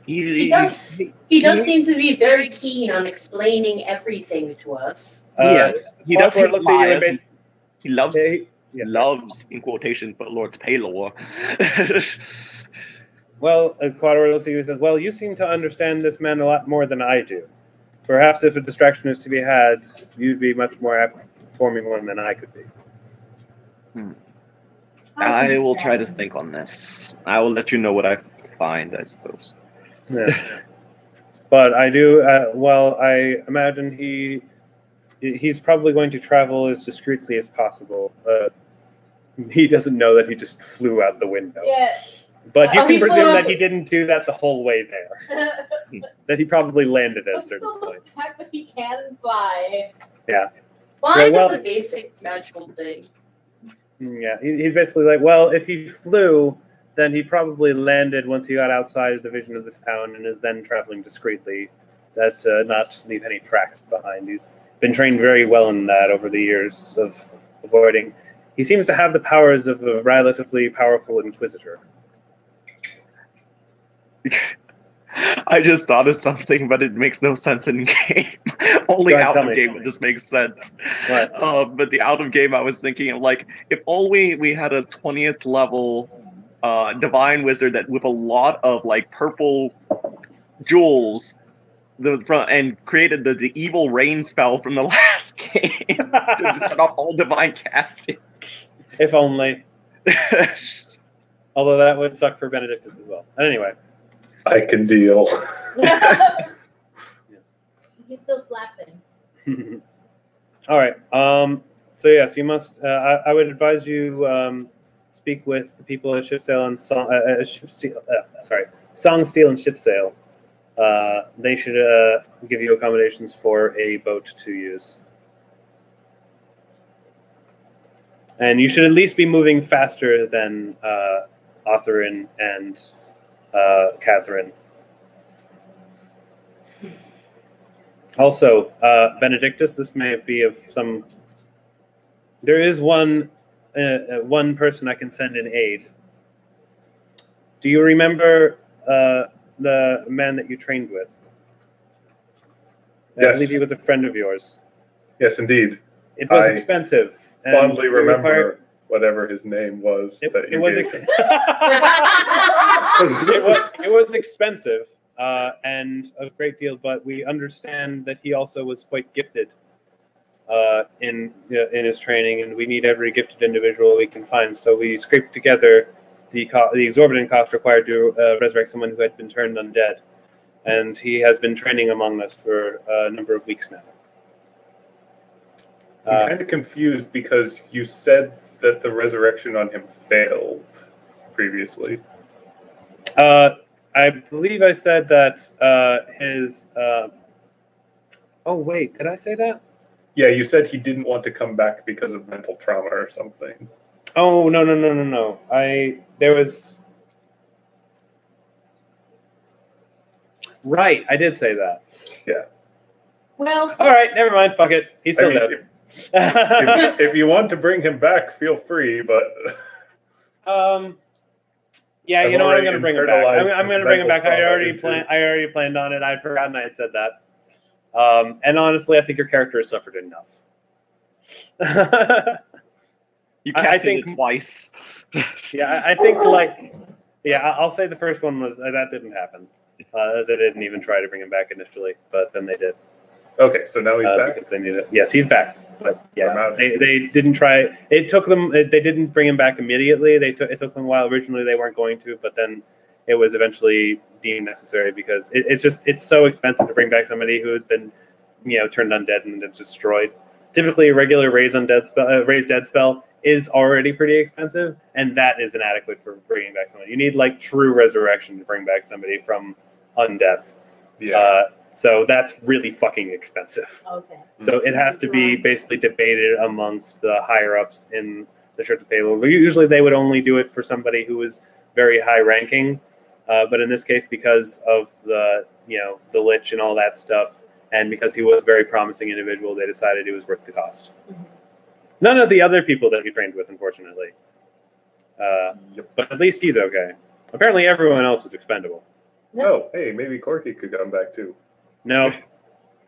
He does seem to be very keen on explaining everything to us. Yes, he does hate looks at you and liars. He loves... Yeah. Loves, in quotation, but Lord Pelor. Well, Quadro looks at you and says, well, you seem to understand this man a lot more than I do. Perhaps if a distraction is to be had, you'd be much more apt at forming one than I could be. I will try to think on this. I will let you know what I find, I suppose. Yeah. But I do. I imagine he's probably going to travel as discreetly as possible. He doesn't know that he just flew out the window. Yeah. But you Oh, can he flew presume out that the- he didn't do that the whole way there. That he probably landed at a But certain still, point. the fact that he can fly. Flying well- is a basic magical thing. Yeah, he's basically like, well, if he flew, then he probably landed once he got outside the vision of the town and is then traveling discreetly as to not leave any tracks behind. He's been trained very well in that over the years of avoiding. He seems to have the powers of a relatively powerful inquisitor. I just thought of something, but it makes no sense in game. Only Go ahead, out tell of me, game tell would me. this make sense. What? But the out of game, I was thinking of like if only we had a 20th level divine wizard that with a lot of like purple jewels, and created the evil rain spell from the last game to shut off all divine casting. If only. Although that would suck for Benedictus as well. And anyway. I can deal. Yes. You can still slap things. All right. So yes, you must. I would advise you speak with the people at Shipsail and Song Steel and Shipsail. They should give you accommodations for a boat to use, and you should at least be moving faster than Otherin and Catherine. Also, Benedictus, this may be of some. There is one person I can send in aid. Do you remember the man that you trained with? I Yes. believe he was a friend of yours. Yes, indeed. It was I expensive. and Fondly we required- remember whatever his name was that It you was gave ex- him. it was expensive and a great deal, but we understand that he also was quite gifted in his training, and we need every gifted individual we can find. So we scraped together the exorbitant cost required to resurrect someone who had been turned undead, and he has been training among us for a number of weeks now. I'm kind of confused because you said that the resurrection on him failed previously. I believe I said that his. Oh wait, did I say that? Yeah, you said he didn't want to come back because of mental trauma or something. Oh no. There was. Right, I did say that. Well, All right, never mind. Fuck it. He's still dead. If you want to bring him back, feel free, but Yeah, I've you know what? I'm already going to bring him back. internalized I'm this going to bring him back. mental I trauma into- already planned on it. I'd forgotten I had said that. And honestly, I think your character has suffered enough. You I casted think- it twice. Yeah, I think I'll say the first one was that didn't happen. They didn't even try to bring him back initially, but then they did. okay, so now he's back. Because they needed it. Yes, he's back. But I'm yeah, out. they didn't try. It took them. They didn't bring him back immediately. It took them a while. Originally, they weren't going to, but then it was eventually deemed necessary because it's so expensive to bring back somebody who has been, turned undead and then destroyed. Typically, a regular raise dead spell is already pretty expensive, and that is inadequate for bringing back somebody. You need like true resurrection to bring back somebody from undeath. Yeah. So that's really fucking expensive. okay. So it has to be basically debated amongst the higher ups in the Church of Pelor. Usually they would only do it for somebody who was very high ranking, but in this case, because of the lich and all that stuff, and because he was a very promising individual, they decided it was worth the cost. Mhm. None of the other people that we trained with, unfortunately. Yep. But at least he's okay. Apparently, everyone else was expendable. Oh, hey, maybe Corky could come back too. No,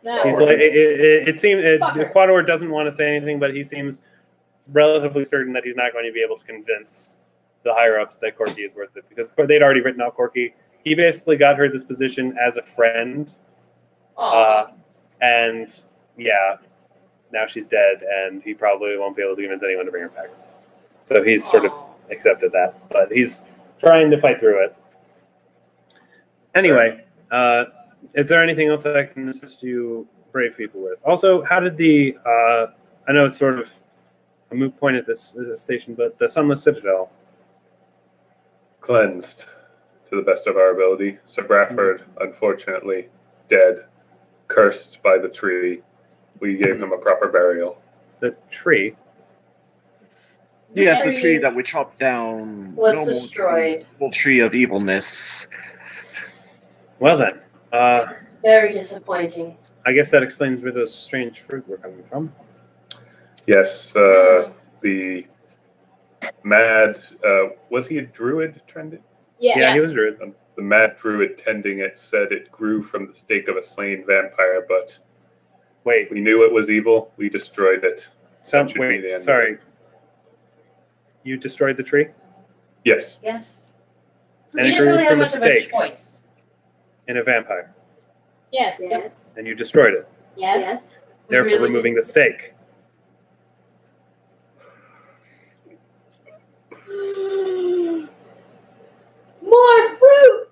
No. he's like it seems Fucker. Ecuador doesn't want to say anything, but he seems relatively certain that he's not going to be able to convince the higher ups that Corky is worth it because they'd already written out Corky. He basically got her this position as a friend, and yeah, now she's dead, and he probably won't be able to convince anyone to bring her back. So he's sort of accepted that, but he's trying to fight through it. Anyway, Is there anything else that I can assist you brave people with? Also, how did the I know it's sort of a moot point at this station, but the Sunless Citadel? Cleansed to the best of our ability. Sir Bradford, unfortunately, dead, cursed by the tree. We gave him a proper burial. The tree? Yes, the tree that we chopped down was destroyed. The tree of evilness. Well then, Very disappointing. I guess that explains where those strange fruit were coming from. Yes, the mad, was he a druid, Trendy? Yeah, he was a druid. The mad druid tending it said it grew from the stake of a slain vampire, but Wait, we knew it was evil. We destroyed it. That should be the end of sorry. it. You destroyed the tree? Yes. Yes. And We it didn't grew really have from a much of a stake choice. in a vampire. Yes. Yes. And you destroyed it, Yes. We therefore really removing the stake. More fruit.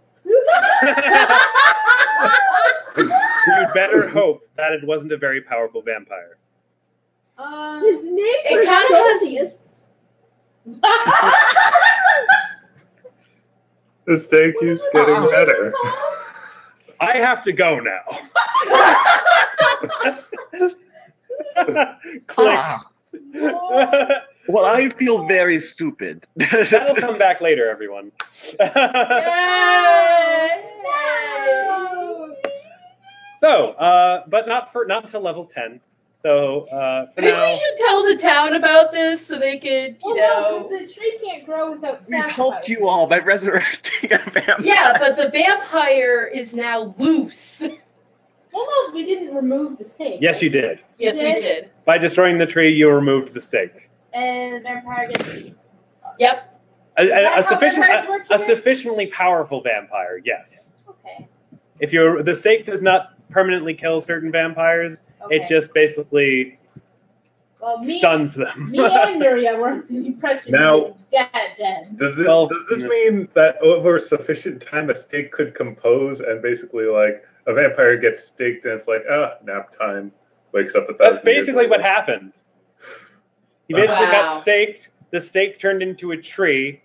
You'd better hope that it wasn't a very powerful vampire. His name It was kinda has- Celsius. The stake keeps getting better. I have to go now. Click. Ah, well, I feel very stupid. That'll come back later, everyone. So, but not until level 10. So for Maybe now, we should tell the town about this so they could, you know. the tree can't grow without We've sacrifice. helped you all by resurrecting a vampire. Yeah, but the vampire is now loose. Well, no, we didn't remove the stake. yes, right? you did. Yes, we Did? did. By destroying the tree, you removed the stake. And the vampire gets. Yep. A that how vampires work here? sufficiently powerful vampire, yes. Okay. If the stake does not permanently kill certain vampires, Okay. it just basically well, stuns them. Me and Nuria were under the impression Now- he was dead. Does this Well, does this mean that over sufficient time a stake could compose and basically like a vampire gets staked and it's like, nap time, wakes up 1,000 That's years basically what later. happened. He basically Wow. got staked. The stake turned into a tree,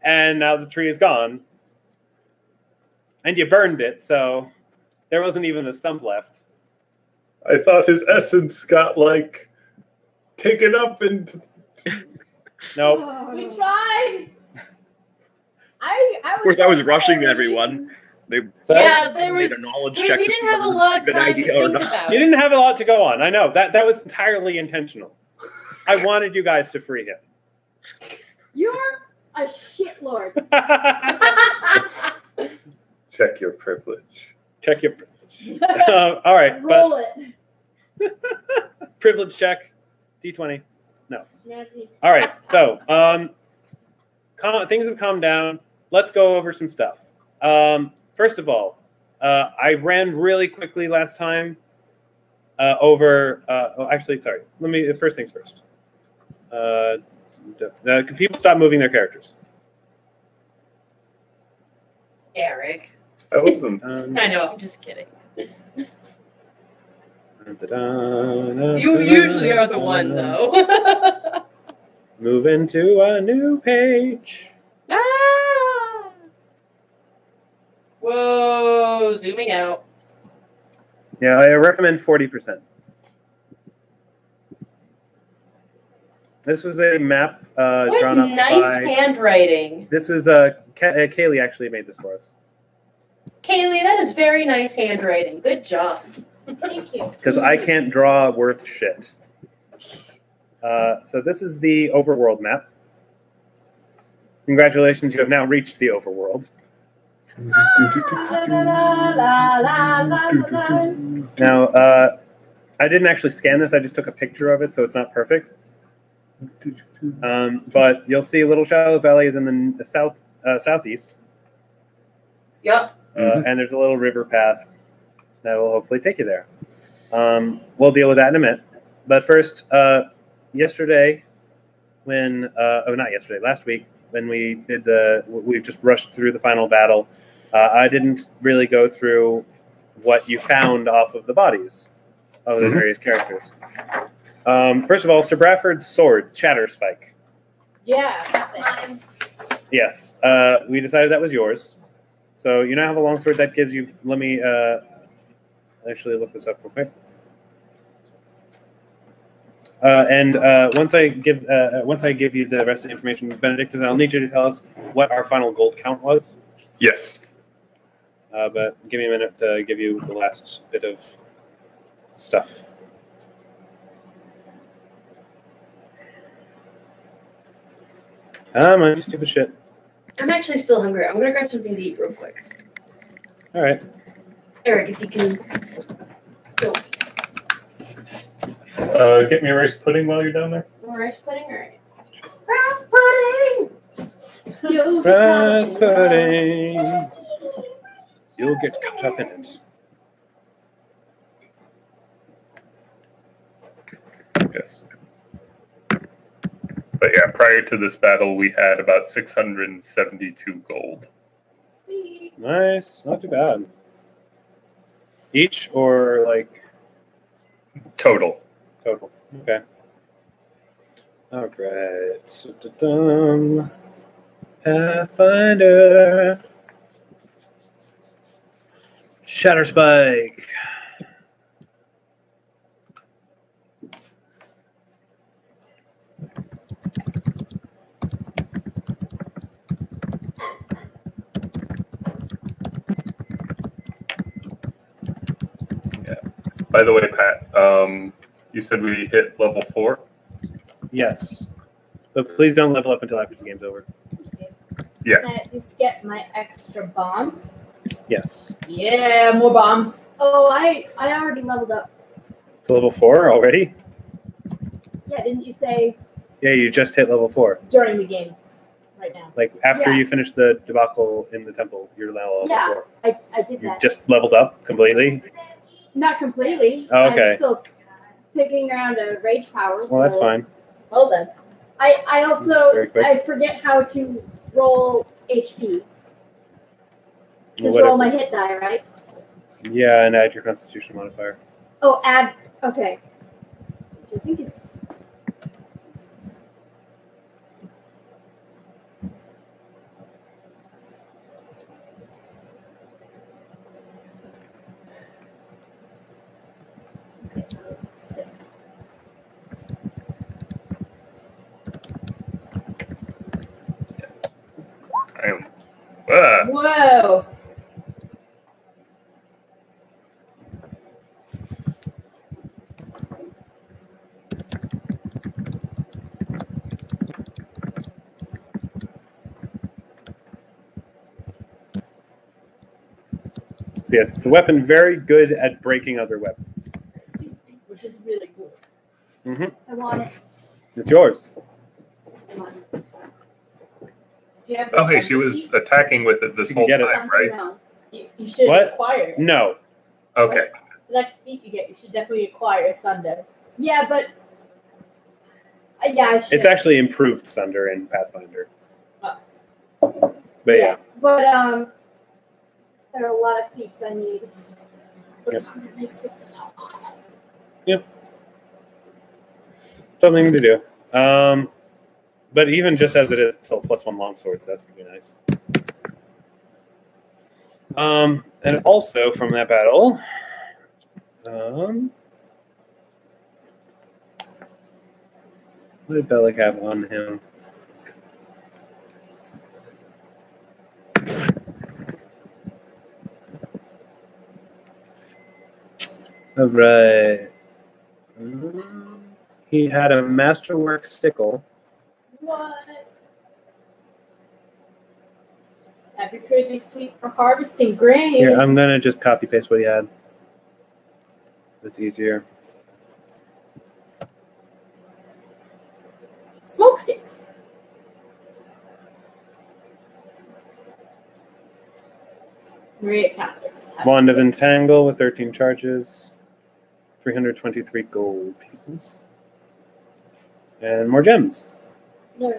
and now the tree is gone. And you burned it, so there wasn't even a stump left. I thought his essence got like taken up and Nope. We tried. I Of course, I was rushing this everyone. is- They So Yeah, there made was. a knowledge We check. to didn't see have a whether lot it's of a good time to idea or think not. about you it. didn't have a lot to go on. I know that was entirely intentional. I wanted you guys to free him. You're a shitlord. check your privilege. Check your privilege. All right, but Roll it. privilege check. D20. No. All right. So things have calmed down. Let's go over some stuff. First of all, I ran really quickly last time over. Actually, sorry. Let me. First things first. Can people stop moving their characters? Eric. I wasn't. I know, I'm just kidding. You You usually are the one, though. Move into a new page. Ah! Whoa, zooming out. Yeah, I recommend 40%. This was a map What drawn up nice by. handwriting. This was Kaylee actually made this for us Kaylee, that is very nice handwriting. Good job. Thank you. because I can't draw worth shit. So this is the overworld map. Congratulations, you have now reached the overworld. Now, I didn't actually scan this. I just took a picture of it, so it's not perfect. But you'll see Little Shallow Valley is in the southeast, Yup. and there's a little river path that will hopefully take you there. We'll deal with that in a minute. But first, yesterday, when not yesterday, last week, when we just rushed through the final battle, I didn't really go through what you found off of the bodies of the various characters. First of all, Sir Bradford's sword, Shatterspike. Yeah. Mine. Yes, we decided that was yours. So you now have a longsword that gives you. Let me actually look this up real quick. And once I give you the rest of the information, Benedictus, I'll need you to tell us what our final gold count was. Yes. But give me a minute to give you the last bit of stuff. My stupid shit. I'm actually still hungry. I'm gonna grab something to eat real quick. All right. Eric, if you can. Go. Get me a rice pudding while you're down there. Rice pudding, alright. Rice pudding! Rice pudding. You'll get caught up in it. Yes. But yeah, prior to this battle, we had about 672 gold. Sweet. Nice. Not too bad. Each or like Total. total? Okay. All right. Pathfinder. Shatterspike. By the way, Pat, you said we hit level 4? Yes. But please don't level up until after the game's over. Yeah. Can I at least get my extra bomb? Yes. Yeah, more bombs. Oh, I already leveled up. To level 4 already? Yeah, didn't you say? Yeah, you just hit level 4. During the game. Right now. Like after Yeah. you finish the debacle in the temple, you're now level Yeah. 4. I did You that. just leveled up completely? Not completely. Oh, okay. I'm still picking around a rage power. Well, that's fine. Well then. I also Very quick. I forget how to roll HP. Just Whatever. roll my hit die, right? Yeah, and add your constitution modifier. Oh, add. Okay. Which I think is. Okay, so 6. I am. Whoa. So yes, it's a weapon very good at breaking other weapons. Which is really cool. Mm-hmm. I want it. It's yours. I want it. Do you have the Okay, she sunder was attacking with it this You whole can get it. time, right? No. key? You should What? acquire it. No. Okay. The next feat you get, you should definitely acquire Sunder. Yeah, but. Yeah, I should. It's actually improved Sunder in Pathfinder. Oh. But yeah. But there are a lot of feats I need. But Yep. Sunder makes it so awesome. Something to do. But even just as it is, it's still +1 longsword, so that's pretty nice. And also from that battle, what did Belak have on him? All right. He had a masterwork sickle. What? That'd be pretty sweet for harvesting grain. Here, I'm gonna just copy paste what he had. That's easier. Smoke sticks. Nuria Catholics. Wand of Entangle with 13 charges, 323 gold pieces, and more gems. No,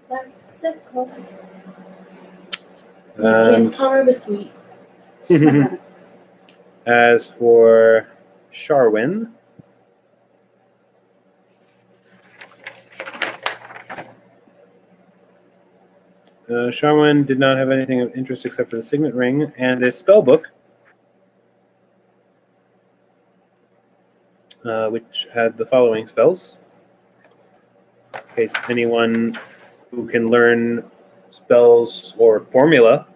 that's simple. You can And harvest wheat. As for Sharwin, Sharwin did not have anything of interest except for the signet ring and a spell book, which had the following spells. In case anyone who can learn spells or formula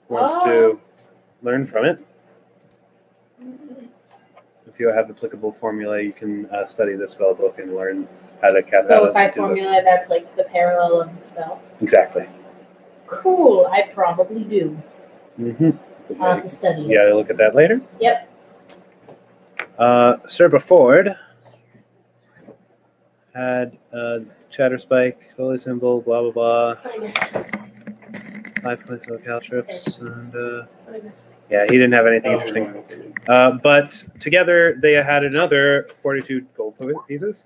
wants to learn from it. If you have applicable formula, you can study the spell book and learn how to cast. So if I formula, that's like the parallel of the spell. Exactly. Cool. I probably do. I'll have to study it. Yeah, look at that later. Yep. Serba Ford had Chatterspike, Holy Symbol, blah blah blah. 5 points of caltrips, and yeah, he didn't have anything interesting. But together they had another 42 gold pieces.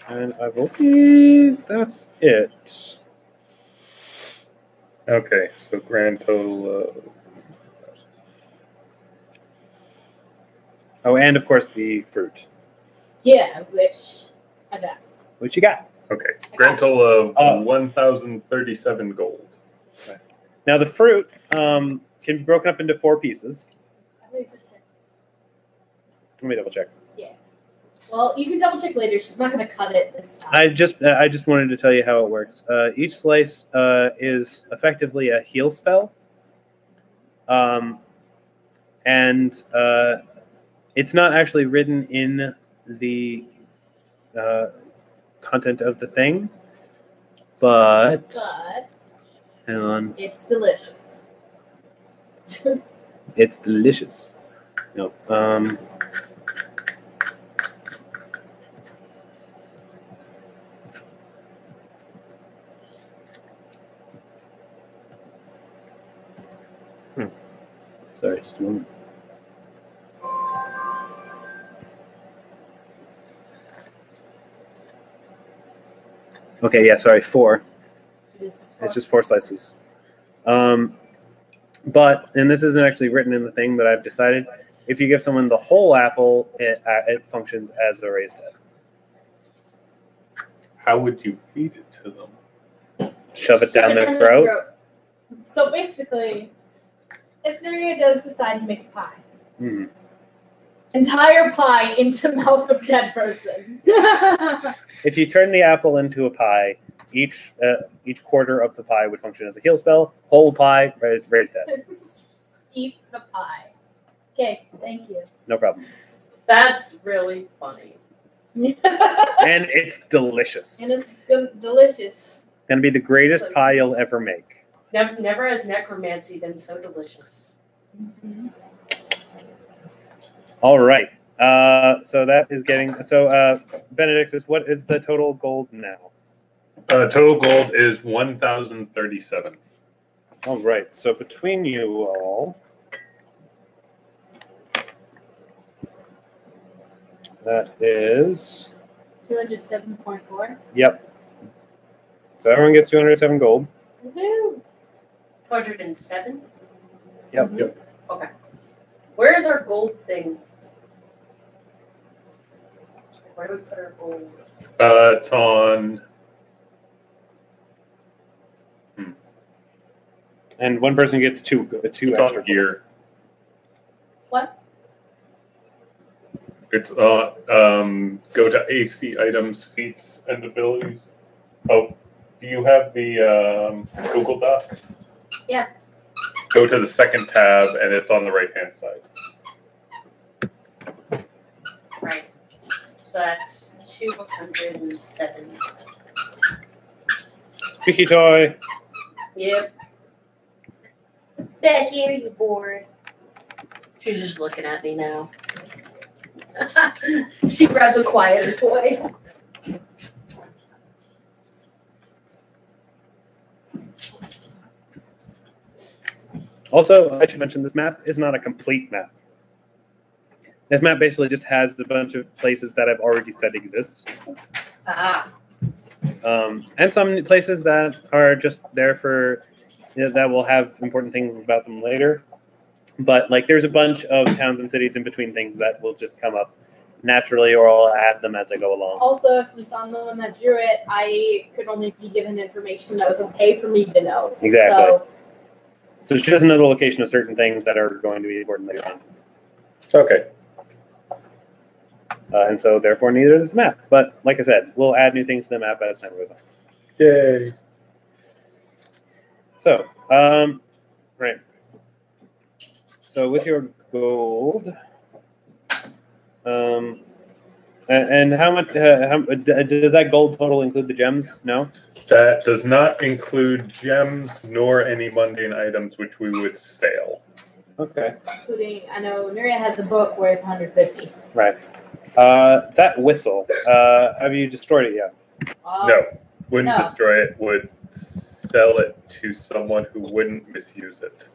And I believe that's it. Okay, so grand total. Oh, and of course the fruit. Yeah, which I got. What you got? Okay, grand total of 1,037 gold. Now the fruit can be broken up into 4 pieces. I think it's 6. Let me double check. Yeah. Well, you can double check later. She's not going to cut it this time. I just wanted to tell you how it works. Each slice is effectively a heal spell, and it's not actually written in the content of the thing, but hang on, it's delicious. It's delicious. No, sorry, just a moment. Okay, yeah, sorry, 4. It's just 4 slices. But, and this isn't actually written in the thing, but I've decided, if you give someone the whole apple, it functions as a raised head. How would you feed it to them? Shove it down their throat? So basically, if Nuria does decide to make a pie, entire pie into mouth of dead person. If you turn the apple into a pie, each quarter of the pie would function as a heal spell. Whole pie, raised head. Eat the pie. Okay, thank you. No problem. That's really funny. And it's delicious. And it's delicious. It's going to be the greatest pie you'll ever make. Never has necromancy been so delicious. All right. So that is getting... So, Benedictus, what is the total gold now? Total gold is 1,037. All right. So between you all... That is... 207.4? Yep. So everyone gets 207 gold. Woohoo! 207? Yep. Okay. Where is our gold thing? Where do we put our gold? It's on... And one person gets two extra gear. What? It's go to AC items, feats, and abilities. Oh, do you have the Google Doc? Yeah. Go to the second tab, and it's on the right-hand side. Right. So that's 207. Squeaky toy. Yep. Becky, are you bored? She's just looking at me now. She grabbed a quieter toy. Also, I should mention this map is not a complete map. This map basically just has a bunch of places that I've already said exist. Ah. And some places that are just there for that will have important things about them later. But like, there's a bunch of towns and cities in between things that will just come up naturally, or I'll add them as I go along. Also, since I'm the one that drew it, I could only be given information that was okay for me to know. Exactly. So she doesn't know the location of certain things that are going to be important later on. Okay. And so, therefore, neither does the map. But, like I said, we'll add new things to the map as time goes on. Yay. So, right. So, with your gold, and how much, does that gold total include the gems? No? That does not include gems nor any mundane items which we would sell. Okay. Including, I know Nuria has a book worth 150. Right. That whistle, have you destroyed it yet? No. Wouldn't No. destroy it, would sell it to someone who wouldn't misuse it.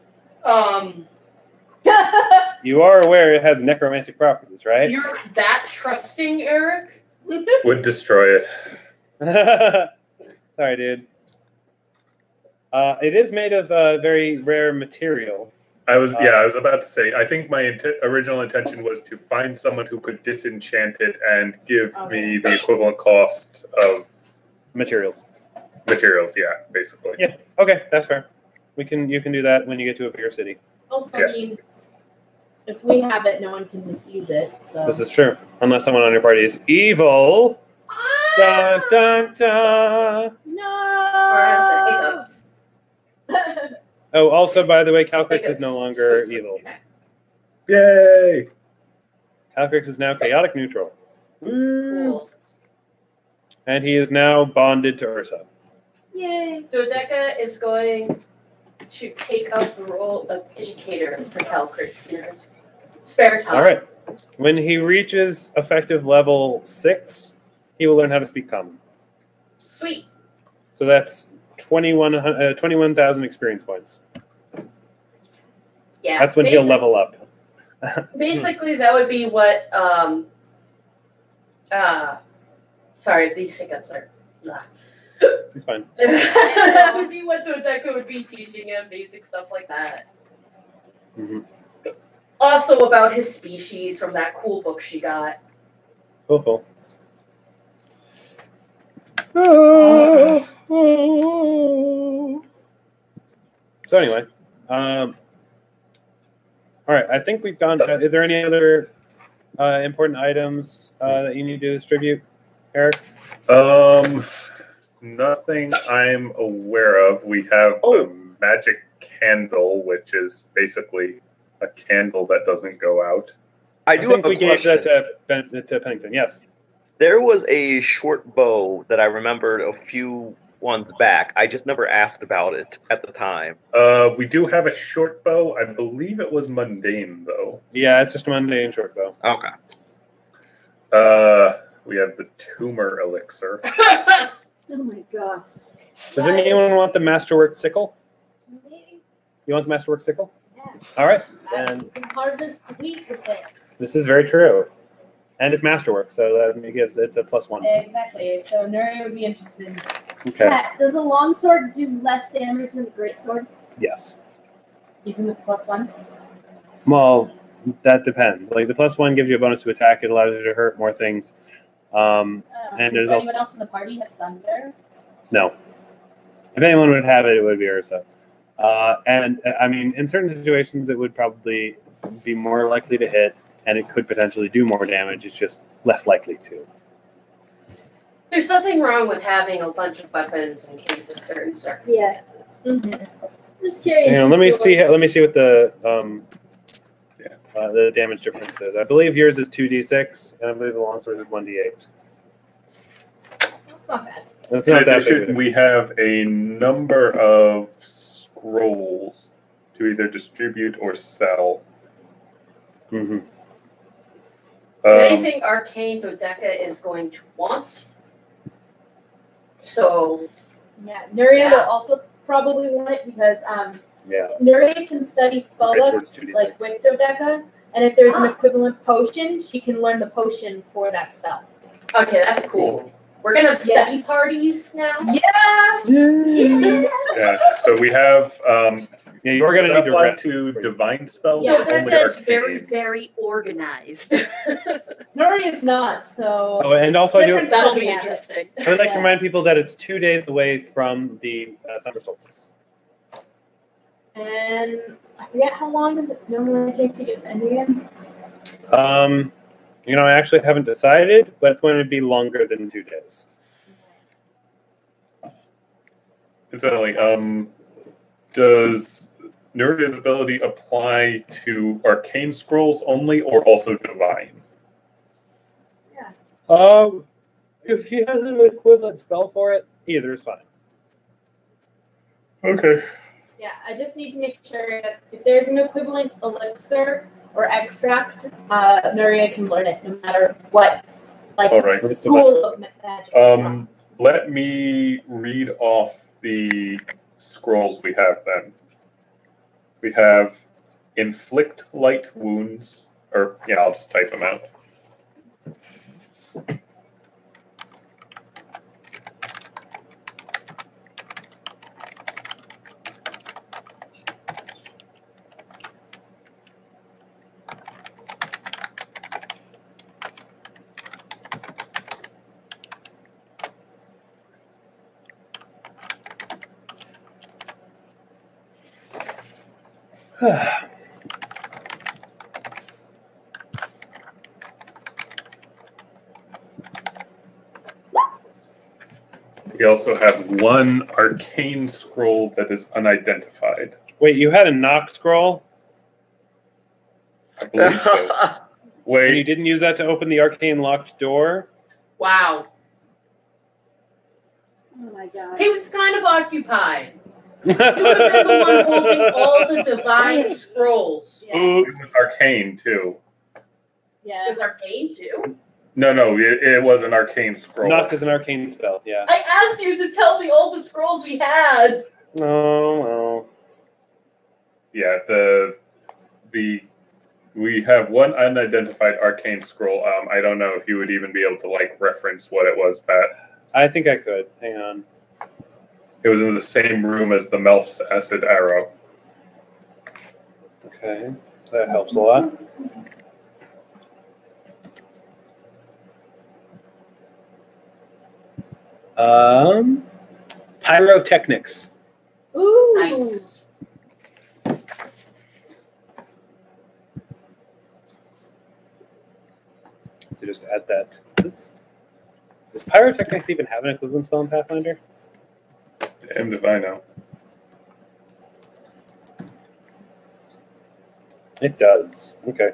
You are aware it has necromantic properties, right? You're that trusting, Eric? Would destroy it. Sorry, dude. It is made of very rare material. I was about to say, I think my original intention was to find someone who could disenchant it and give me the equivalent cost of Materials. yeah, basically. Yeah. Okay, that's fair. You can do that when you get to a bigger city. Also, Yeah. I mean, if we have it, no one can misuse it. So This is true, unless someone on your party is evil. Dun, dun, dun. Or has the no. hiccups? Oh, also, by the way, Calcrix is Hiccups. no longer evil. Yay! Calcrix is now chaotic neutral, Cool. and he is now bonded to Ursa. Yay. Dodeka is going to take up the role of educator for Calcrix in her spare time. All right. When he reaches effective level 6, he will learn how to speak common. Sweet. So that's 21,000 experience points. Yeah. That's when he'll level up. Basically, that would be what. Sorry, these hiccups are. He's fine. That would be what Dodeka would be teaching him, basic stuff like that. Mm-hmm. Also about his species from that cool book she got. Cool. So anyway, all right. I think we've gone. Are there any other important items that you need to distribute, Eric? Nothing I'm aware of. We have a magic candle, which is basically a candle that doesn't go out. I think have a we gave question. that to Pennington. Yes. There was a short bow that I remembered a few ones back. I just never asked about it at the time. We do have a short bow. I believe it was mundane, though. Yeah, it's just a mundane short bow. Okay. We have the tumor elixir. Oh my god. Does anyone want the masterwork sickle? You want the masterwork sickle? Yeah. All right. You And can harvest wheat with it. this is very true. And it's masterwork, so it's a +1. Exactly. So Nuria would be interested. Okay. Pat, does a longsword do less damage than the greatsword? Yes. Even with the +1. Well, that depends. Like the +1 gives you a bonus to attack. It allows you to hurt more things. And Does there's anyone else in the party have Thunder? No. If anyone would have it, it would be Ursa. And I mean, in certain situations, it would probably be more likely to hit, and it could potentially do more damage. It's just less likely to. There's nothing wrong with having a bunch of weapons in case of certain circumstances. Just curious. Hang on, let me see. Let me see what the damage difference is. I believe yours is 2d6, and I believe the longsword is 1d8. That's not bad. That's In not that addition, big. we have a number of scrolls to either distribute or sell. Mm-hmm. Anything arcane Dodeka is going to want. So, Yeah, Nuria will also probably want it because Yeah. Nuria can study spell Greatsword books 2d6. like with Dodeka, and if there's an equivalent potion, she can learn the potion for that spell. okay, that's cool. We're gonna have study parties now. Yeah. Yeah. So we have. Yeah, you're going to need to apply rest. to divine spells. So or only that's arcane? very, very organized. Nori is not, so. Oh, and also I Different That'll be study interesting. would like to Yeah. remind people that it's 2 days away from the summer solstice. And I forget how long does it normally take to get to Indian? You know, I actually haven't decided, but it's going to be longer than 2 days. Incidentally, does Nuria's ability apply to arcane scrolls only, or also divine? If he has an equivalent spell for it, either is fine. Okay. Yeah, I just need to make sure that if there's an equivalent elixir or extract, Nuria can learn it no matter what, like, All right. school of magic. Let me read off the scrolls we have then. We have inflict light wounds, or yeah, I'll just type them out. We also have one arcane scroll that is unidentified. Wait, you had a knock scroll? I believe so. And you Wait, didn't use that to open the arcane locked door? Wow. Oh my god. He was kind of occupied. He would have been the one holding all the divine scrolls. Yeah. it was arcane too. It Yeah. was arcane too. No, it was an arcane scroll. Knock is an arcane spell, yeah. I asked you to tell me all the scrolls we had. Oh, well. Yeah, we have one unidentified arcane scroll. I don't know if you would even be able to like reference what it was, Pat. I think I could. Hang on. It was in the same room as the Melf's acid arrow. Okay. That helps a lot. Pyrotechnics. Ooh. Nice. So just add that to this. Does pyrotechnics even have an equivalent spell in Pathfinder? Damned if I know. It does. Okay.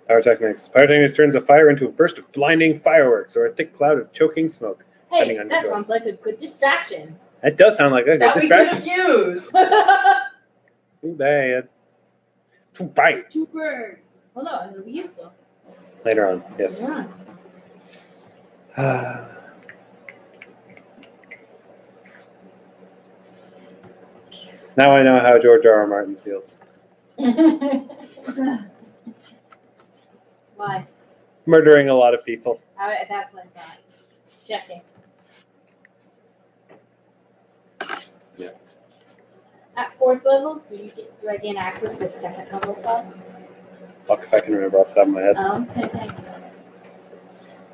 Pyrotechnics. Pyrotechnics turns a fire into a burst of blinding fireworks or a thick cloud of choking smoke. Hey, depending on that your sounds choice. like a good distraction. That does sound like a good That we could distraction. have used. Too bad. Too bad. Super. Well, no, it'll be useful. Later on, yes. Yeah. Now I know how George R. R. Martin feels. Why? Murdering a lot of people. That's what I thought. Just checking. Yeah. At 4th level, do I gain access to 2nd level stuff? Fuck if I can remember off the top of my head. Okay, thanks.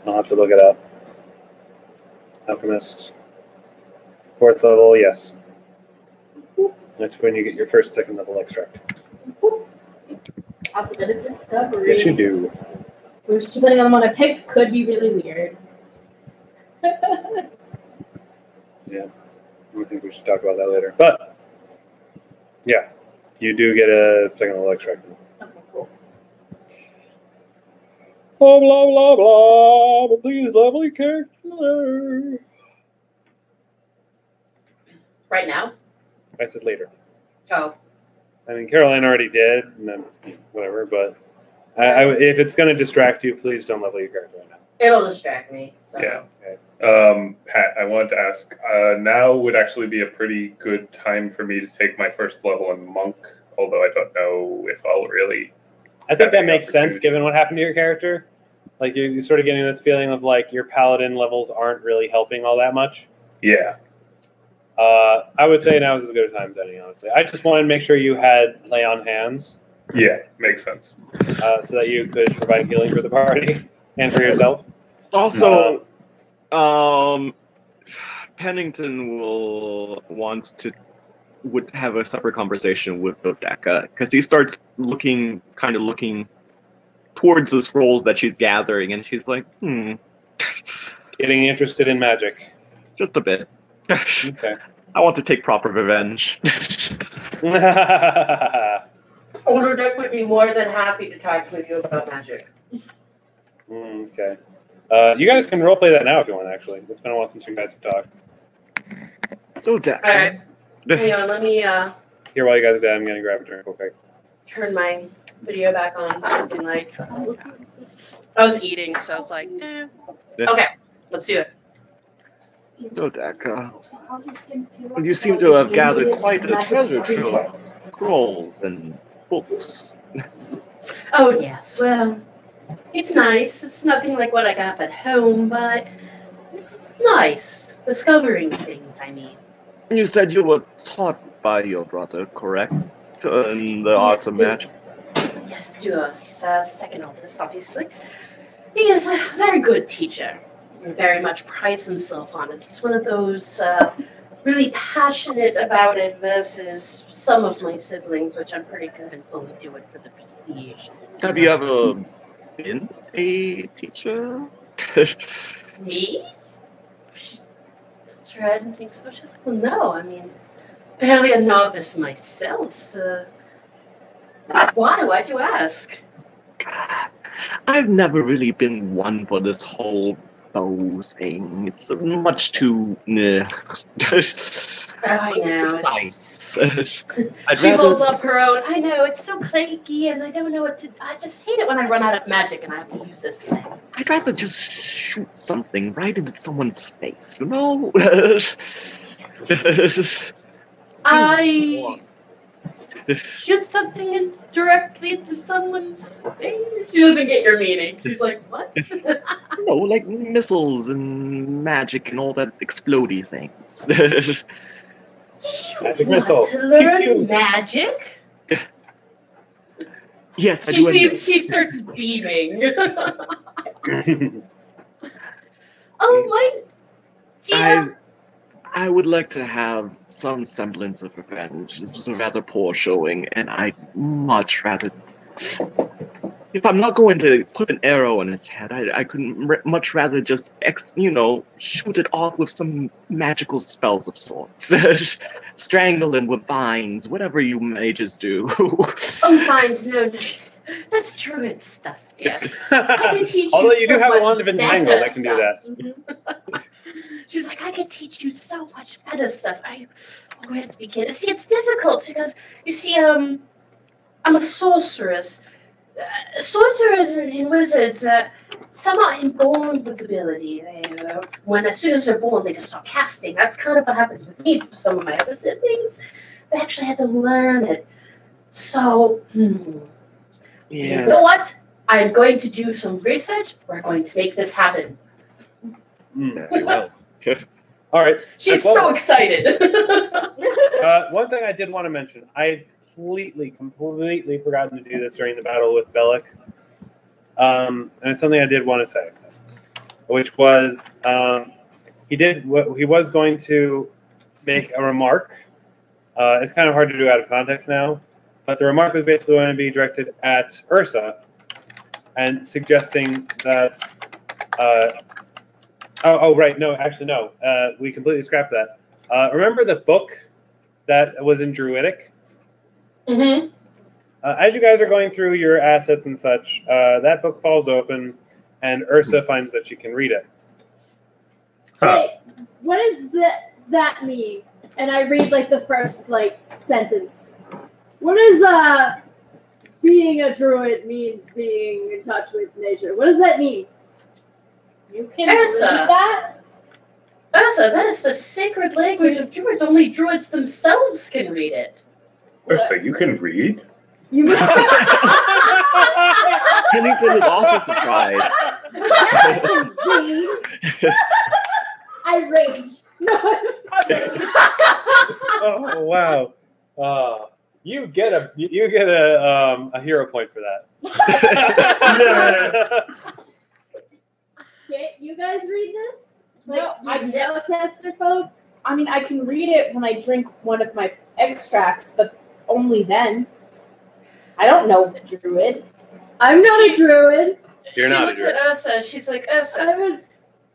I'll have to look it up. Alchemist. 4th level, yes. That's when you get your first, 2nd level extract. Also good at discovery. Yes, you do. Which, depending on the one I picked, could be really weird. Yeah. I think we should talk about that later. But, yeah. You do get a 2nd level extract. Okay, cool. Blah, blah, blah, blah. But please level your character. Right now? I said later. Oh. I mean, Caroline already did, and then whatever, but if it's going to distract you, please don't level your character right now. It'll distract me. So. Yeah. Pat, I wanted to ask, now would actually be a pretty good time for me to take my first level in Monk, although I don't know if I'll really... I think Having that makes sense opportunity. given what happened to your character. Like you're sort of getting this feeling of like your paladin levels aren't really helping all that much. Yeah. I would say now is as good a time as any, honestly. I just wanted to make sure you had lay on hands. Yeah, makes sense. So that you could provide healing for the party and for yourself. Also, Pennington would have a separate conversation with Dodeka because he starts looking towards the scrolls that she's gathering, and she's like, Getting interested in magic. just a bit. Okay. I want to take proper revenge. Older Dick would be more than happy to talk with you about magic. Okay. You guys can roleplay that now if you want, actually. It's been a while since you guys have talked. Dodeka. Alright. Hang on, let me Here, while you guys are dead, I'm going to grab a drink real quick. turn my video back on. Something like I was eating, so I was like, Yeah. Okay, let's do it. Dodeka. You seem to have gathered quite a treasure trove of scrolls and books. Oh yes, well, it's nice. It's nothing like what I got at home, but it's nice discovering things. I mean, You said you were taught by your brother, correct? In the arts of magic. yes, Duos, second oldest, obviously. He is a very good teacher. He very much prides himself on it. He's one of those really passionate about it versus some of my siblings, which I'm pretty convinced only do it for the prestige. Have you ever been a teacher? Me? That's right, I didn't think so. She's like, well, no, I mean, barely a novice myself. Why? Why'd you ask? I've never really been one for this whole bow thing. It's much too Oh, I know. precise. I'd She rather holds up her own. I know, it's so clanky, and I don't know what to. I just hate it when I run out of magic and I have to use this thing. I'd rather just shoot something right into someone's face, you know? I shoot something directly into someone's face. She doesn't get your meaning. She's like, what? No, like missiles and magic and all that explodey things. Do you Magic want missile. to learn Pew, pew. magic? Yes, I do. admit- She starts beaming. Oh my dear. I would like to have some semblance of revenge. This was a rather poor showing, and I'd much rather. If I'm not going to put an arrow in his head, I could much rather just, shoot it off with some magical spells of sorts. Strangle him with vines, whatever you mages do. Oh, vines, no. That's druid stuff, dear. I can teach Although you you so do have a much wand of entangle better that can do stuff. that. She's like, I can teach you so much better stuff. Where to begin? See, it's difficult because, you see, I'm a sorceress. Sorcerers and wizards somewhat inborn with ability. As soon as they're born, they can start casting. That's kind of what happened with me. Some of my other siblings, they actually had to learn it. So, Yes. you know what? I'm going to do some research. We're going to make this happen. Very well. All right. She's Well, so excited. one thing I did want to mention, I completely forgotten to do this during the battle with Belak. And it's something I did want to say, which was he was going to make a remark. It's kind of hard to do out of context now, but the remark was basically going to be directed at Ursa and suggesting that. Right. No, actually, no. We completely scrapped that. Remember the book that was in Druidic? Mm-hmm. As you guys are going through your assets and such, that book falls open, and Ursa finds that she can read it. Wait, what does that mean? And I read the first sentence. What does being a druid means being in touch with nature? What does that mean? You can Ursa. read that? Ursa, that is the sacred language of druids. Only druids themselves can read it. Ursa, you can read? You Pennington is also surprised. I rage. Oh wow! You get a hero point for that. Can't you guys read this? Like, No, you I spellcaster folk? I mean, I can read it when I drink one of my extracts, but only then. I don't know Druid. I'm not a druid. You're she not a looks druid. at Ursa. She's like, Ursa,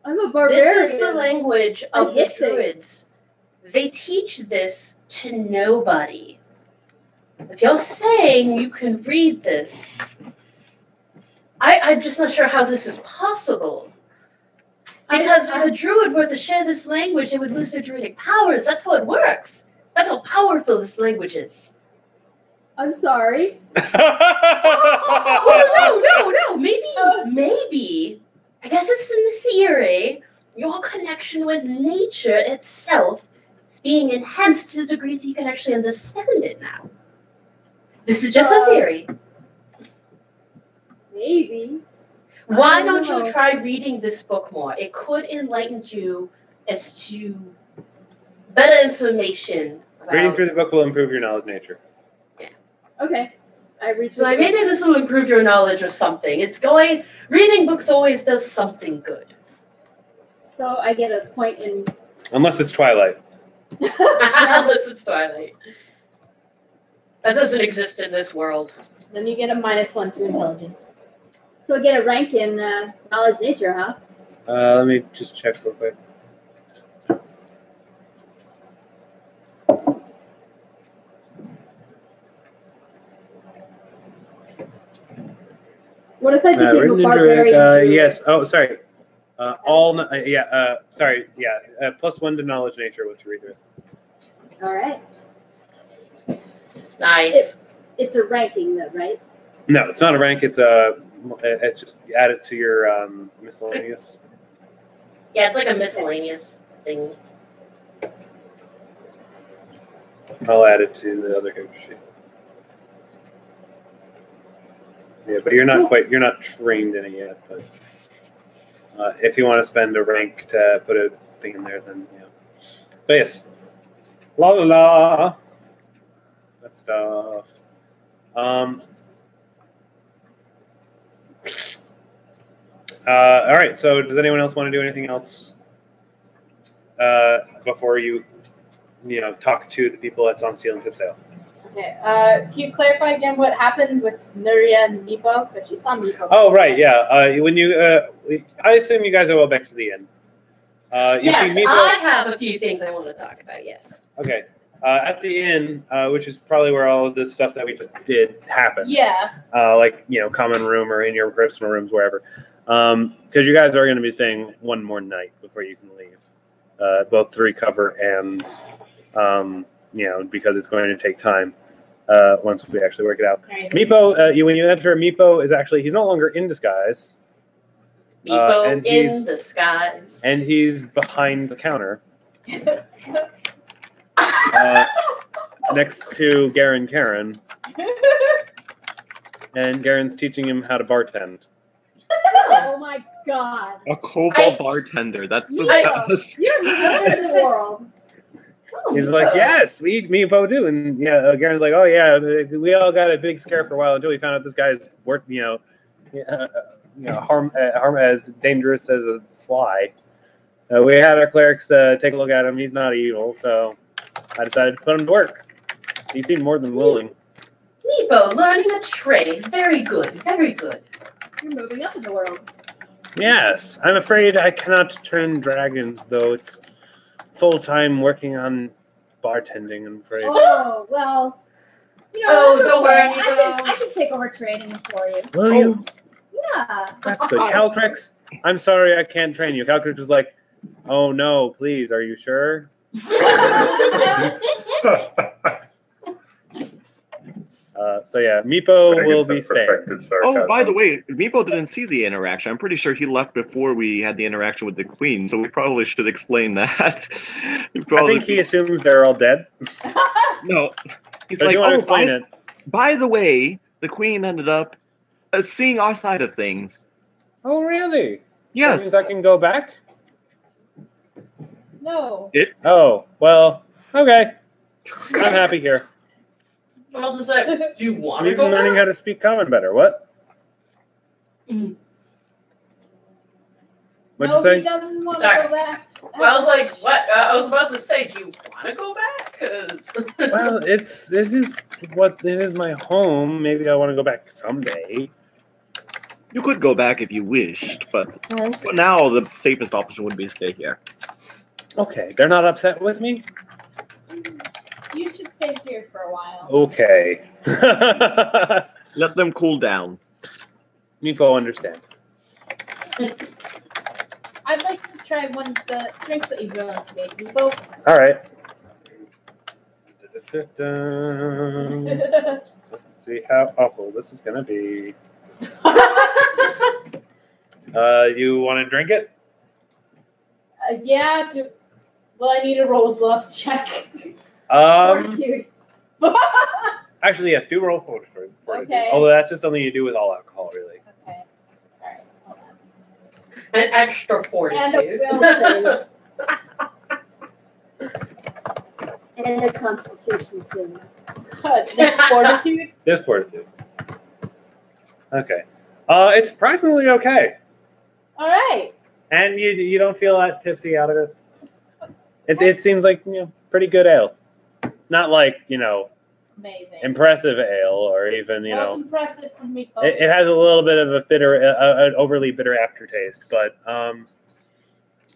I'm a barbarian. this is the language of the get things. druids. They teach this to nobody. If you're saying you can read this, I'm just not sure how this is possible. Because if a druid were to share this language, they would lose their druidic powers. That's how it works. That's how powerful this language is. I'm sorry. Oh, no. Maybe. I guess it's in theory. Your connection with nature itself is being enhanced to the degree that you can actually understand it now. This is just a theory. Maybe. Why I don't don't you know. try reading this book more? It could enlighten you as to better information about... Reading through the book will improve your knowledge of nature. Okay. I read So like, maybe this will improve your knowledge or something. Reading books always does something good. So I get a point in. Unless it's Twilight. Unless it's Twilight. That doesn't exist in this world. Then you get a -1 to intelligence. So I get a rank in knowledge nature, huh? Let me just check real quick. What if I became a Written in barbarian? Druid, yes. Oh, sorry. +1 to knowledge nature. What you read through. All right. Nice. It's a ranking, though, right? No, it's not a rank. It's just add it to your miscellaneous. Yeah, it's like a miscellaneous thing. I'll add it to the other character sheet. Yeah, but you're not trained in it yet. But if you want to spend a rank to put a thing in there, then yeah. But yes, la la la, that stuff. All right. So, does anyone else want to do anything else before you talk to the people at Sonseal and Tipsail? Okay. Can you clarify again what happened with Nuria and Meepo? Because she saw Meepo. Oh, right. Yeah. When you, I assume you guys are well back to the inn. Yes, see Meepo. I have a few things I want to talk about, yes. Okay. At the inn, which is probably where all of this stuff that we just did happened. Yeah. Common room or in your personal rooms, wherever. Because you guys are going to be staying one more night before you can leave, both to recover and, because it's going to take time once we actually work it out. Right. Meepo, when you enter, Meepo is actually, he's no longer in disguise. Meepo in disguise. And he's behind the counter. Next to Karen. And Garen's teaching him how to bartend. Oh my god. A kobold bartender. That's the best. You're the best in the world. Oh, He's like, yes, me and Bo do. And yeah, Garen's like, oh yeah, we all got a big scare for a while until we found out this guy's harm as dangerous as a fly. We had our clerics take a look at him. He's not evil, so I decided to put him to work. He seemed more than willing. Meepo, learning a trade. Very good, very good. You're moving up in the world. Yes, I'm afraid I cannot turn dragons, though. It's full-time working on bartending, I'm afraid. Oh, well. Oh, that's don't okay. worry, I can take over training for you. Will you? Yeah. That's good. Caltrix, I'm sorry I can't train you. Caltrix is like, oh no, please, are you sure? So yeah, Meepo will be staying. Oh, by the way, Meepo didn't see the interaction. I'm pretty sure he left before we had the interaction with the queen, so we probably should explain that. I think he assumes they're all dead. No. He's But like, you want to oh, explain it. by the way, the queen ended up seeing our side of things. Oh, really? That Yes. means I can go back? No. Oh, well, okay. I'm happy here. I'll just say, do you want I'm to even go learning back? how to speak common better. What? Mm. What'd No, you say? he doesn't want to Sorry. go back. Well, I was like, what? I was about to say, do you want to go back? 'Cause Well, it is my home. Maybe I want to go back someday. You could go back if you wished, but for now, the safest option would be to stay here. Okay, they're not upset with me? You should stay here for a while. Okay. Let them cool down. Nico understand. I'd like to try one of the drinks that you're willing to make. You both. All right. Let's see how awful this is going to be. You want to drink it? Yeah. Well, I need to roll a bluff check. Fortitude. Actually, yes, do roll fortitude. Okay. Although that's just something you do with all alcohol, really. Okay. All right. Hold on. an extra And a fortitude. will save. And a constitution save. God, this fortitude. Just fortitude. Okay. It's surprisingly okay. All right. And you don't feel that tipsy out of it. It seems like pretty good ale. Not like Amazing. impressive ale or even Well, it's impressive for me. it has a little bit of a bitter, an overly bitter aftertaste, but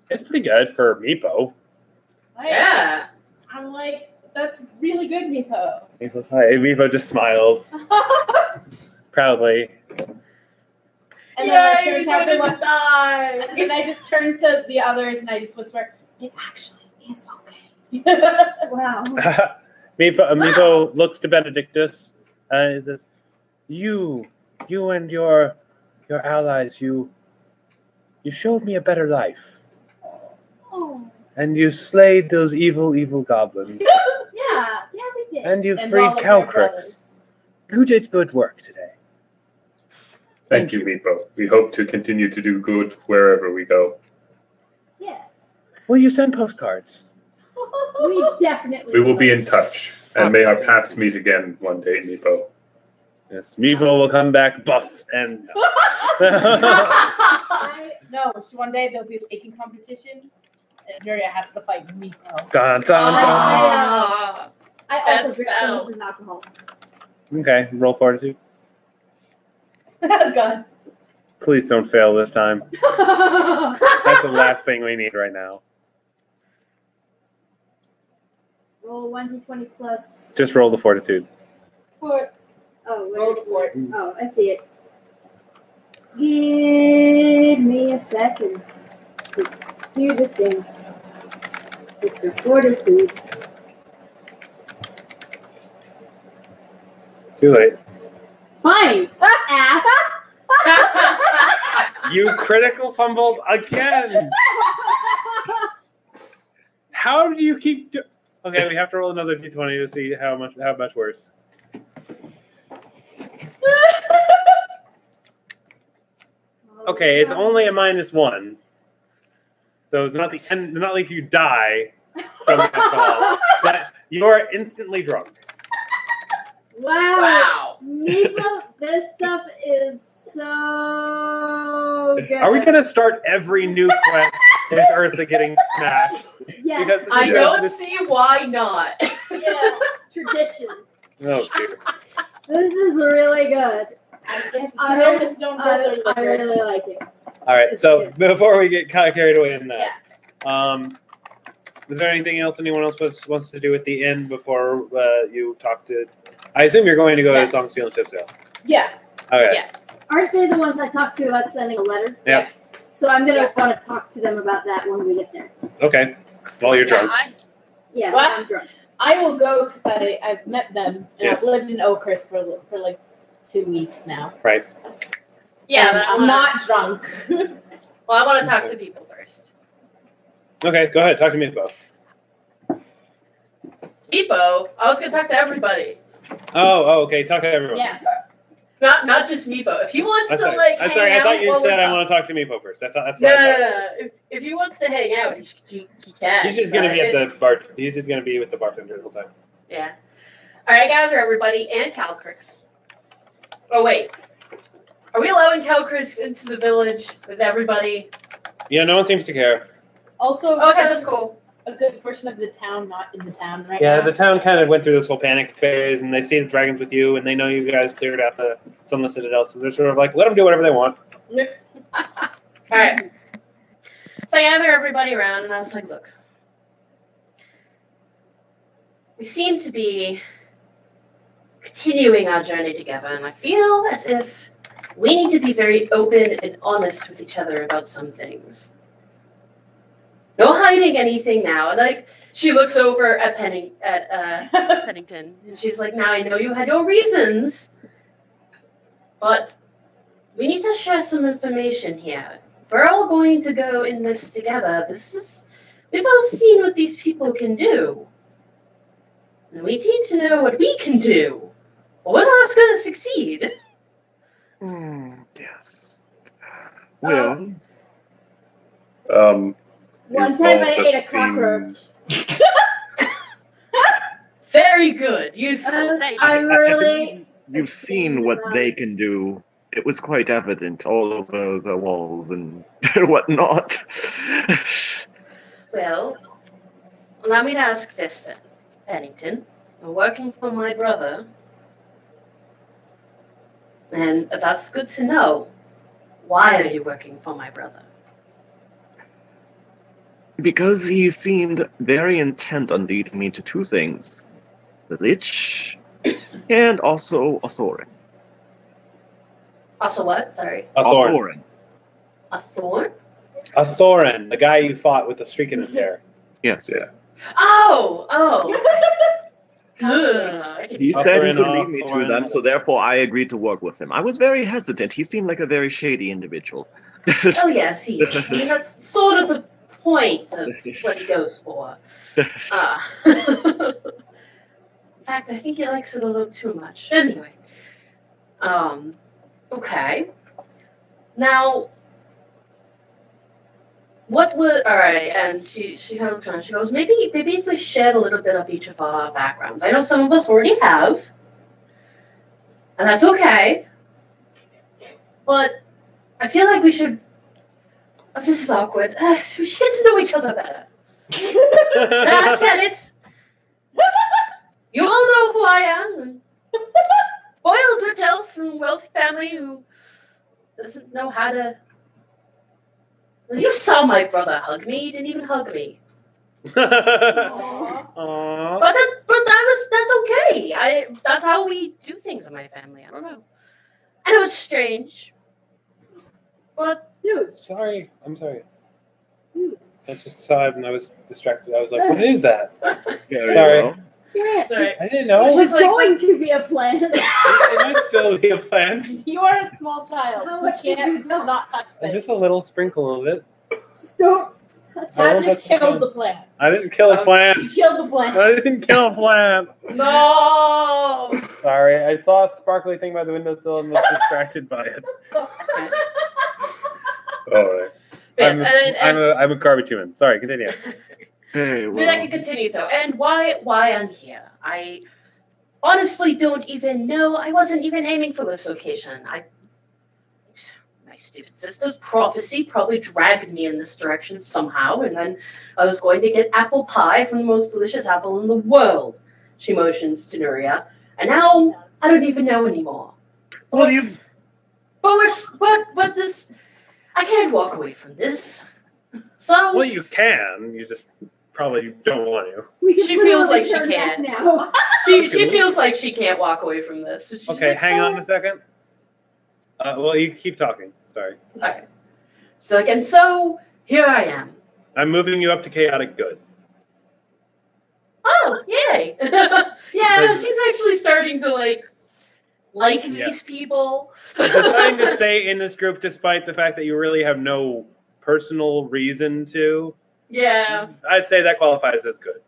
it's pretty good for Meepo. Yeah. I'm like, that's really good, Meepo. Meepo just smiles proudly. And then I Yay, turn we to everyone. didn't die. And I just turn to the others and I just whisper, it actually is okay. Wow. Meepo looks to Benedictus and he says, You and your allies, you showed me a better life. Oh. And you slayed those evil goblins. Yeah, we did. And you And all freed of their Calcrix. brothers. You did good work today. Thank you, Meepo. We hope to continue to do good wherever we go. Yeah. Will you send postcards? We definitely We will be in touch, and may our paths meet again one day, Meepo. Yes, Meepo will come back buff and No, so one day there'll be a baking competition and Nuria has to fight Meepo. dun, dun, dun. Ah. I also Best drink some battle. of his alcohol. Okay, roll fortitude. God. Please don't fail this time. That's the last thing we need right now. Roll 1d20 plus Just roll the fortitude. 4. Oh, Roll the fort. Oh, I see it. Give me a second to do the thing with the fortitude. Too late. Fine, ass. You critical fumbled again. How do you keep? Okay, we have to roll another d20 to see how much worse. Okay, it's only a -1, so it's not the end. Not like you die from alcohol, but you are instantly drunk. Wow. Wow. Meepo, this stuff is so good. Are we gonna start every new quest with Ursa getting smashed? Yes. Because I Yeah, don't this- see why not. Yeah, tradition. Oh dear. This is really good. I guess I parents don't know their I liquor. really like it. All right, It's so good. before we get carried away in that, is there anything else anyone else wants to do at the end before you talk to? I assume you're going to go Yeah. to Song's Field and Chipsdale. Yeah. Okay. Yeah. Aren't they the ones I talked to about sending a letter? Yep. Yes. So I'm gonna want to talk to them about that when we get there. Okay. While you're drunk. Yeah, What? I'm drunk. I will go because I've met them and Yes. I've lived in Oakhurst for like 2 weeks now. Right. Yeah, And but I'm not drunk. Well, I want to talk to people first. Okay, go ahead. Talk to me about. Meepo, I was going to talk to everybody. Oh, okay. Talk to everyone. Yeah. Not just Meepo. If he wants I'm to sorry. like I'm hang sorry. I out, thought you while said we're I want to talk to Meepo first. I thought that's No, what no, I thought. no. If he wants to hang out, he can. He's just gonna be at the bar. He's just gonna be with the bartender the whole time. Yeah. All right, gather everybody and Calcrix. Oh wait, are we allowing Calcrix into the village with everybody? Yeah, no one seems to care. Also, Okay, that's cool. a good portion of the town not in the town right Yeah, now. the town kind of went through this whole panic phase, and they see the dragons with you, and they know you guys cleared out the Sunless Citadel, so they're sort of like, let them do whatever they want. All right. So I gather everybody around, and I was like, look, we seem to be continuing our journey together, and I feel as if we need to be very open and honest with each other about some things. No hiding anything now. And like she looks over at Pennington, and she's like, "Now I know you had your reasons, but we need to share some information here. We're all going to go in this together. We've all seen what these people can do. And we need to know what we can do. Whether it's going to succeed." Yes. Well, One you've time all I just ate a seen- cockroach. Very good. Useful. Thank you. I'm really. you've seen what they can do. It was quite evident all over the walls and whatnot. Well, allow me to ask this then. Pennington, you're working for my brother. And that's good to know. Why are you working for my brother? Because he seemed very intent on leading me to two things: the Lich and also a Thorin. Also what? Sorry. A Thorin. A thorn? A Thorin, the guy you fought with the streak in his hair. Yes. Yeah. Oh! He Up said he and could off, lead me to Thorin. them, so therefore I agreed to work with him. I was very hesitant. He seemed like a very shady individual. Oh yes, he is. He has sort of a point of what he goes for. In fact, I think he likes it a little too much. Anyway. Okay. Now, what would... Alright, and she kind of looks around. She goes, maybe if we shared a little bit of each of our backgrounds. I know some of us already have. And that's okay. But I feel like we should... Oh, this is awkward. We should get to know each other better. I said it. You all know who I am. Boiled rich elf from a wealthy family who doesn't know how to... You saw my brother hug me. He didn't even hug me. Aww. But that's okay. That's how we do things in my family. I don't know. And it was strange. But Dude, Sorry. I'm sorry. Dude. I just saw it and I was distracted. I was like, what is that? Very Sorry. well. plant. sorry. I didn't know. It She's was like- going to be a plant. It might still be a plant. You are a small child. How You much did can't you do? not touch things. Just a little sprinkle of it. Just don't touch Oh, That it. just that's killed fine. the plant. I didn't kill a plant. You killed the plant. I didn't kill a plant. No. Sorry. I saw a sparkly thing by the windowsill and was distracted by it. All right. Yes, I'm a garbage human. Sorry, continue. Very Then I well. can continue so. And why I'm here? I honestly don't even know. I wasn't even aiming for this location. My stupid sister's prophecy probably dragged me in this direction somehow, and then I was going to get apple pie from the most delicious apple in the world. She motions to Nuria, and now I don't even know anymore. Well, you But this, I can't walk away from this. So Well, you can. You just probably don't want to. We can She literally feels like she turn back can't. now. she feels like she can't walk away from this. So she's Okay, like, hang "So-" on a second. Well, you keep talking. Sorry. Okay. So like, and so here I am. I'm moving you up to chaotic good. Oh, yay! Yeah, she's actually starting to like Yeah. these people. If you're trying to stay in this group despite the fact that you really have no personal reason to, Yeah, I'd say that qualifies as good.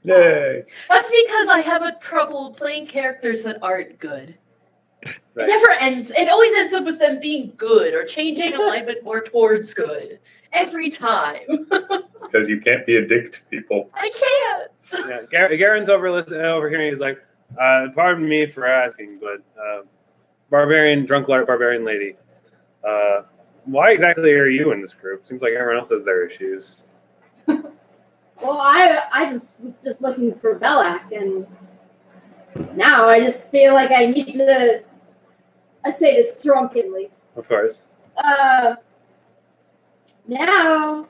Yay. that's because I have a trouble playing characters that aren't good. It never ends. It always ends up with them being good or changing alignment more towards good every time. It's because you can't be a dick to people. I can't. Yeah, Garen's over here. He's like, pardon me for asking, but drunk barbarian lady, why exactly are you in this group? Seems like everyone else has their issues. Well, I was just looking for Belak, and now I just feel like I need to. I say this drunkenly. Of course. Now,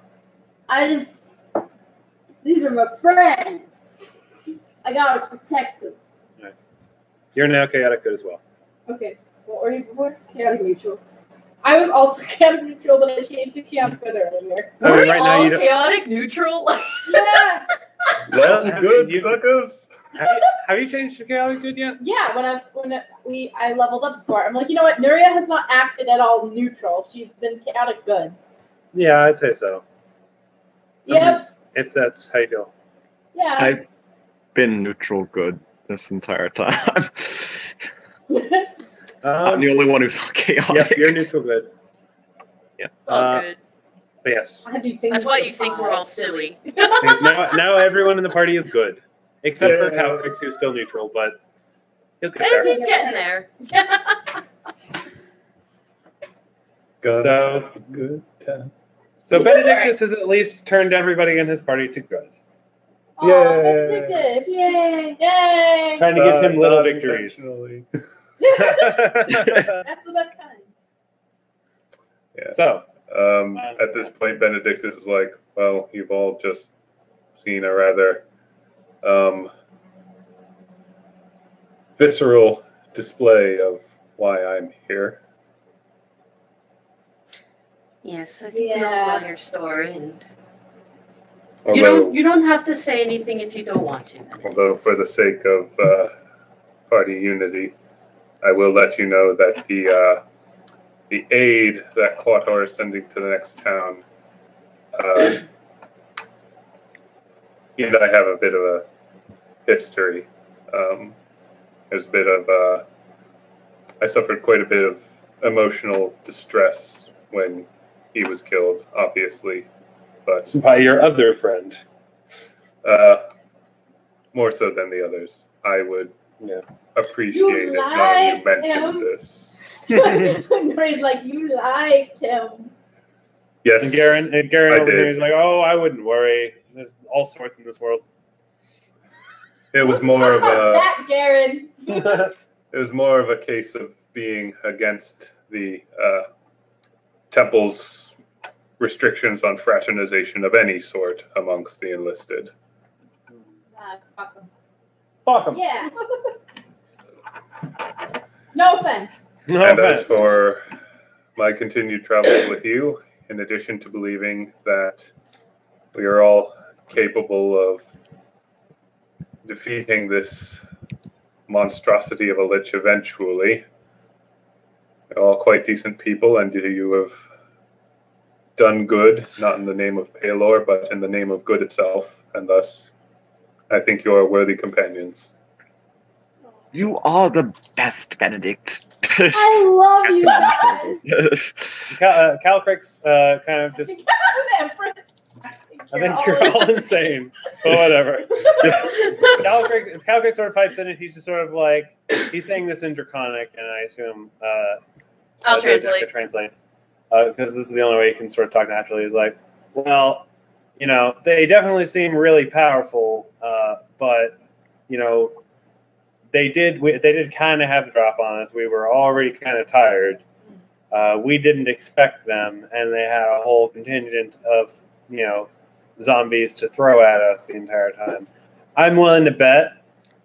these are my friends. I gotta protect them. Right. You're now chaotic good as well. Okay. What were you before? Chaotic neutral. I was also chaotic neutral, but I changed to chaotic good earlier. I Are mean, we right now all you don't. chaotic neutral? Yeah. Well, good, suckers. Have you changed to chaotic good yet? Yeah, I leveled up before. I'm like, you know what? Nuria has not acted at all neutral. She's been chaotic good. Yeah, I'd say so. Yep. If that's how you feel. Yeah. I've been neutral good this entire time. I'm the only one who's not chaotic. Yep, you're neutral good. It's all good. But yes. I do things That's why you with think we're all vibes. silly. now everyone in the party is good. Except for Calvix, who's still neutral, but he'll get And there. he's getting there. So, Good time. so Benedictus has at least turned everybody in his party to good. Aw, Yay. Benedictus. Yay! Yay! Trying to give him little Not victories. intentionally. That's the best kind. Yeah. So, At this point, Benedictus is like, well, you've all just seen a rather visceral display of why I'm here. Yes, I think we all Yeah. know your story, and Although, you don't have to say anything if you don't want to. although for the sake of party unity, I will let you know that the aid that Quator is sending to the next town, he and I have a bit of a history. There's a bit of I suffered quite a bit of emotional distress when he was killed, obviously, but by your other friend. more so than the others. I would Yeah. appreciate You if none of you liked mentioned him. this. Nuri's like, you liked him. Yes, And Garen I over did. here is like, oh, I wouldn't worry. There's all sorts in this world. It was Let's more talk of about a that, Garen. it was more of a case of being against the temple's restrictions on fraternization of any sort amongst the enlisted. Fuck him. Fuck 'em. Yeah. No offense. No And offense. as for my continued travels with you, in addition to believing that we are all capable of defeating this monstrosity of a lich eventually, you're all quite decent people, and you have done good, not in the name of Pelor, but in the name of good itself, and thus I think you are worthy companions. You are the best, Benedict. I love you guys. Calcrix kind of just. Empress. I think you're all insane. But whatever. Calcrix sort of pipes in and he's just sort of like, he's saying this in Draconic, and I assume I'll Dodeka translate. translates. Because this is the only way you can sort of talk naturally. Is like, well, you know, they definitely seem really powerful, but, you know, they did kind of have the drop on us. We were already kind of tired. We didn't expect them, and they had a whole contingent of, you know, zombies to throw at us the entire time. I'm willing to bet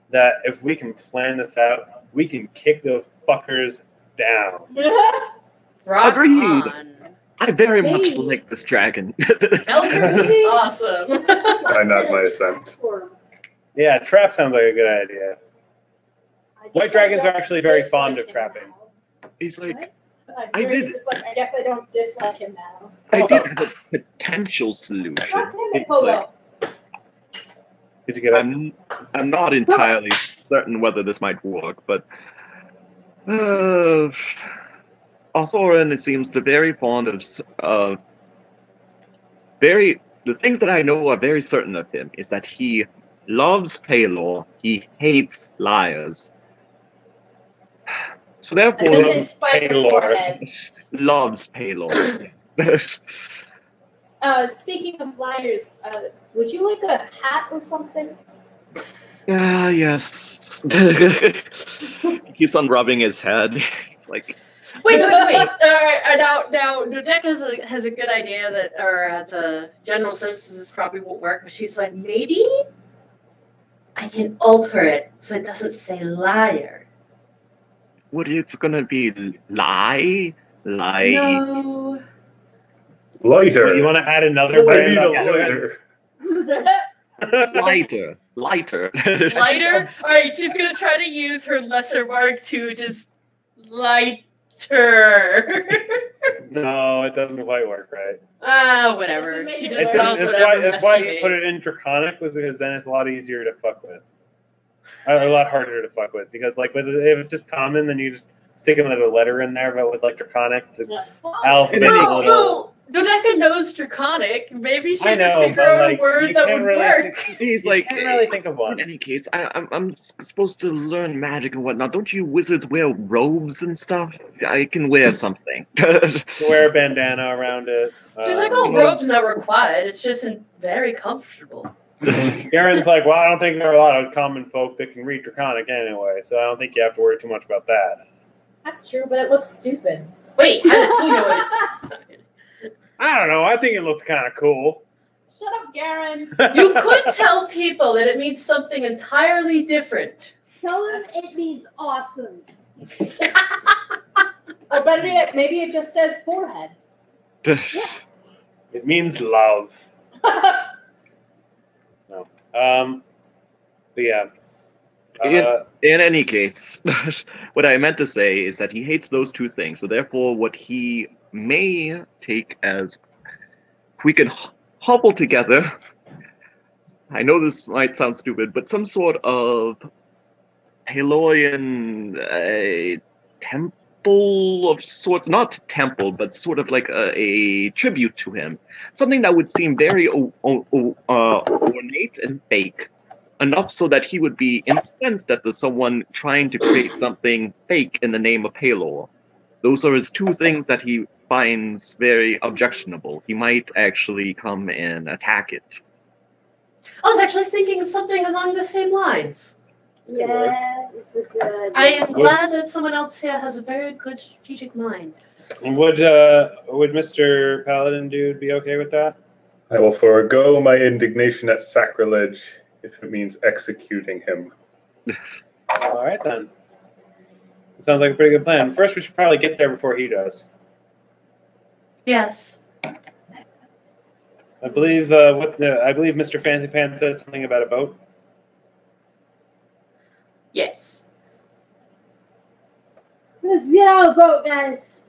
that if we can plan this out, we can kick those fuckers down. Rock Agreed. on. I very much Hey. like this dragon. Elders, awesome. I nod my assent. Yeah, trap sounds like a good idea. White dragons are actually very fond of trapping. He's like, I I did- Just like, I guess I don't dislike him now. I did have a potential solution. God damn it, It's like, Polo. Did you get it? I'm not entirely certain whether this might work, but Althorin seems to very fond of the things that I know are very certain of him is that he loves Pelor, he hates liars. So therefore, And then loves his spike Pelor. forehead. loves Pelor. Speaking of liars, would you like a hat or something? Ah, yes. He keeps on rubbing his head. He's like, Wait. Now, Dodeka has a good idea that, or has a general sense this probably won't work, but she's like, maybe I can alter it so it doesn't say liar. what it's gonna be? Lie? No. Lighter. What, you want to add another Oh, I brand need on a top of it? lighter. Loser. Lighter. Lighter? Alright, she's gonna try to use her lesser mark to just lighter. No, it doesn't quite work, right? Whatever. She just It's, tells it's whatever why mess why she you made. put it in Draconic, was because then it's a lot easier to fuck with. A lot harder to fuck with, because like if it's just common, then you just stick another letter in there, but with like Draconic, the alphabet is a little... No, Dodeka knows Draconic. Maybe she I know, can figure but, out like, a word you that can't would really work. He's You like, can't really think of one. in any case, I'm supposed to learn magic and whatnot. Don't you wizards wear robes and stuff? I can wear something. Wear a bandana around it. She's like, oh, robe's not required. It's just very comfortable. Garen's like, well, I don't think there are a lot of common folk that can read Draconic anyway, so I don't think you have to worry too much about that. That's true, but it looks stupid. Wait, how does he know what it says? I don't know. I think it looks kind of cool. Shut up, Garen. You could tell people that it means something entirely different. Tell us it means awesome. Or better yet, maybe it just says forehead. It means love. No. But yeah. In any case, what I meant to say is that he hates those two things. So therefore, what he may take as, if we can hobble together, I know this might sound stupid, but some sort of Pelorian temple of sorts, not temple, but sort of like a tribute to him. Something that would seem very ornate and fake. Enough so that he would be incensed at someone trying to create something fake in the name of Pelor. Those are his two things that he finds very objectionable. He might actually come and attack it. I was actually thinking something along the same lines. Yeah, it's a good. I am glad that someone else here has a very good strategic mind. Would Mr. Paladin dude be okay with that? I will forego my indignation at sacrilege if it means executing him. All right then. Sounds like a pretty good plan. First, we should probably get there before he does. Yes. I believe Mr. Fancy Pants said something about a boat. Yes. Let's get on a boat, guys.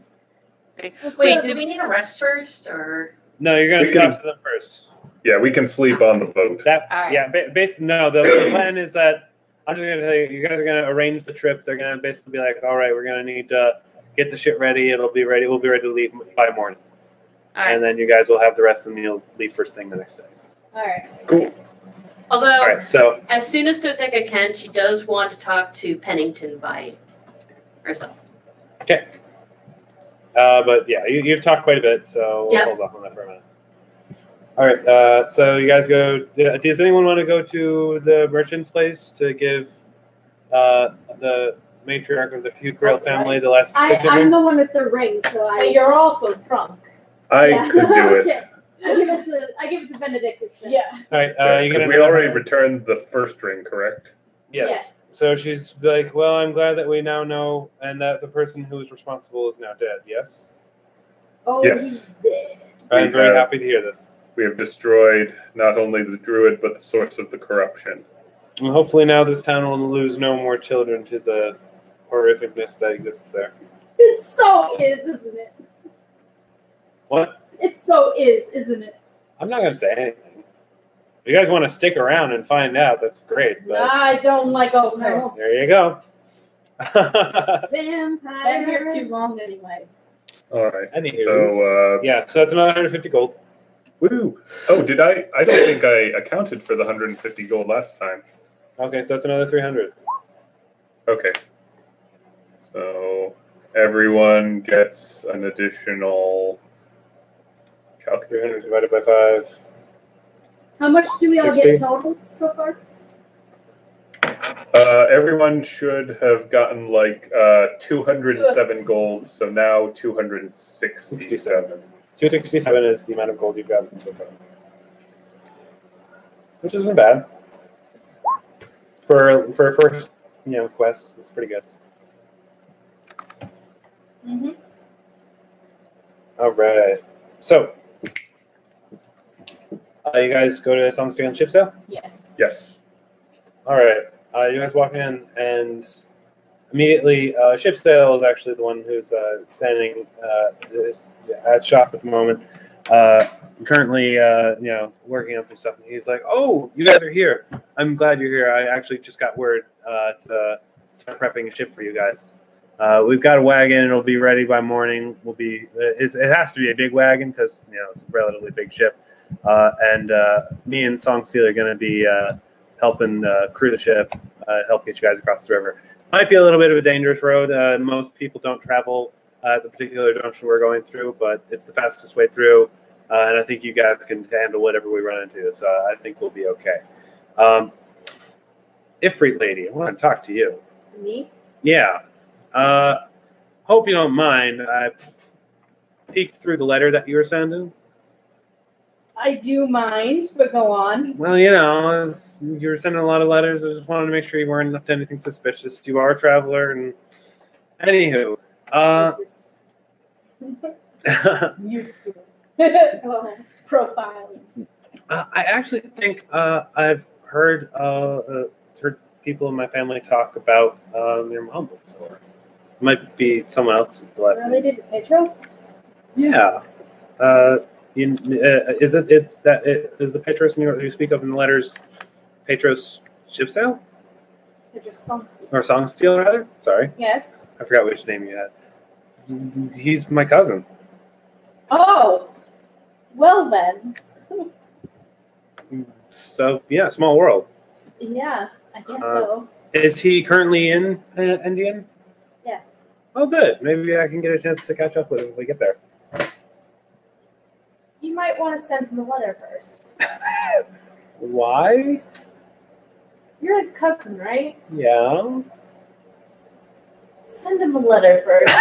Wait, do we need a rest first, or? No, you're going to talk to them first. Yeah, we can sleep on the boat. That, All right. yeah, no, the plan is that I'm just going to tell you, you guys are going to arrange the trip. They're going to basically be like, all right, we're going to need to get the shit ready. It'll be ready. We'll be ready to leave by morning. All right. And then you guys will have the rest of the meal, leave first thing the next day. All right. Cool. Although, All right, so as soon as Dodeka can, she does want to talk to Pennington by herself. okay. But yeah, you've talked quite a bit, so we'll Yep. hold off on that for a minute. All right, so you guys go. Does anyone want to go to the merchant's place to give the matriarch of the Pucarel family the last I'm signature? the one with the ring, so But you're also drunk. I Yeah. could do it. Okay. I give it to Benedictus then. Yeah. All right, you Because gonna we already returned the first ring, correct? Yes. Yes. So she's like, well, I'm glad that we now know, and that the person who is responsible is now dead. Yes. Oh, Yes. he's dead. I'm We very have- happy to hear this. We have destroyed not only the druid, but the source of the corruption. And hopefully now this town will lose no more children to the horrificness that exists there. It so is, isn't it? What? It so is, isn't it? I'm not going to say anything. If you guys want to stick around and find out, that's great. But I don't like okras. there you go. Vampire. Been here too long anyway. All right. Anywho. So, Yeah, so that's another 150 gold. woo. Oh, did I? I don't think I accounted for the 150 gold last time. Okay, so that's another 300. Okay. So everyone gets an additional 300 divided by 5. How much do we all 60. get total so far? Everyone should have gotten like 207 gold, so now 267. 267 is the amount of gold you've gotten so far. Which isn't bad. For a first, quest, that's pretty good. Mm-hmm. All right. So, you guys go to Songstay on ship sale? Yes. Yes. All right. You guys walk in, and immediately, ship sale is actually the one who's standing at shop at the moment. Currently, working on some stuff. And he's like, "Oh, you guys are here. I'm glad you're here. I actually just got word to start prepping a ship for you guys. We've got a wagon. It'll be ready by morning. It has to be a big wagon because it's a relatively big ship. And me and Songsteel are going to be helping crew the ship, help get you guys across the river. Might be a little bit of a dangerous road. Most people don't travel at the particular junction we're going through, but it's the fastest way through. And I think you guys can handle whatever we run into. So I think we'll be okay. Ifrit lady, I want to talk to you. Me? Yeah. Hope you don't mind. I peeked through the letter that you were sending. I do mind, but go on. Well, you were sending a lot of letters. I just wanted to make sure you weren't up to anything suspicious. You are a traveler, and anywho, Used to. Oh, profiling. I actually think I've heard people in my family talk about your mom before. Might be someone else's last name. Related to Petros? Yeah. Is the Petros you speak of in the letters Petros ship sale? Petros Songsteel. Or Songsteel, rather? Sorry. Yes. I forgot which name you had. He's my cousin. Oh! Well then. So, yeah, small world. Yeah, I guess so. Is he currently in Indian? Yes. Oh, good. Maybe I can get a chance to catch up with him if we get there. You might want to send him a letter first. Why? You're his cousin, right? Yeah. Send him a letter first.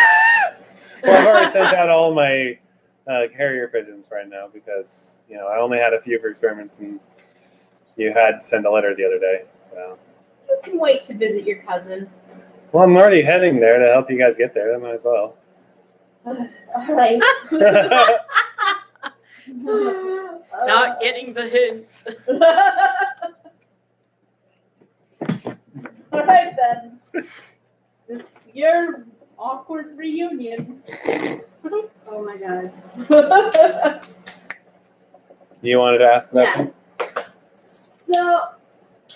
Well, I've already sent out all my carrier pigeons right now because, I only had a few for experiments and you had to send a letter the other day. So. You can wait to visit your cousin. Well, I'm already heading there to help you guys get there. I might as well. All right. Not getting the hint. All right, then. It's your awkward reunion. Oh my god. You wanted to ask about Yeah. So,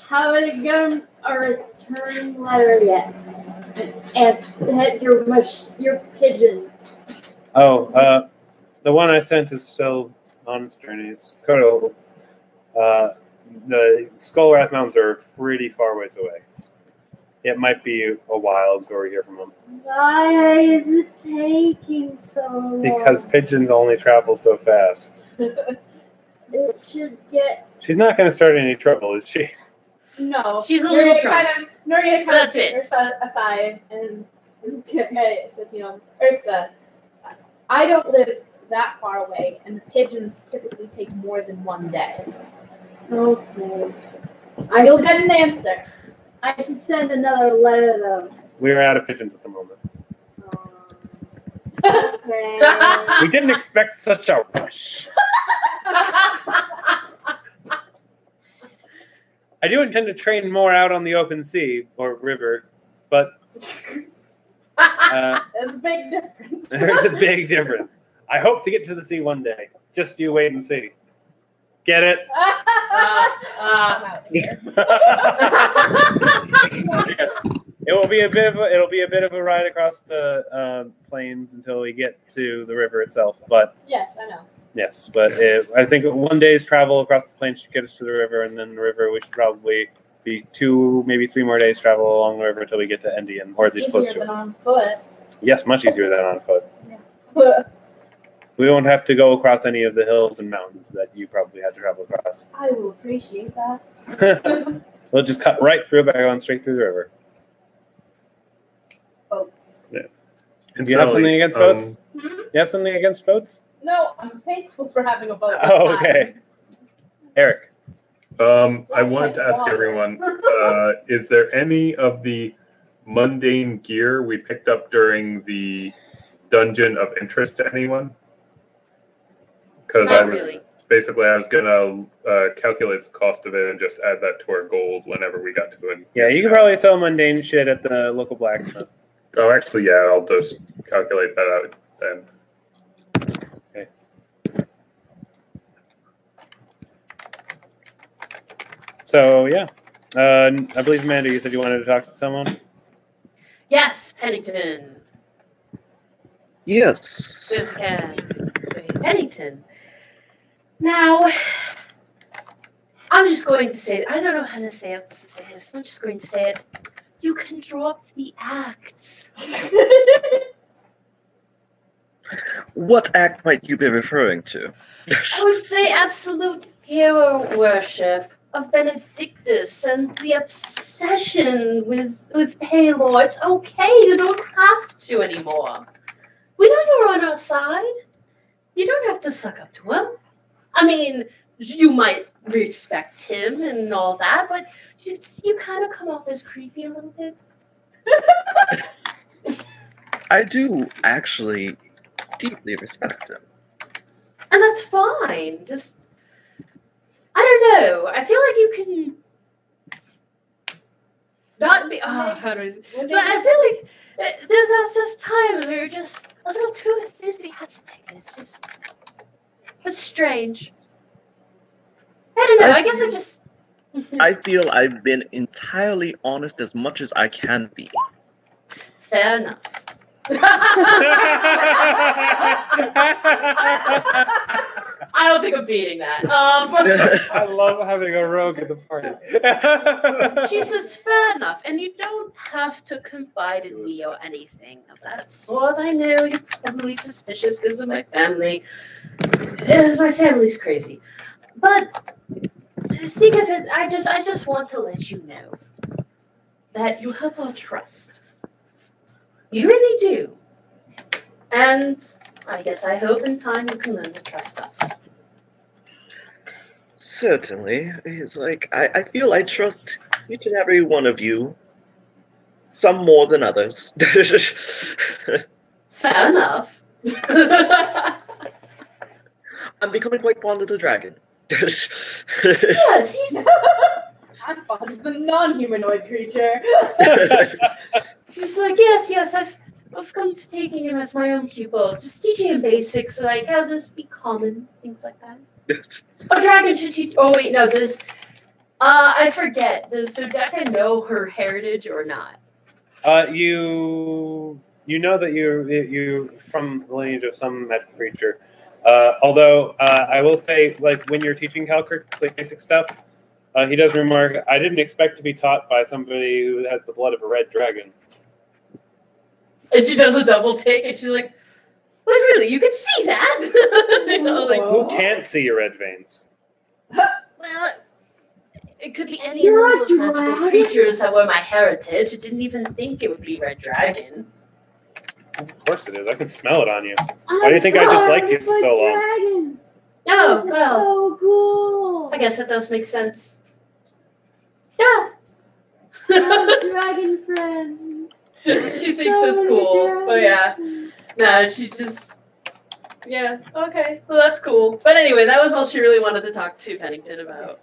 how did it go? A return letter yet? And had your pigeon. Oh, the one I sent is still on its journey. It's Kodo. The Skullwrath Mountains are pretty far ways away. It might be a while before we hear from them. Why is it taking so long? Because pigeons only travel so fast. It should get. She's not going to start any trouble, is she? No. She's a little drunk. Nuria kind That's of takes Ursa aside and says, Ursa, I don't live that far away, and pigeons typically take more than one day. Okay. You'll get an answer. I should send another letter though. We're out of pigeons at the moment. Okay. We didn't expect such a rush. I do intend to train more out on the open sea or river, but There's a big difference. there's a big difference. I hope to get to the sea one day. Just you wait and see. Get it? I'm out here. It'll be a bit of a ride across the plains until we get to the river itself. But Yes, I know. yes, but I think 1 day's travel across the plains should get us to the river, and then the river we should probably be 2, maybe 3 more days travel along the river until we get to Endian, or at least close to Easier it. than on foot. Yes, much easier than on foot. Yeah. We won't have to go across any of the hills and mountains that you probably had to travel across. I will appreciate that. We'll just cut right through it by going straight through the river. Boats. Do you have something against boats? You have something against boats? No, I'm thankful for having a boat. Oh, outside. okay. Eric. I wanted to ask everyone, is there any of the mundane gear we picked up during the dungeon of interest to anyone? Because I was gonna calculate the cost of it and just add that to our gold whenever we got to it. Yeah, you could probably sell mundane shit at the local blacksmith. Oh, actually, yeah, I'll just calculate that out then. Okay. So, yeah. I believe, Amanda, you said you wanted to talk to someone? Yes, Pennington. Yes. This can say Pennington. Now, I'm just going to say it. I don't know how to say it. I'm just going to say it. You can drop the act. What act might you be referring to? With the absolute hero worship of Benedictus and the obsession with Pelor. It's okay. You don't have to anymore. We know you're on our side. You don't have to suck up to him. I mean, you might respect him and all that, but you kind of come off as creepy a little bit. I do actually deeply respect him. And that's fine. Just, I don't know. I feel like you can not be. Oh, how do I? But I feel like there's just times where you're just a little too enthusiastic. It's strange. I don't know. I guess I just. I feel I've been entirely honest as much as I can be. Fair enough. I don't think I'm beating that. I love having a rogue at the party. She says, fair enough, and you don't have to confide in me or anything of that sort. I know you're probably suspicious because of my family. My family's crazy. But think of it, I just want to let you know that you have our trust. You really do. And I guess I hope in time you can learn to trust us. Certainly. It's like, I feel I trust each and every one of you. Some more than others. Fair enough. I'm becoming quite fond of the dragon. Yes, he's... I'm fond of the non-humanoid creature. He's like, yes, I've come to taking him as my own pupil. Just teaching him basics, like how to speak common, things like that. A dragon should teach... Oh, wait, no, does... I forget. Does Dodeka know her heritage or not? You know that you're from the lineage of some magic creature. Although, I will say, like, when you're teaching Calcrick, like, basic stuff, he does remark, I didn't expect to be taught by somebody who has the blood of a red dragon. And she does a double take, and she's like, "Wait, really? You can see that?" You know, like, who can't see your red veins? well, it could be any one of those magical creatures that were my heritage. I didn't even think it would be red dragon. Of course it is. I can smell it on you. Why do you think I just liked you for so long? Dragons. Oh, This is well, so cool. I guess it does make sense. Yeah. Dragon friends. She thinks it's cool, but yeah. No, she just... Yeah, okay. Well, that's cool. But anyway, that was all she really wanted to talk to Pennington about.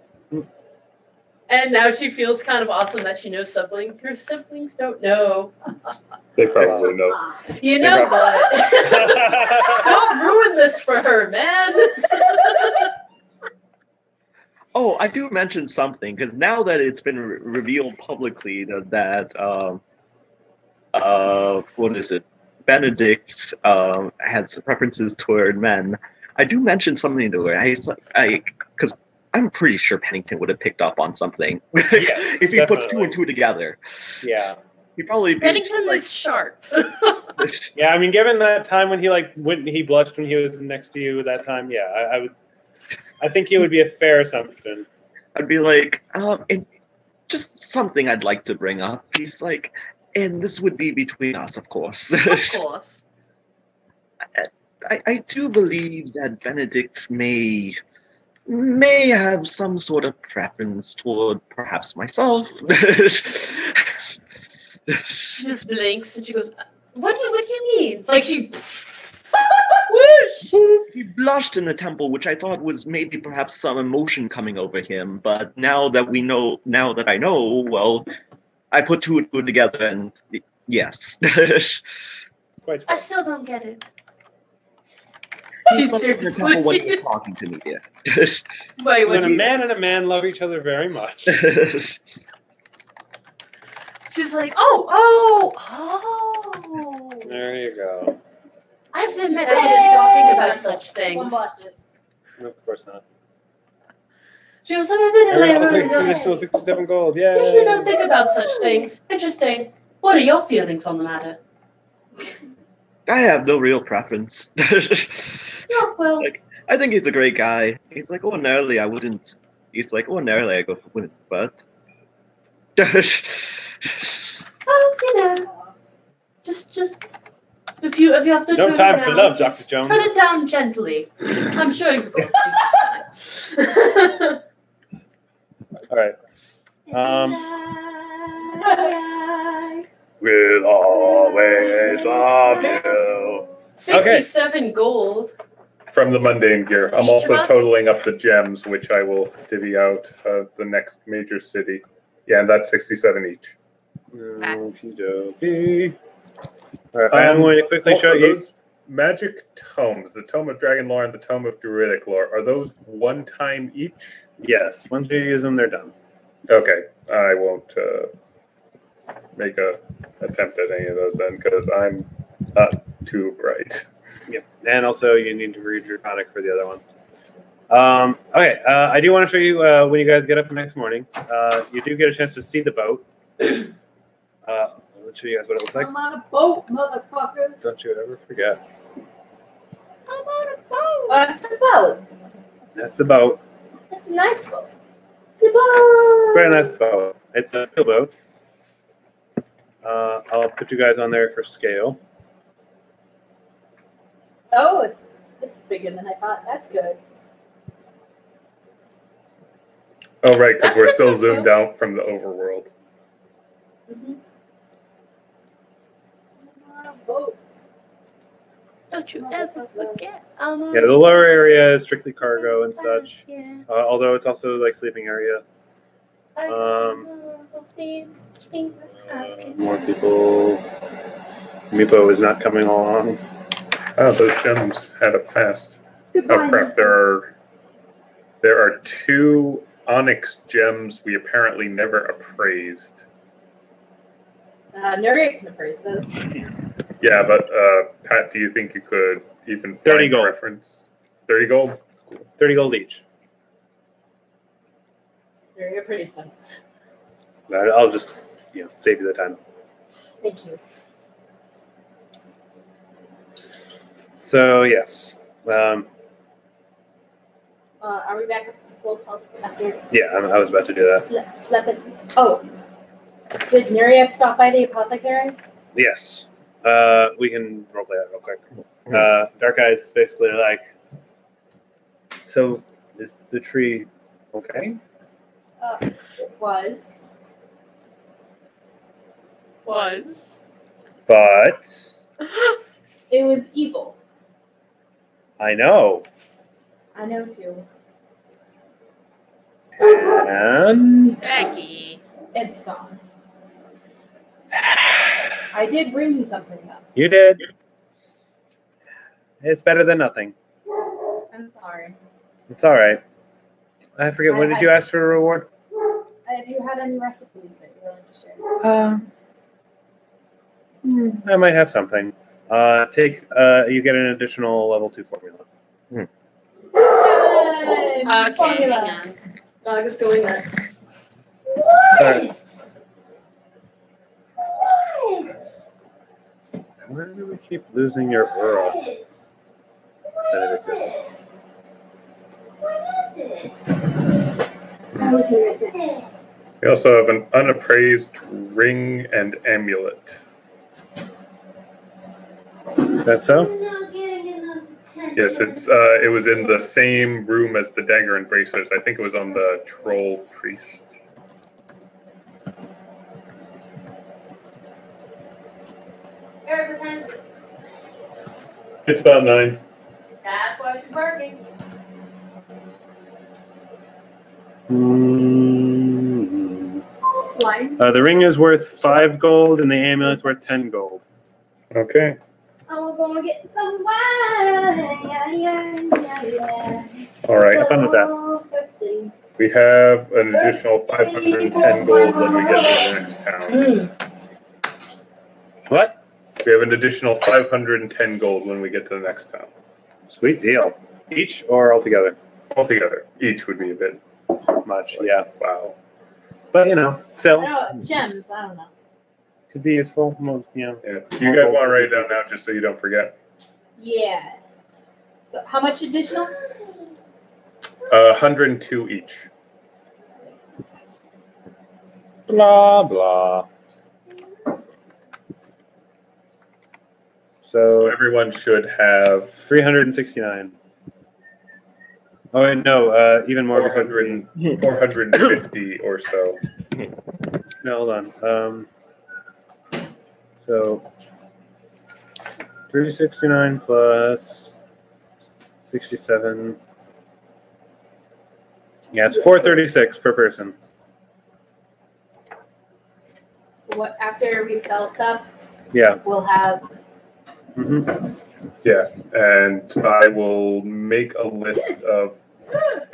And now she feels kind of awesome that she knows her siblings don't know. They probably know. You know what? Don't ruin this for her, man. Oh, I do mention something, because now that it's been revealed publicly that what is it? Benedict has preferences toward men. I do mention something to her. Because I'm pretty sure Pennington would have picked up on something Yes, if he puts two definitely. and two together. Yeah. He probably Pennington is sharp. Yeah, I mean, given that time when he blushed when he was next to you, that time, yeah, I think he would be a fair assumption. I'd be like, and just something I'd like to bring up. He's like, and this would be between us, of course. Of course. I do believe that Benedict may have some sort of preference toward perhaps myself. She just blinks and she goes, what do you mean? Like she whoosh! He blushed in the temple, which I thought was maybe perhaps some emotion coming over him. But now that I know, well, I put two and two together, and yes. Quite I still don't get it. He's She's in the temple when he's talking to me. Yeah. Wait, when what a you man and a man love each other very much. She's like, oh. There you go. I have to admit, I didn't think about such One things. blushes. No, of course not. She goes, I Was like additional 67 gold. Yeah. usually don't think about such things. Interesting. What are your feelings on the matter? I have no real preference. Oh, well, I think he's a great guy. He's like, ordinarily I wouldn't. He's like, ordinarily I go for women, but. well, you know, just if you have to No turn time it for down, love, just Dr. Jones. Turn it down gently. I'm sure you'll be fine. All right. We'll always love you. 67 gold. From the mundane gear. I'm Each also of us? totaling up the gems, which I will divvy out the next major city. Yeah, and that's 67 each. Okie dokie. All right, I'm going to quickly Also, show you. those magic tomes, the Tome of Dragon Lore and the Tome of Druidic Lore, are those one time each? Yes, once you use them, they're done. Okay, I won't make a attempt at any of those then, because I'm not too bright. Yep, and also you need to read Draconic for the other one. Okay, I do want to show you when you guys get up the next morning. You do get a chance to see the boat. Let's show you guys what it looks like. I'm on a boat, motherfuckers. Don't you ever forget. I'm on a boat. What's the boat? That's the boat. It's a nice boat. It's quite a nice boat. It's a field boat. I'll put you guys on there for scale. Oh, this is bigger than I thought. That's good. Oh, right, because That's we're good still stuff, zoomed too. out from the overworld. Mm-hmm. I'm on a boat. Don't you ever forget. I'm on Yeah, the lower area is strictly cargo and such. Yeah. Although it's also like sleeping area. More people. Meepo is not coming along. Oh, those gems add up fast. Goodbye. Oh crap! There are 2 onyx gems we apparently never appraised. Nuria can appraise those. Yeah, but Pat, do you think you could even 30 find gold. a reference? 30 gold. 30 gold each. Nuria appraised them. I'll just save you the time. Thank you. So yes, Are we back up to full health after? yeah, I was about to do that. Slept it. Oh, did Nuria stop by the apothecary? Yes, we can roleplay that real quick. Dark Eyes basically like. So is the tree okay? It was. But It was evil. I know. I know too. And Becky. It's gone. I did bring you something though. you did. It's better than nothing. I'm sorry. It's all right. I forget. When did you ask for a reward? If you had any recipes that you're willing to share. I might have something. You get an additional level 2 formula. Yay! Okay, hang Formula. on. Dog is going nuts. What? Where do we keep losing your Earl? Benedictus. We also have an unappraised ring and amulet. That's so? Yes, it was in the same room as the dagger and bracelets. I think it was on the troll priest. Eric, what time is it? It's about 9. That's why she's working. The ring is worth 5 gold, and the amulet's worth 10 gold. Okay. I'm gonna get some wine. All right. Have fun with that. We have an additional 510 gold when we get to the next town. What? We have an additional 510 gold when we get to the next town. Sweet deal. Each or altogether? Altogether, each would be a bit Much, yeah. wow. But, still, Gems, I don't know. could be useful. Well, Yeah. Do you guys want to write it down now just so you don't forget? Yeah. So how much additional? 102 each. Blah, blah. So So, everyone should have 369. Oh, wait, no, even more because 450 or so. no, hold on. So 369 plus 67. Yeah, it's 436 per person. So what? After we sell stuff, Yeah. we'll have. Yeah, and I will make a list of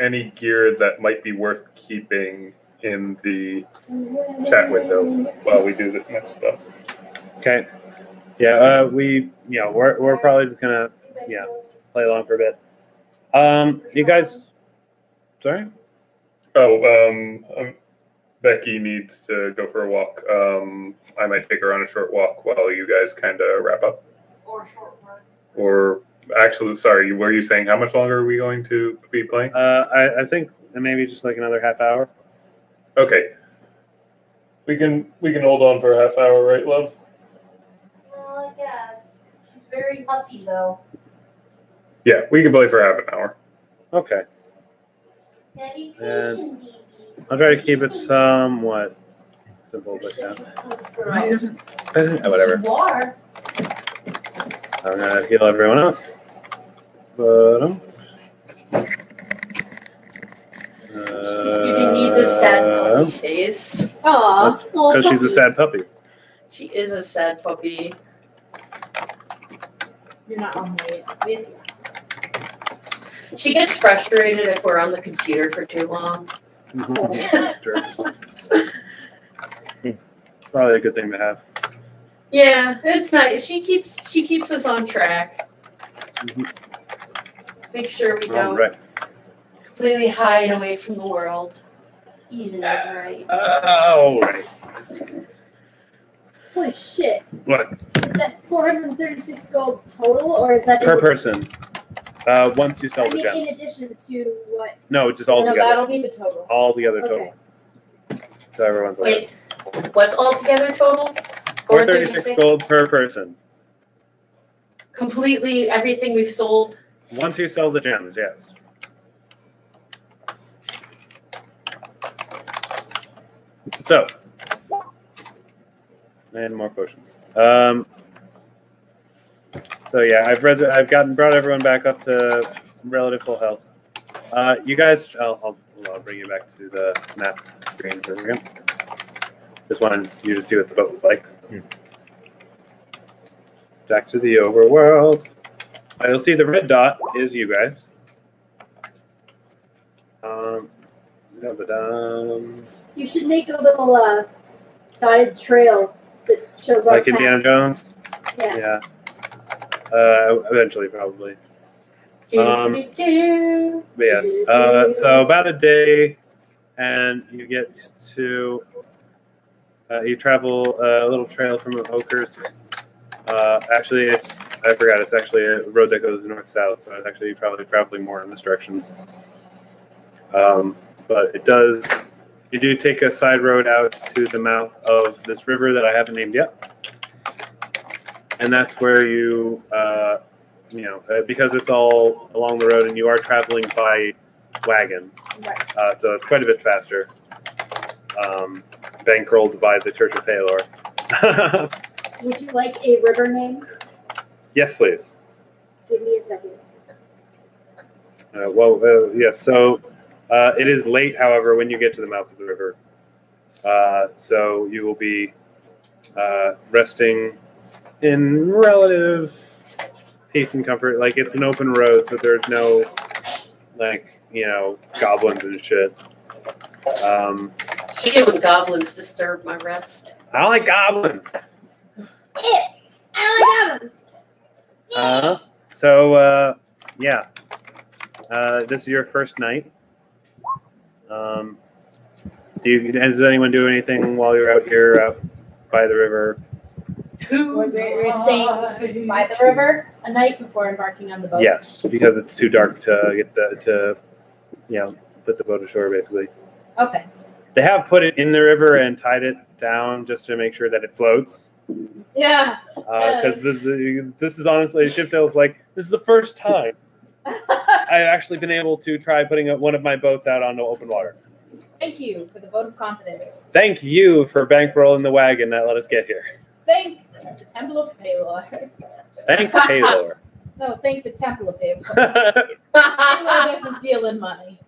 any gear that might be worth keeping in the chat window while we do this next stuff. Okay. Yeah. We're probably just gonna play along for a bit. You guys. Sorry. Becky needs to go for a walk. I might take her on a short walk while you guys kind of wrap up. Or short work. Or actually, sorry, were you saying how much longer are we going to be playing? I think maybe just like another half hour. Okay. We can hold on for a half hour, right, love? Well, I guess. She's very puppy, though. Yeah, we can play for half an hour. Okay. Dedication, baby. I'll try to keep it somewhat simple, but yeah. Why isn't? Whatever. You are. I'm gonna heal everyone up. But She's giving me the sad puppy face. Aw. because she's a sad puppy. She is a sad puppy. You're not on my yes, you are. She gets frustrated if we're on the computer for too long. Probably a good thing to have. Yeah, it's nice. She keeps us on track. Make sure we All don't right. completely hide away from the world. Using it right. All right. Holy shit. What? Is that 436 gold total, or is that Per person. Once you sell I the mean, in gems. addition to what? No, just all No, together. that'll be the total. All together total. Okay. So everyone's aware. Wait, what's altogether total? 436 gold per person. Completely everything we've sold. Once you sell the gems, yes. So, and more potions. So yeah, I've brought everyone back up to relative full health. You guys, I'll bring you back to the map screen for a second. Just wanted you to see what the boat was like. Back to the overworld. You'll see the red dot is you guys. You should make a little dotted trail that shows Like off Indiana half. Jones? Yeah. Eventually, probably. Do. But yes. So about a day, and you get to. You travel a little trail from Oakhurst. Actually, I forgot. It's actually a road that goes north-south, so it's actually probably traveling more in this direction. But it does. You do take a side road out to the mouth of this river that I haven't named yet, and that's where you, because it's all along the road, and you are traveling by wagon, Right. so it's quite a bit faster. Bankrolled by the Church of Pelor. Would you like a river name? Yes, please. Give me a second. Yes. So it is late, however, when you get to the mouth of the river. So you will be resting in relative peace and comfort. Like, it's an open road, so there's no, goblins and shit. I hate when goblins disturb my rest. I don't like goblins. I like goblins. This is your first night. Does anyone do anything while you're out here out by the river? We're staying by the river a night before embarking on the boat. Yes, because it's too dark to get put the boat ashore, basically. Okay. They have put it in the river and tied it down just to make sure that it floats. Yeah. Because this is honestly, ship sails like, this is the first time I've actually been able to try putting one of my boats out onto open water. Thank you for the vote of confidence. Thank you for bankrolling the wagon that let us get here. Thank the Temple of Pelor. Thank Pelor. No, thank the Temple of Pelor. Pelor doesn't deal in money.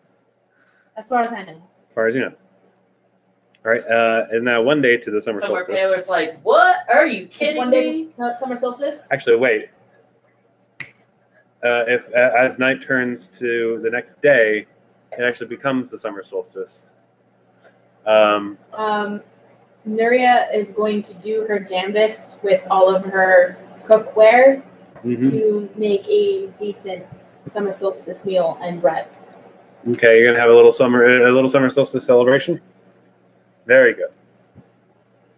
As far as I know. As far as you know. All right, and now one day to the summer Somewhere solstice. Taylor's like, what? Are you kidding One me? day, summer solstice? Actually, wait. If as night turns to the next day, it actually becomes the summer solstice. Nuria is going to do her damnedest with all of her cookware to make a decent summer solstice meal and bread. Okay, you're gonna have a little summer solstice celebration. Very good.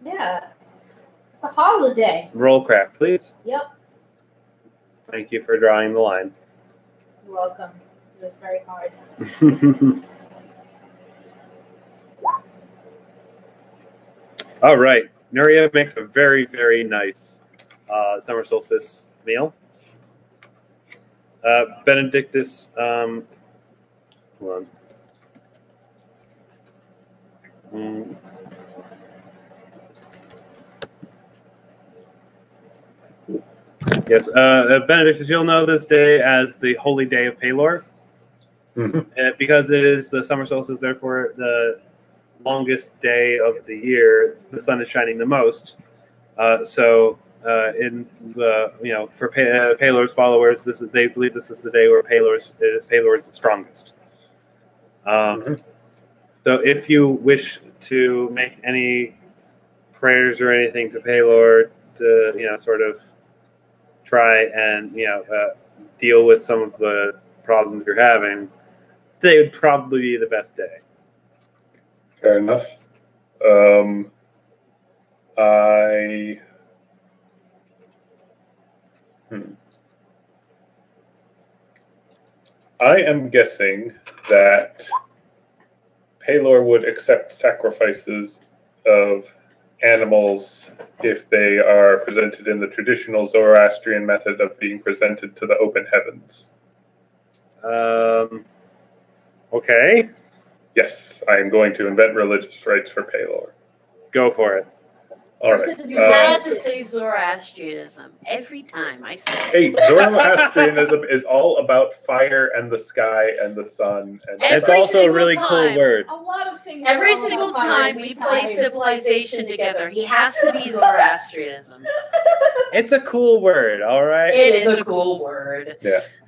Yeah, it's a holiday. Roll craft, please. Yep, Thank you for drawing the line. you're welcome. It was very hard. All right, Nuria makes a very, very nice summer solstice meal. Benedictus, hold on. Yes, Benedictus, you'll know this day as the Holy Day of Pelor. Because it is the summer solstice, therefore the longest day of the year, the sun is shining the most. For Pelor's followers, they believe this is the day where Pelor is the strongest. So if you wish to make any prayers or anything to Pelor to sort of try and deal with some of the problems you're having, they would probably be the best day. Fair enough. I am guessing that Pelor would accept sacrifices of animals if they are presented in the traditional Zoroastrian method of being presented to the open heavens. Okay. Yes, I am going to invent religious rites for Pelor. Go for it. All right. You had to say Zoroastrianism every time I say it. Hey, Zoroastrianism is all about fire and the sky and the sun. And It's Every also a single really time. cool word. A lot of things. Every are all single about fire time and we sky. play Civilization together, he has to be Zoroastrianism. It's a cool word, all right? It is a cool word.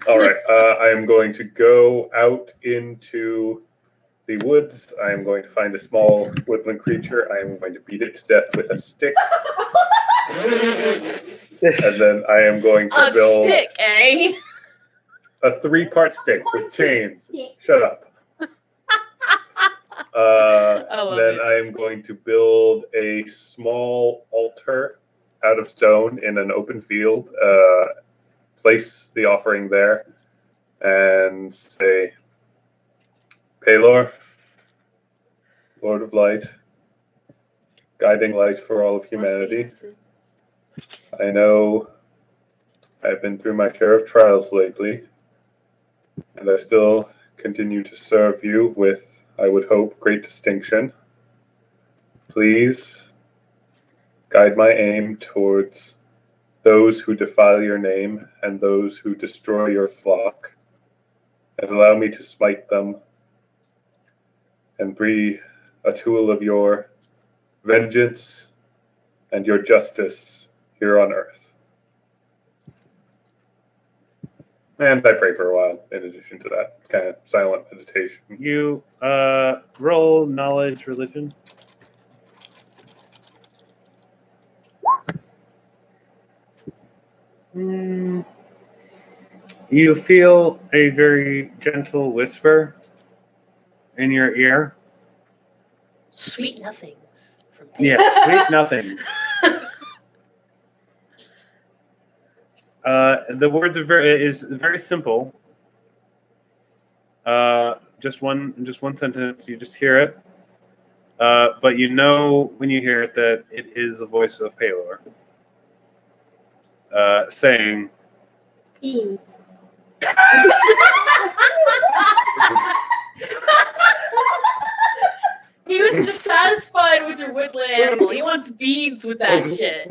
all right, I am going to go out into the woods. I am going to find a small woodland creature. I am going to beat it to death with a stick. And then I am going to A build stick, eh? a 3-part stick with chains. Stick. Shut up. love Then it. I am going to build a small altar out of stone in an open field. Place the offering there and say, Pelor, Lord of Light, guiding light for all of humanity. I know I've been through my share of trials lately, and I still continue to serve you with, I would hope, great distinction. Please guide my aim towards those who defile your name and those who destroy your flock, and allow me to smite them and be a tool of your vengeance and your justice here on earth. And I pray for a while in addition to that. Kind of silent meditation. You roll knowledge religion. You feel a very gentle whisper in your ear. Sweet nothings from Yeah, sweet nothing. The words are very simple. Just one sentence. You just hear it, but you know when you hear it that it is the voice of Pelor, saying, Beans. He was dissatisfied with your woodland animal. He wants beads with that shit.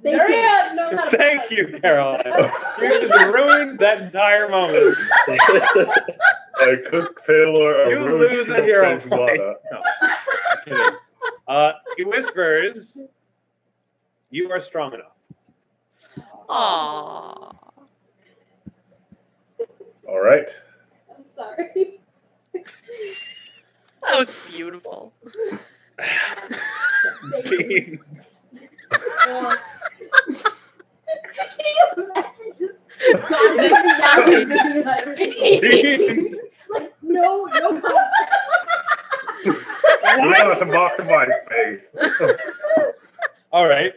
Nuria knows how to "Thank play. you, Caroline. You just ruined that entire moment. I cook Pelor a You root lose at your own feijoada. fight." No, I'm kidding. He whispers, "You are strong enough." Aww. All right. I'm sorry. That was beautiful. Beans. Can you imagine just Beans. like no context? You have to mock my faith. All right.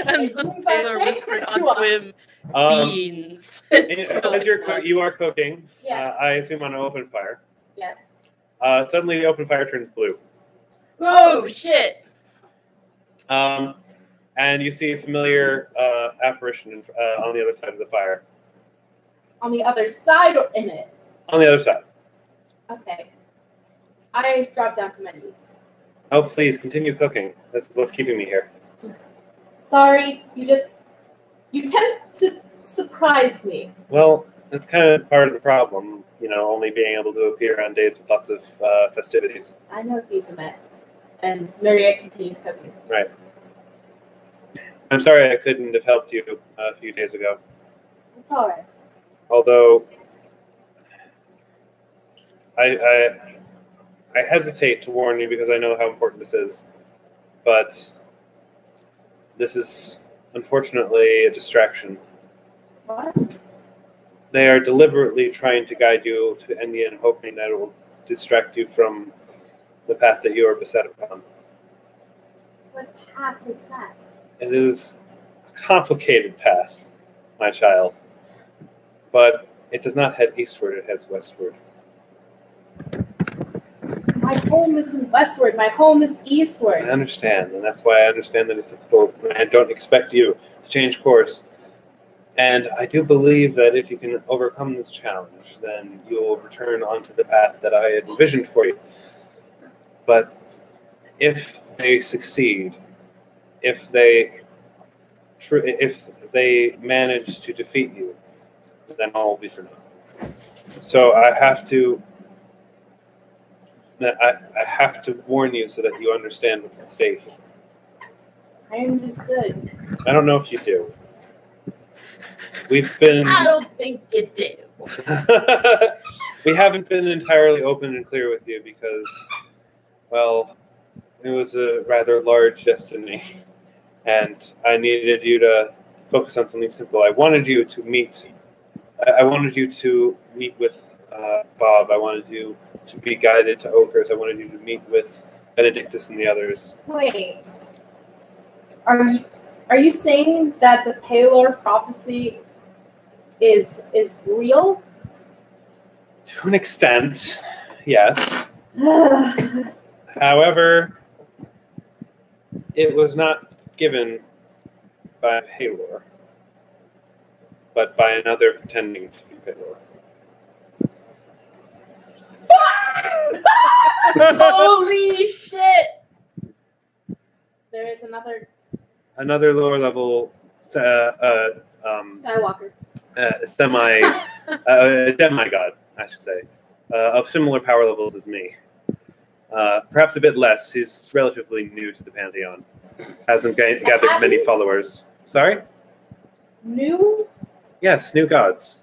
And It the was sailor a whispered secret to onto him, Um, beans. as you are cooking, Yes. I assume on an open fire. Yes. Suddenly, the open fire turns blue, Oh, shit. and you see a familiar apparition on the other side of the fire. On the other side or in it? On the other side. Okay. I drop down to my knees. Oh, please continue cooking. That's what's keeping me here. Sorry, you tend to surprise me. Well, that's kind of part of the problem. You know, only being able to appear on days with lots of festivities. I know Thesmet. And Nuria continues cooking. Right. I'm sorry I couldn't have helped you a few days ago. It's alright. Although I hesitate to warn you because I know how important this is. But this is unfortunately a distraction. What? They are deliberately trying to guide you to Endian, hoping that it will distract you from the path that you are beset upon. What path is that? It is a complicated path, my child. But it does not head eastward, it heads westward. My home isn't westward. My home is I eastward. understand, and that's why I understand that it's difficult. And I don't expect you to change course. And I do believe that if you can overcome this challenge, then you will return onto the path that I had envisioned for you. But if they succeed, if they manage to defeat you, then all will be for naught. So I have to warn you so that you understand what's at stake. I understood. I don't know if you do. We've been. I don't think you do. We haven't been entirely open and clear with you because, well, it was a rather large destiny And I needed you to focus on something simple. I wanted you to meet with Bob. I wanted you to be guided to Ochres. I wanted you to meet with Benedictus and the others. Wait. Are you saying that the Pelor prophecy is real? To an extent, yes. However, it was not given by Pelor, but by another pretending to be Pelor. Holy shit! There is Another lower level Skywalker. demigod, I should say, of similar power levels as me. Perhaps a bit less. He's relatively new to the Pantheon. Hasn't gathered many followers. Sorry? New? Yes, new gods.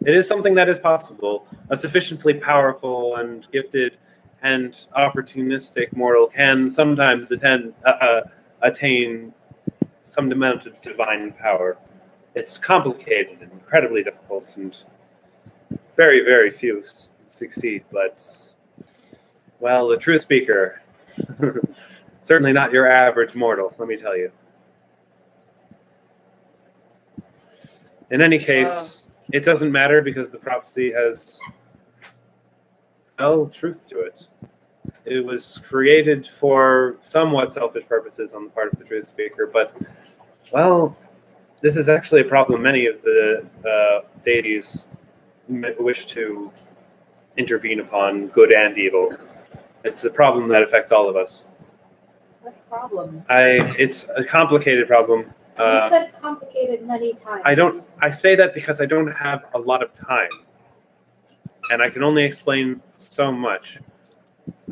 It is something that is possible. A sufficiently powerful and gifted and opportunistic mortal can sometimes attain some amount of divine power. It's complicated and incredibly difficult, and very, very few succeed, but, well, the true speaker, certainly not your average mortal, let me tell you. In any case, it doesn't matter because the prophecy has, well, truth to it. It was created for somewhat selfish purposes on the part of the truth speaker, but, well, this is actually a problem many of the deities wish to intervene upon, good and evil. It's a problem that affects all of us. What problem? It's a complicated problem. You said complicated many times. I say that because I don't have a lot of time, and I can only explain so much.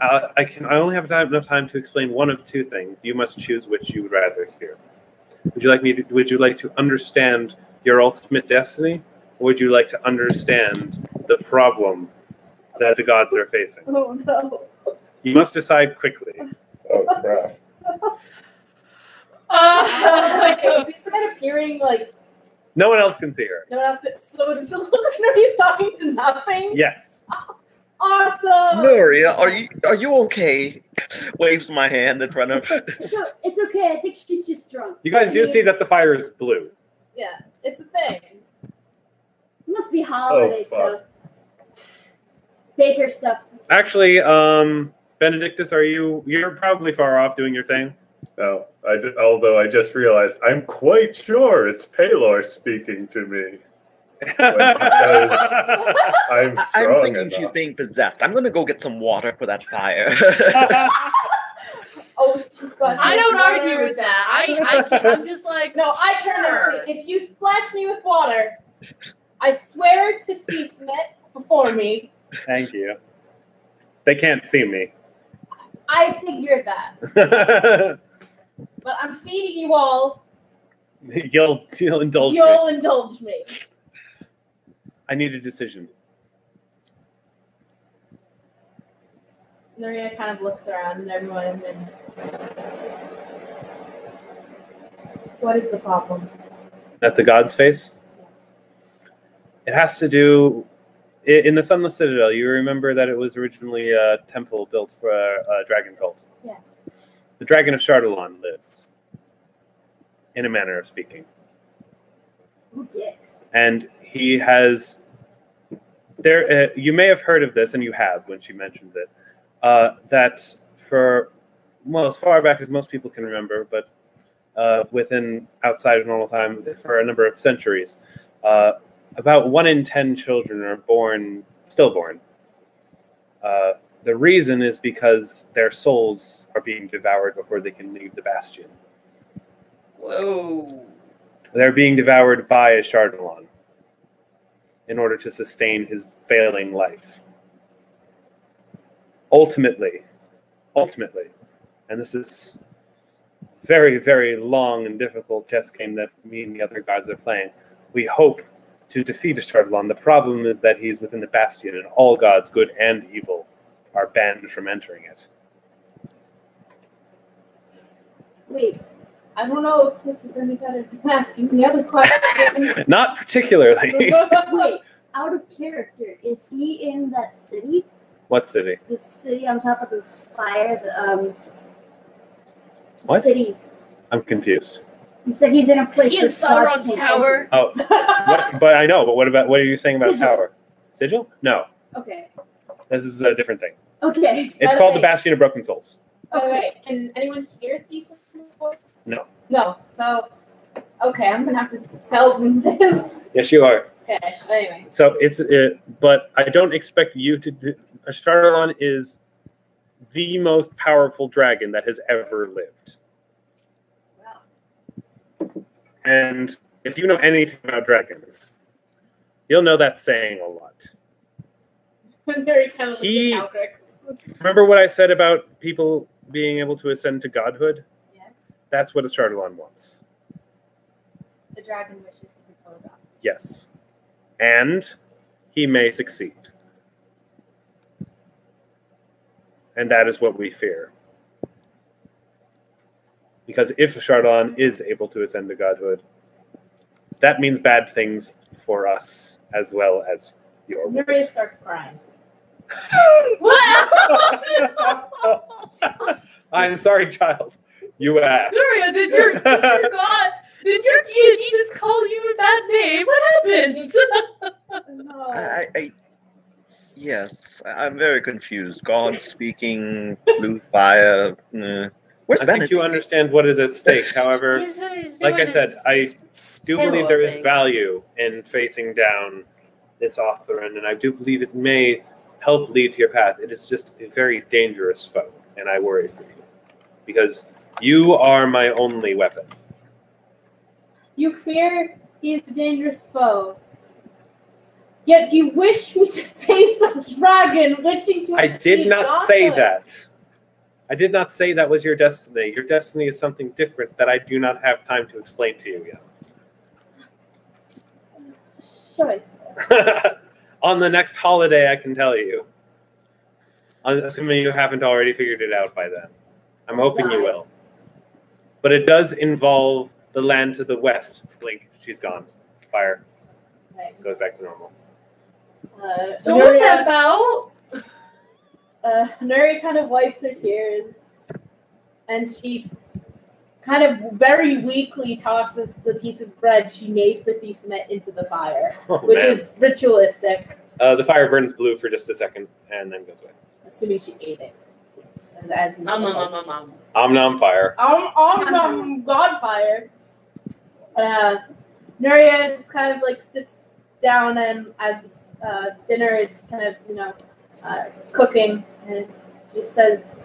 I only have enough time to explain one of two things. You must choose which you would rather hear. Would you like to understand your ultimate destiny, or would you like to understand the problem that the gods are facing? Oh no! You must decide quickly. Oh crap! Is this kind of appearing like? No one else can see her. No one else. So does it look like he's talking to nothing? Yes. Awesome. Nuria, are you okay? Waves my hand in front of. It's okay. I think she's just drunk. You guys do see that the fire is blue. Yeah, it's a thing. It must be holiday stuff. Baker stuff. Actually, Benedictus, you're probably far off doing your thing. No, although I just realized I'm quite sure it's Pelor speaking to me. Because I'm thinking enough. she's being possessed. I'm gonna go get some water for that fire. I don't argue with that. I'm just like, no, I turn sure. If you splash me with water, I swear to Feastmet before me. Thank you. They can't see me. I figured that. But I'm feeding you all. You'll indulge me. You'll indulge me. I need a decision. Nuria kind of looks around and everyone, and then, what is the problem? At the god's face? Yes. It has to do... In the Sunless Citadel, you remember that it was originally a temple built for a dragon cult. Yes. The Dragon of Chardalon lives, in a manner of speaking. Ooh, dicks. And he has... you may have heard of this, and you have when she mentions it, that for, well, as far back as most people can remember, but outside of normal time, for a number of centuries, about 1 in 10 children are stillborn. The reason is because their souls are being devoured before they can leave the bastion. Whoa. They're being devoured by a Chardalon in order to sustain his failing life. Ultimately, and this is very, very long and difficult chess game that me and the other gods are playing, we hope to defeat a Chardalon. The problem is that he's within the bastion, and all gods, good and evil, are banned from entering it. Wait, I don't know if this is any better than asking the other question. Not particularly. Wait, out of character, is he in that city? What city? The city on top of the spire, the What? city. I'm confused. You said he's in a place He in with gods Sauron's can't tower. Oh, but I know. But what are you saying about Sigil. tower? Sigil? No, Okay. this is a different thing. Okay. It's By the called the way- Bastion of Broken Souls. Wait, can anyone hear Thesis' voice? No. No, so, okay, I'm gonna have to tell them this. Yes, you are. Okay, anyway. So but I don't expect you to. Ashtaralon is the most powerful dragon that has ever lived. Wow. And if you know anything about dragons, you'll know that's saying a lot. Very kind of looks He- at Calcrix. Remember what I said about people being able to ascend to godhood? Yes. That's what Ashtaralon wants. The dragon wishes to control God. Yes. And he may succeed. And that is what we fear. Because if Ashtaralon is able to ascend to godhood, that means bad things for us as well as your Nuria starts crying. I'm sorry, child. You asked. Nuria, did your deity just call you a bad name? What happened? No. Yes, I'm very confused. God speaking, blue fire. Where's I think Benedict? you understand what is at stake. However, He's like doing I said, I do Halo believe there is thing. value in facing down this Authorin, and I do believe it may help lead to your path. It is just a very dangerous foe, and I worry for you. Because you are my only weapon. You fear he is a dangerous foe. Yet you wish me to face a dragon wishing to I did achieve not say godhood. that. I did not say that was your destiny. Your destiny is something different that I do not have time to explain to you Choice. yet. On the next holiday, I can tell you. Assuming you haven't already figured it out by then. I'm hoping you will. But it does involve the land to the west. Blink, she's gone. Fire. Okay. Goes back to normal. So what's that about? Nuria kind of wipes her tears, and she kind of very weakly tosses the piece of bread she made for Thesemet into the fire, Oh, which man. is ritualistic, The fire burns blue for just a second and then goes away. assuming she ate it. And as is Om nom fire. Godfire. Nuria just kind of like sits down, and as dinner is kind of cooking, and she just says,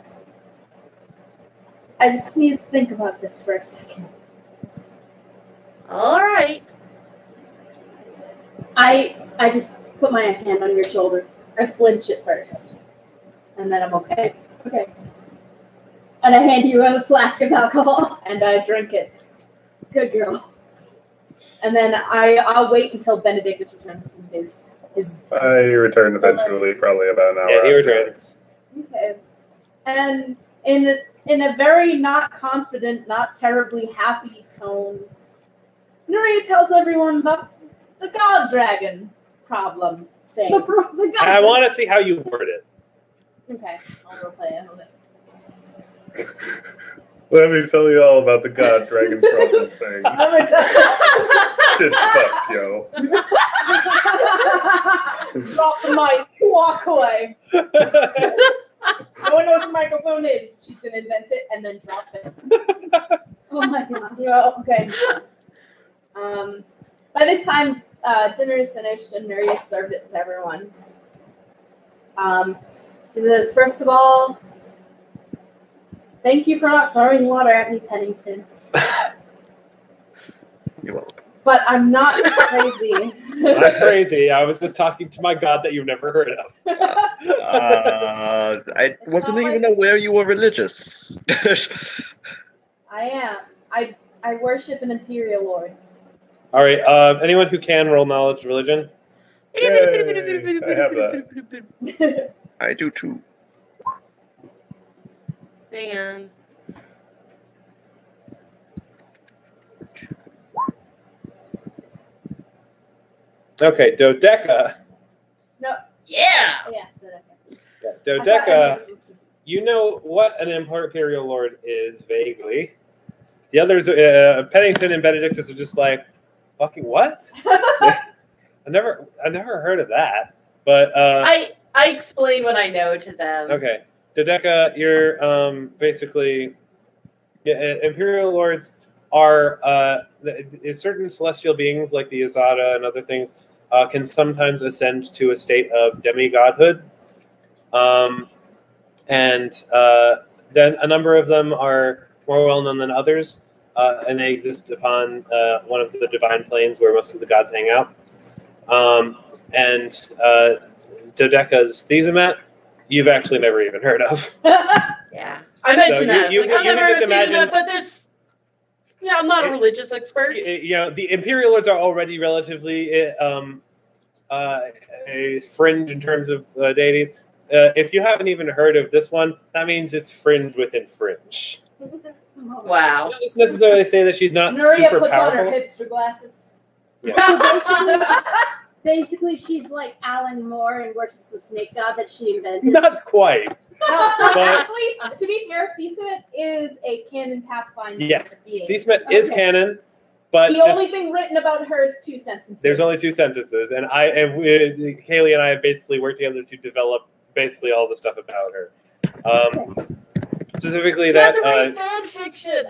"I just need to think about this for a second." All right. I just put my hand on your shoulder. I flinch at first, and then I'm okay. Okay. And I hand you a flask of alcohol. And I drink it. Good girl. And then I'll wait until Benedictus returns from his I return eventually, probably about an hour. Yeah, he after. returns. Okay. And in a very not confident, not terribly happy tone, Nuria tells everyone about the god dragon problem thing. The And I want to see how you word it. Okay, I'll roleplay it. Hold it. Let me tell you all about the god dragon problem thing. Shit's fucked, yo. Drop the mic. Walk away. No one knows what a microphone is. She's gonna invent it and then drop it. Oh my god. Okay. By this time, dinner is finished and Nuria served it to everyone. She says, first of all, thank you for not throwing water at me, Pennington. You're welcome. But I'm not crazy. Not crazy. I was just talking to my god that you've never heard of. I wasn't not even aware you were religious. I am. I worship an imperial lord. All right. Anyone who can roll knowledge religion? Yay, I have that. I do too. Hang on. Okay, Dodeka. No. Yeah. Yeah. Yeah, Dodeka. You know what an Imperial Lord is vaguely. The others, Pennington and Benedictus, are just like, fucking what? I never heard of that. But I explain what I know to them. okay, Dodeka, you're basically Imperial Lords are certain celestial beings like the Azar and other things can sometimes ascend to a state of demigodhood, and then a number of them are more well known than others, and they exist upon one of the divine planes where most of the gods hang out. And Dodeka's Thesemet, you've actually never even heard of. Yeah, I mentioned that. You I've never can seen imagine- that, but there's. Yeah, I'm not a religious expert. You know, the Imperial Lords are already relatively a fringe in terms of deities. If you haven't even heard of this one, that means it's fringe within fringe. Wow. I don't necessarily say that she's not Nuria super puts on her powerful. hipster glasses. Yeah. Basically, she's like Alan Moore and worships the snake god that she invented. Not quite. No, But- actually, to be fair, Thesemet is a canon Pathfinder. Yes, being. Thesemet is Okay. canon, but The just, only thing written about her is 2 sentences. there's only 2 sentences, and Kaylee and I have basically worked together to develop basically all the stuff about her. Specifically, You have to that write fan fiction.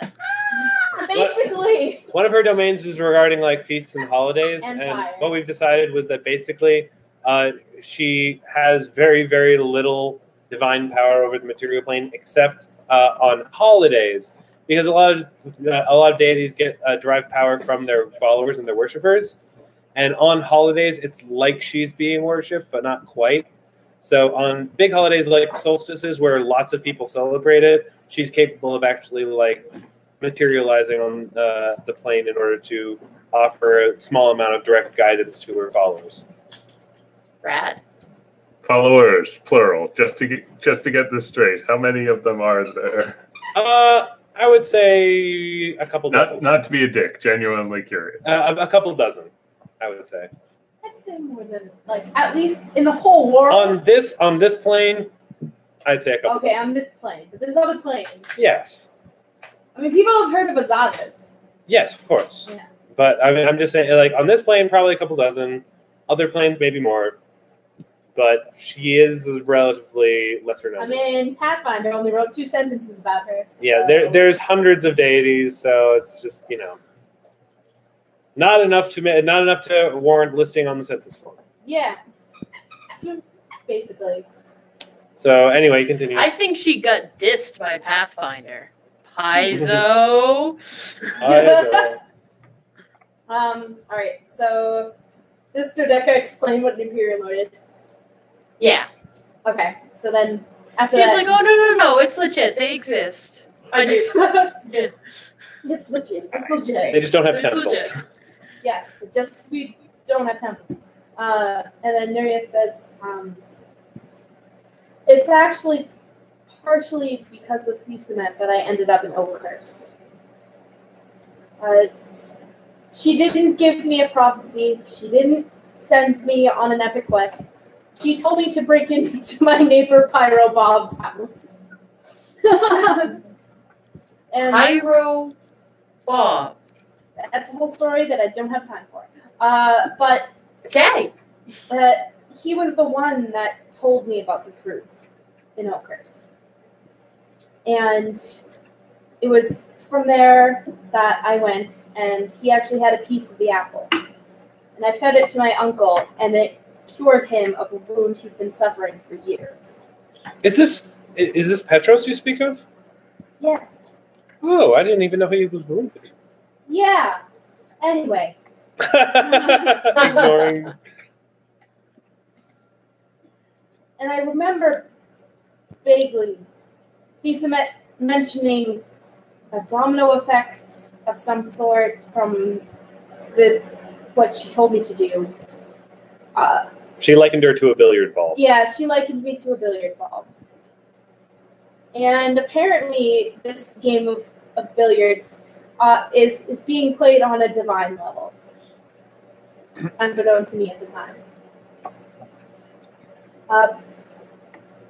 Basically. one of her domains is regarding like feasts and holidays, And and fire. what we've decided was that basically she has very, very little divine power over the material plane, except on holidays, because a lot of deities get derive power from their followers and their worshippers, and on holidays it's like she's being worshipped, but not quite. So on big holidays like solstices, where lots of people celebrate it, she's capable of actually like materializing on the plane in order to offer a small amount of direct guidance to her followers. Rad. Followers, plural. Just to get this straight, how many of them are there? I would say a couple dozen. Not to be a dick, genuinely curious. A couple dozen, I would say. I'd say more than, like, at least in the whole world. On this plane, I'd say a couple. Okay, dozen. on this plane. But there's other planes. Yes. I mean, people have heard of Azadas. Yes, of course. Yeah. But I mean, I'm just saying, like on this plane, probably a couple dozen. Other planes, maybe more. But she is relatively lesser known. I mean, Pathfinder only wrote 2 sentences about her. Yeah, so- there's hundreds of deities, so it's just not enough to warrant listing on the census form. Yeah. Basically. So anyway, continue. I think she got dissed by Pathfinder. Paizo. Alright, so does Dodeka explain what an Imperial Lord is? Yeah. Okay, so then after She's that. like, oh no, it's legit. They exist. I just yeah. It's legit. It's They legit. just don't have It's tentacles. legit. Yeah, just we don't have temples. And then Nuria says, it's actually partially because of Thesemet that I ended up in Oakhurst. She didn't give me a prophecy. She didn't send me on an epic quest. She told me to break into my neighbor Pyro Bob's house. And Pyro Bob. that's a whole story that I don't have time for. But Okay. he was the one that told me about the fruit in Oakhurst. And it was from there that I went, and he actually had a piece of the apple. And I fed it to my uncle, and it cured him of a wound he'd been suffering for years. Is this Petros you speak of? Yes. Oh, I didn't even know he was wounded. Yeah. Anyway. Ignoring. And I remember vaguely Thesemet mentioning a domino effect of some sort from what she told me to do. She likened her to a billiard ball. Yeah, she likened me to a billiard ball. And apparently this game of billiards is being played on a divine level. unbeknown to me at the time.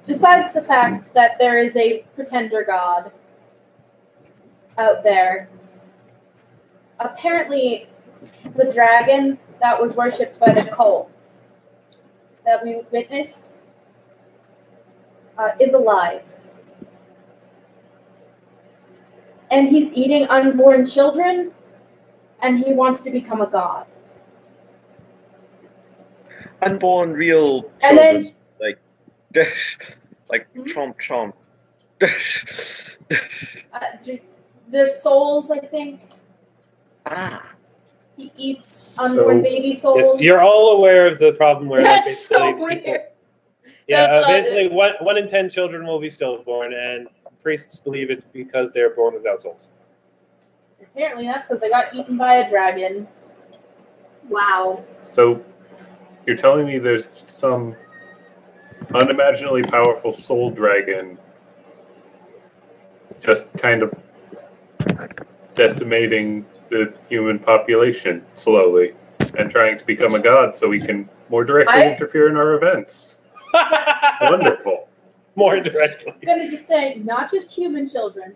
Besides the fact that there is a pretender god out there, apparently the dragon that was worshipped by the cult that we witnessed is alive. And he's eating unborn children, and he wants to become a god. Unborn real And then children, like chomp. their souls, I think. Ah, He eats unborn baby souls. Yes, you're all aware of the problem where That's basically so people- weird. Yeah, That's not basically one in 10 children will be stillborn, and priests believe it's because they're born without souls. Apparently that's because they got eaten by a dragon. Wow. So you're telling me there's some unimaginably powerful soul dragon just kind of decimating the human population slowly and trying to become a god so we can more directly interfere in our events. Wonderful. More directly. I'm gonna just say, not just human children.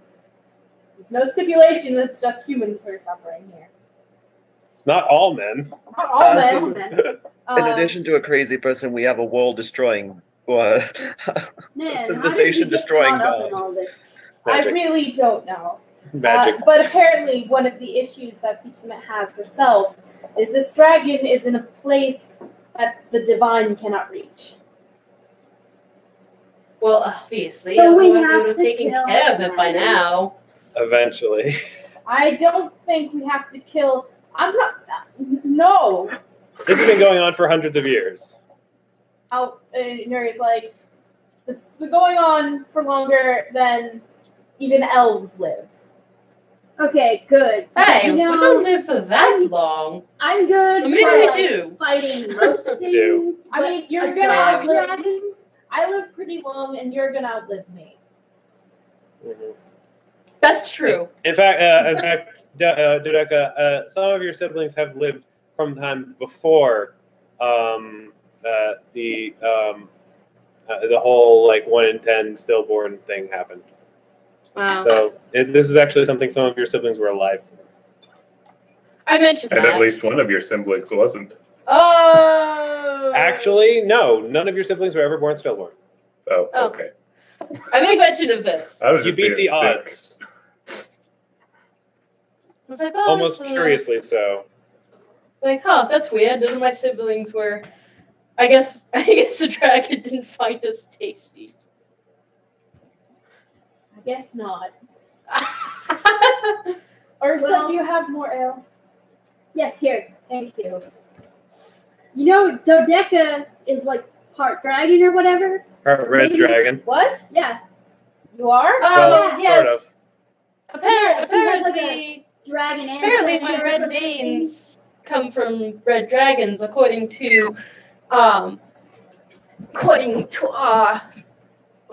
There's no stipulation that's just humans who are suffering here. Not all men. Not all so- men. in addition to a crazy person, we have a world-destroying, Man, civilization-destroying how did we get caught up in god. all this? I Magic. really don't know. Magic. But apparently one of the issues that Peepsmet has herself is this dragon is in a place that the divine cannot reach. Well, obviously, So we otherwise have would have to taken kill care of it by him. now. Eventually. I don't think we have to kill... I'm not... No. This has been going on for hundreds of years. Nuri's like, this has been going on for longer than even elves live. Okay, good. Hey, You we know, don't live for that long. I'm good I mean, for we like, do. fighting most do. things. I mean, you're but gonna a outlive... dragon? I live pretty long, and you're gonna outlive me. Mhm. That's true. In fact, Dodeka, some of your siblings have lived from time before the whole like 1 in 10 stillborn thing happened. Wow. So this is actually something some of your siblings were alive for. I mentioned And that. at least one of your siblings wasn't. Oh! Actually, no, none of your siblings were ever born stillborn. Oh, Oh. okay. I make mention of this. I was You just beat the being a dick. odds, I was like, oh, almost so- curiously so. Like, huh, that's weird. None of my siblings were. I guess the dragon didn't find us tasty. I guess not. Ursa, Well- do you have more ale? Yes, here. Thank you. You know, Dodeka is like part dragon or whatever. Red Maybe- dragon. What? Yeah, You are? Oh, Well, yes. sort of. Apparently, dragon apparently ancestor my or red something. veins come from red dragons, according to, oh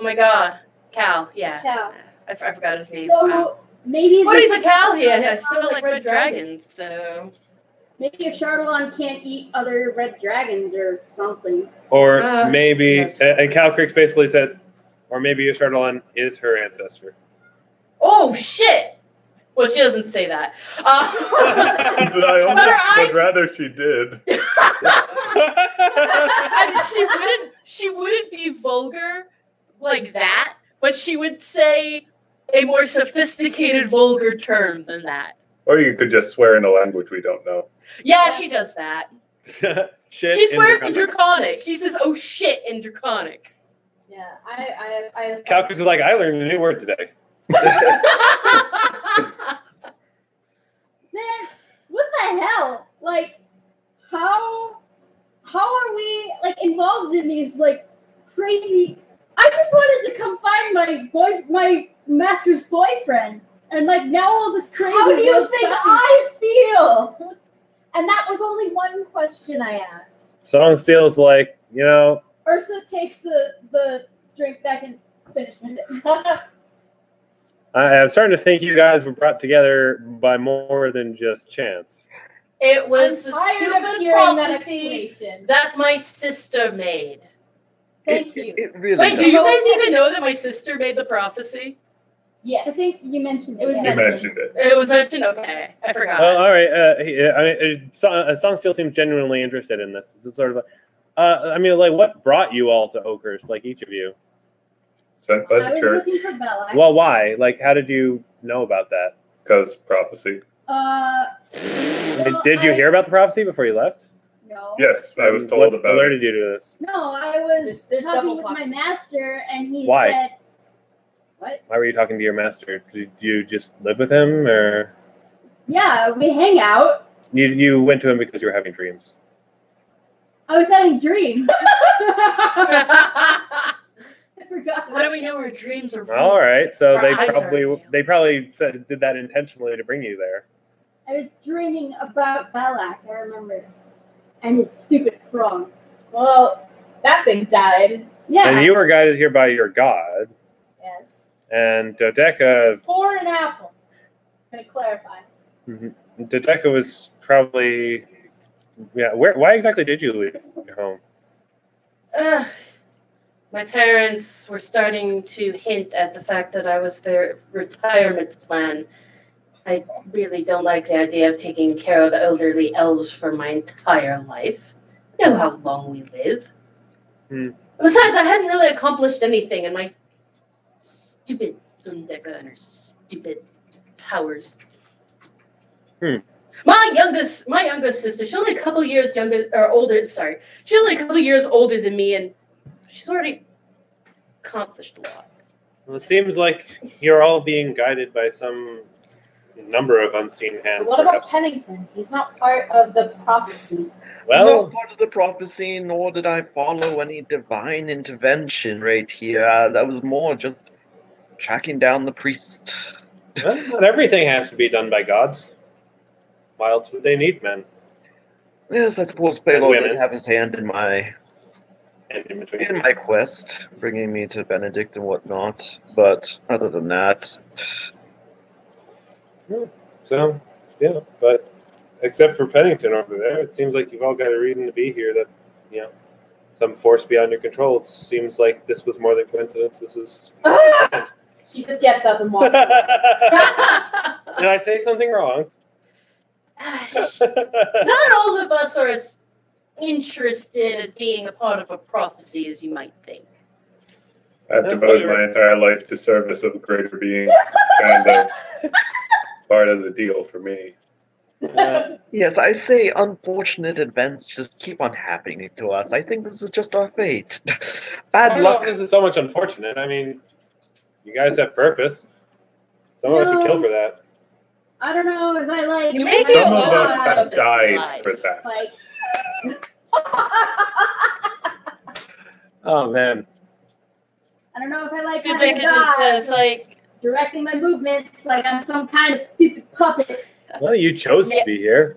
my god, Cal, yeah. Cal. I forgot his name. So Wow. maybe According to this, Cal here, I smell like red dragons, so. maybe a Charlatan can't eat other red dragons or something. Or maybe, yes. and Cal Creeks basically said, or maybe Ashardalon is her ancestor. Oh shit! Well, she doesn't say that. But I But her almost eyes- would rather she did. I mean, she wouldn't be vulgar like that, but she would say a more sophisticated vulgar term than that. Or you could just swear in a language we don't know. Yeah, she does that. Shit. She swears in in Draconic. She says, "Oh shit" in Draconic. Yeah, I Cal Creeks is like, I learned a new word today. Man, what the hell? Like, how are we like involved in these like crazy? I just wanted to come find my master's boyfriend, and like now all this crazy. How do you weird think stuff is- I feel? And that was only one question I asked. Song Steel's like, you know, Ursa takes the drink back and finishes it. I'm starting to think you guys were brought together by more than just chance. It was I'm a tired of stupid hearing that prophecy explanation. that my sister made. Thank you. It really Wait, do does. you guys even know that my sister made the prophecy? Yes. I think you mentioned It was You yeah. mentioned it. It was mentioned? Okay. I forgot. Well, all right. Song still seems genuinely interested in this. It's sort of, what brought you all to Oakhurst? Like each of you. Sent by I the was church looking for Belak. Well, why? Like, how did you know about that? because prophecy. Did you hear about the prophecy before you left? No. Yes, I was told What about alerted it. you to this? No, I was There's talking double with talk. my master, and he Why? said, "What? Why were you talking to your master? Did you just live with him, or Yeah, we hang out. you went to him because you were having dreams? I was having dreams. I forgot. How do we know our dreams are real? All right, so Our eyes are real. they probably did that intentionally to bring you there. I was dreaming about Belak. I remember, and his stupid frog. Well, that thing died. Yeah. And you were guided here by your god, Yes. and Dodeka. For an apple. I'm gonna clarify. Dodeka was probably, yeah. Why exactly did you leave your home? My parents were starting to hint at the fact that I was their retirement plan. I really don't like the idea of taking care of elderly elves for my entire life. You know how long we live. Besides, I hadn't really accomplished anything, and my stupid Dodeka and her stupid powers. My youngest sister, she's only a couple years older. Sorry, she's only a couple years older than me, and she's already accomplished a lot. Well, it seems like you're all being guided by some number of unseen hands. What about perhaps. Pennington? He's not part of the prophecy. Well, Not part of the prophecy, nor did I follow any divine intervention right here. That was more just tracking down the priest. not everything has to be done by gods. Why else would they need men? Yes, I suppose Pelor women. did have his hand in my And in between. quest, bringing me to Benedict and whatnot. But other than that, So, yeah, but except for Pennington over there, it seems like you've all got a reason to be here. That, some force beyond your control. It seems like this was more than coincidence. This is. She just gets up and walks away. Did I say something wrong? Not all of us are as interested in being a part of a prophecy as you might think. I've devoted my entire life to service of a greater being. Kind of part of the deal for me. yes, I say unfortunate events just keep on happening to us. I think this is just our fate. I Bad don't know luck. if this is so much unfortunate. I mean, you guys have purpose. Some of us would kill for that. I don't know if I like. You make Some it of us all have out of died life. for that. Like, Oh man. I don't know if I like Dodeka having a just god says, like, directing my movements like I'm some kind of stupid puppet. Well, you chose to be here.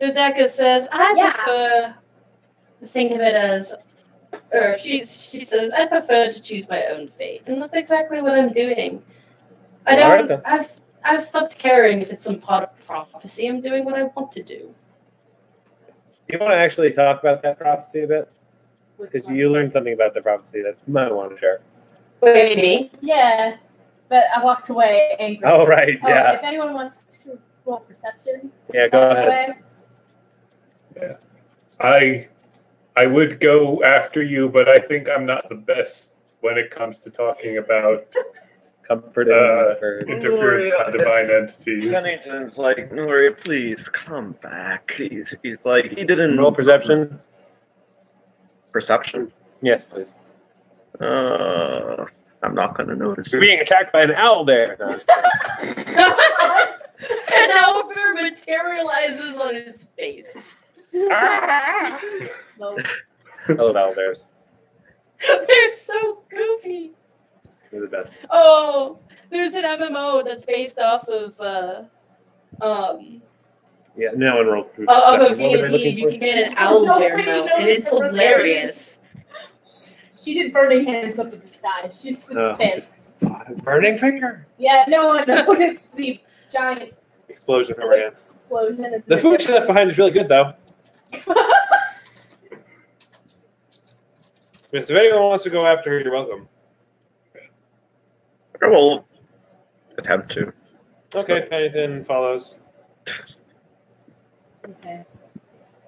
Dodeka says, I Yeah. prefer to think of it as, or she says, I prefer to choose my own fate. And that's exactly what I'm doing. I All right, don't, then. I've stopped caring if it's some part of prophecy. I'm doing what I want to do. Do you want to actually talk about that prophecy a bit? which Because one? you learned something about the prophecy that you might want to share. Wait, me? Yeah, but I walked away angry. Oh, right. Oh, Yeah. if anyone wants to roll perception, Yeah, go by the ahead. way. I would go after you, but I think I'm not the best when it comes to talking about Comforting. for- interference by divine entities. Pennington's like, Nuria, please come back. He's like, he didn't Roll perception. Perception? Yes, please. I'm not gonna notice. You're being attacked by an owl there. No, I'm just kidding. And Albert materializes on his face. Low. I love owl bears. They're so goofy. They're the best. Oh, there's an MMO that's based off of Yeah, no one rolled. of What were they D&D. looking You for? can get an owl bear Nobody mount, and it's noticed it was hilarious. She did burning hands up in the sky. She's just Oh, pissed. Burning finger. Yeah, no one noticed the giant Explosion from her hands. Explosion. The food she left behind is really good, though. If anyone wants to go after her, you're welcome. I will attempt to. Okay, Pennington follows. Okay.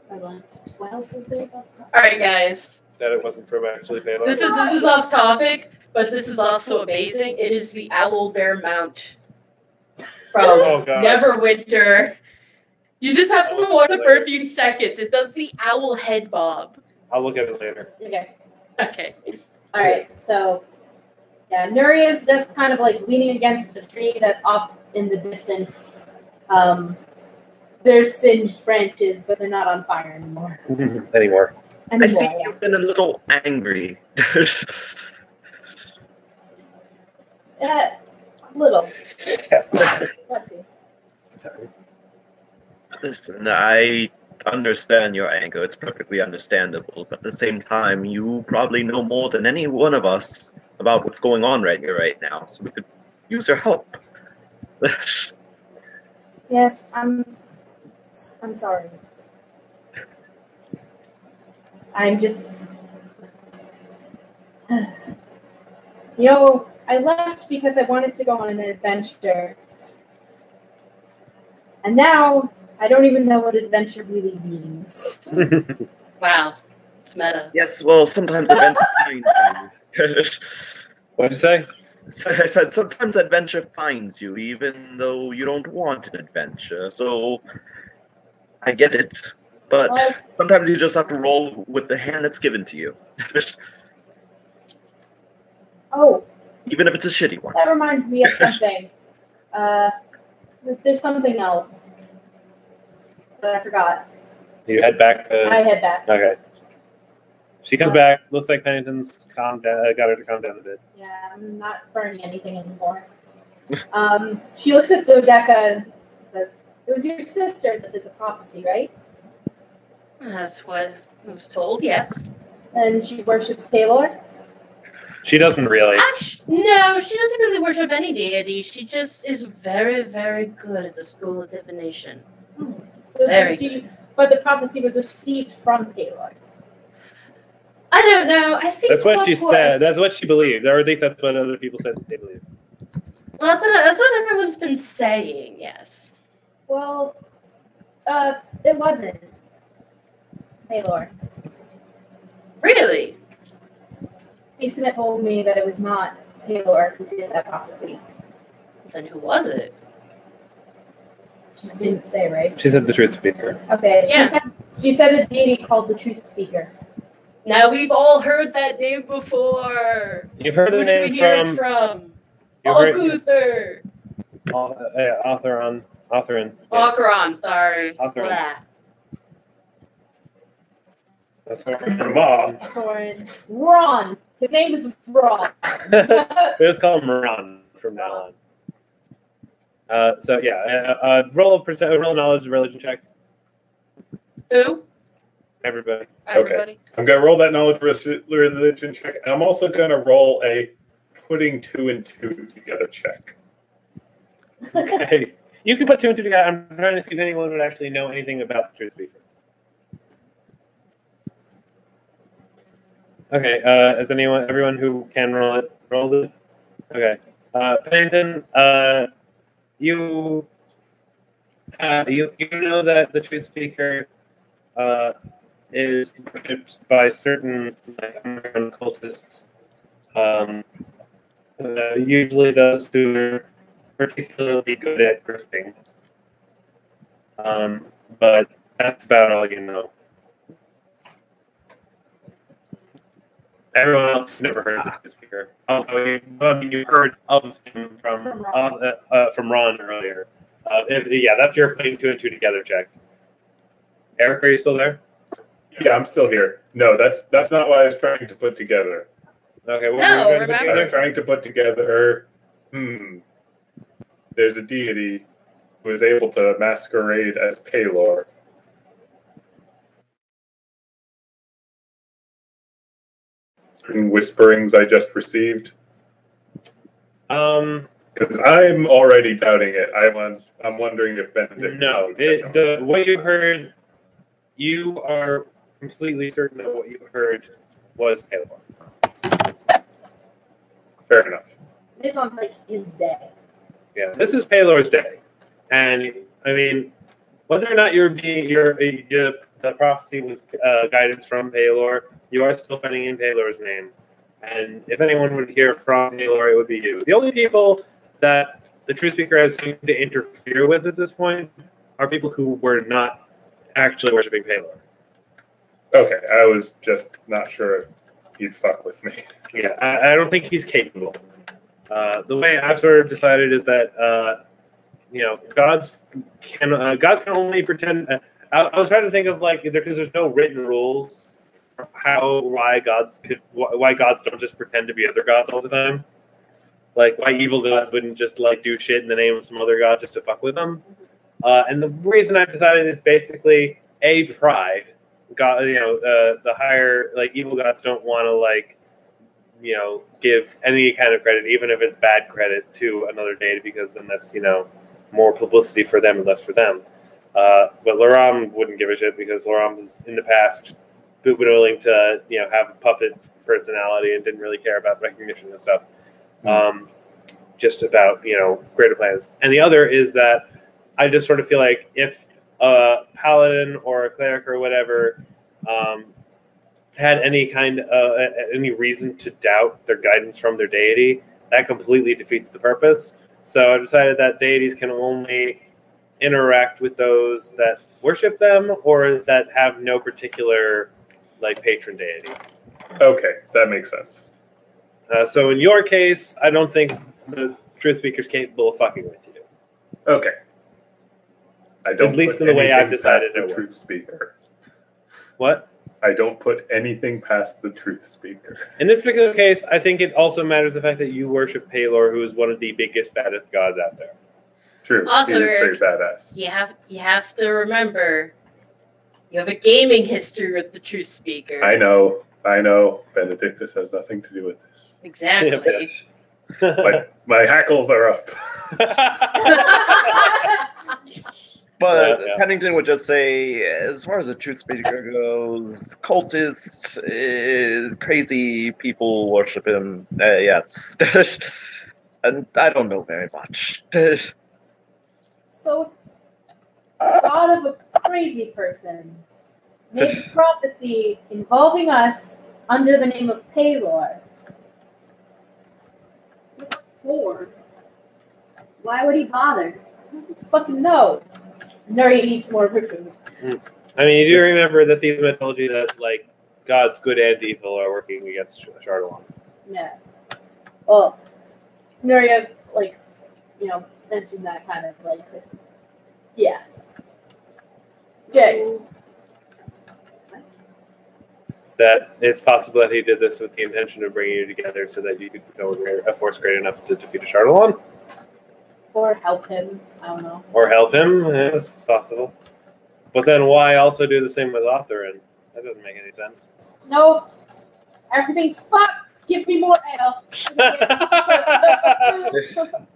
What else is there about that? All right, guys. That it wasn't from actually Pelor. This is off topic, but this is also amazing. It is the owl bear mount from Oh, God. Neverwinter. You just have to watch it for a few seconds. It does the owl head bob. I'll look at it later. Okay. Okay. All right. So, yeah, Nuria is just kind of like leaning against a tree that's off in the distance. There's singed branches, but they're not on fire anymore. Anymore. I see you've been a little angry. Yeah, a little. Bless you. Listen, I understand your anger. It's perfectly understandable. But at the same time, you probably know more than any one of us about what's going on right here, right now. So we could use your help. Yes, I'm sorry. I'm just... You know, I left because I wanted to go on an adventure. And now, I don't even know what adventure really means. Wow. It's meta. Yes, well, sometimes adventure finds you. What'd you say? I said sometimes adventure finds you, even though you don't want an adventure. So, I get it. But Well, sometimes you just have to roll with the hand that's given to you. oh, Even if it's a shitty one. that reminds me of something. There's something else. But I forgot. You head back to... I head back. Okay. She comes back. Looks like Pennington's calmed down, got her to calm down a bit. Yeah, I'm not burning anything anymore. She looks at Dodeka and says, "It was your sister that did the prophecy, right? That's what I was told, yes. And she worships Pelor?" She doesn't really. No, she doesn't really worship any deity. She just is very, very good at the school of divination. So Very but the prophecy was received from Pelor. I don't know. I think That's what she was- said. That's what she believed. Or at least that's what other people said that they believed. Well, that's what everyone's been saying. Yes. Well, it wasn't Pelor. Really? Ismet told me that it was not Pelor who did that prophecy. Then who was it? She didn't say, right? She said the truth speaker. Okay, Yeah. she said a deity called the Truth Speaker. Now we've all heard that name before. You've heard Who the did we name hear it from... from? You've heard- Alcuther. Authorin. Alcaron, sorry. Alcaron. Blah. That's what Mom. Thorin. Ron. His name is Ron. we just call him Moran from now on. So yeah, roll a knowledge religion check. Who? Everybody. Everybody. I'm going to roll that knowledge religion check. And I'm also going to roll a putting 2 and 2 together check. Okay. You can put 2 and 2 together. I'm trying to see if anyone would actually know anything about the truth speaker. Okay. Is everyone who can roll it? Okay. Pennington, you know that the truth speaker is worshipped by certain underground cultists. Usually those who are particularly good at grifting. But that's about all you know. Everyone else never heard of the truth speaker. Although you heard of him from Ron earlier. That's your putting 2 and 2 together check. Eric, are you still there? Yeah, I'm still here. No, that's not what I was trying to put together. Okay. What No, were you trying to put remember- I was together? trying to put together, there's a deity who is able to masquerade as Pelor. Whisperings I just received. Because I'm already doubting it. I'm wondering if Benedictus. No, what you heard, you are completely certain that what you heard was Pelor. Fair enough. It's on like his day. Yeah, this is Pelor's day, and I mean, whether or not the prophecy was guidance from Pelor, you are still fighting in Pelor's name. And if anyone would hear from Pelor, it would be you. The only people that the Truth Speaker has seemed to interfere with at this point are people who were not actually worshiping Pelor. Okay, I was just not sure if he'd fuck with me. Yeah, I don't think he's capable. The way I've sort of decided is that gods can only pretend. I was trying to think of because there's no written rules for why gods don't just pretend to be other gods all the time. Like why evil gods wouldn't just do shit in the name of some other god just to fuck with them. And the reason I've decided is basically pride. God, the higher evil gods don't want to give any kind of credit, even if it's bad credit, to another deity, because then that's more publicity for them and less for them. But Laram wouldn't give a shit because Laram was in the past been willing to have a puppet personality and didn't really care about recognition and stuff. Just about greater plans. And the other is that I just sort of feel like if a paladin or a cleric or whatever had any any reason to doubt their guidance from their deity, that completely defeats the purpose. So I decided that deities can only interact with those that worship them or that have no particular patron deity. Okay, that makes sense. So in your case, I don't think the Truth Speaker is capable of fucking with you. Okay. I don't. At least in the way I've decided the Truth Speaker. What? I don't put anything past the Truth Speaker. In this particular case, I think it also matters the fact that you worship Pelor, who is one of the biggest, baddest gods out there. True. Also, he is very badass. You have to remember, you have a gaming history with the Truth Speaker. I know. Benedictus has nothing to do with this. Exactly. My hackles are up. But Pennington would just say, as far as the Truth Speaker goes, cultists, crazy people worship him. Yes. And I don't know very much. So, God of a crazy person made a prophecy involving us under the name of Pelor. What for? Why would he bother? I don't fucking know. Nuria eats more of her food. I mean, you do remember the Thieves told you that gods good and evil are working against Chardalon. Yeah. Well, Nuria, mentioned that kind of yeah. Jay. That it's possible that he did this with the intention of bringing you together so that you could become a force great enough to defeat a Chardalon. Or help him. I don't know. Or help him. Yeah, it's possible. But then why also do the same with Otherin? That doesn't make any sense. Nope. Everything's fucked. Give me more ale.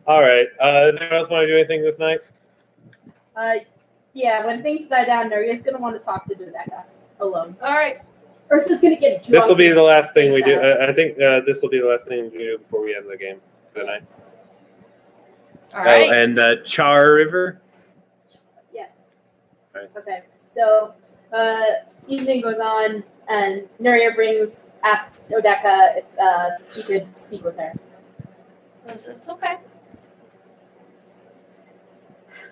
All right. Does anyone else want to do anything this night? Yeah, when things die down, Nuria's going to want to talk to Dodeka alone. All right. Ursa's going to get drunk. This will be the last thing we do. I think this will be the last thing we do before we end the game for the night. All right. Oh, and Char River? Yeah. Right. Okay. So, evening goes on, and Nuria asks Dodeka if she could speak with her. It's okay.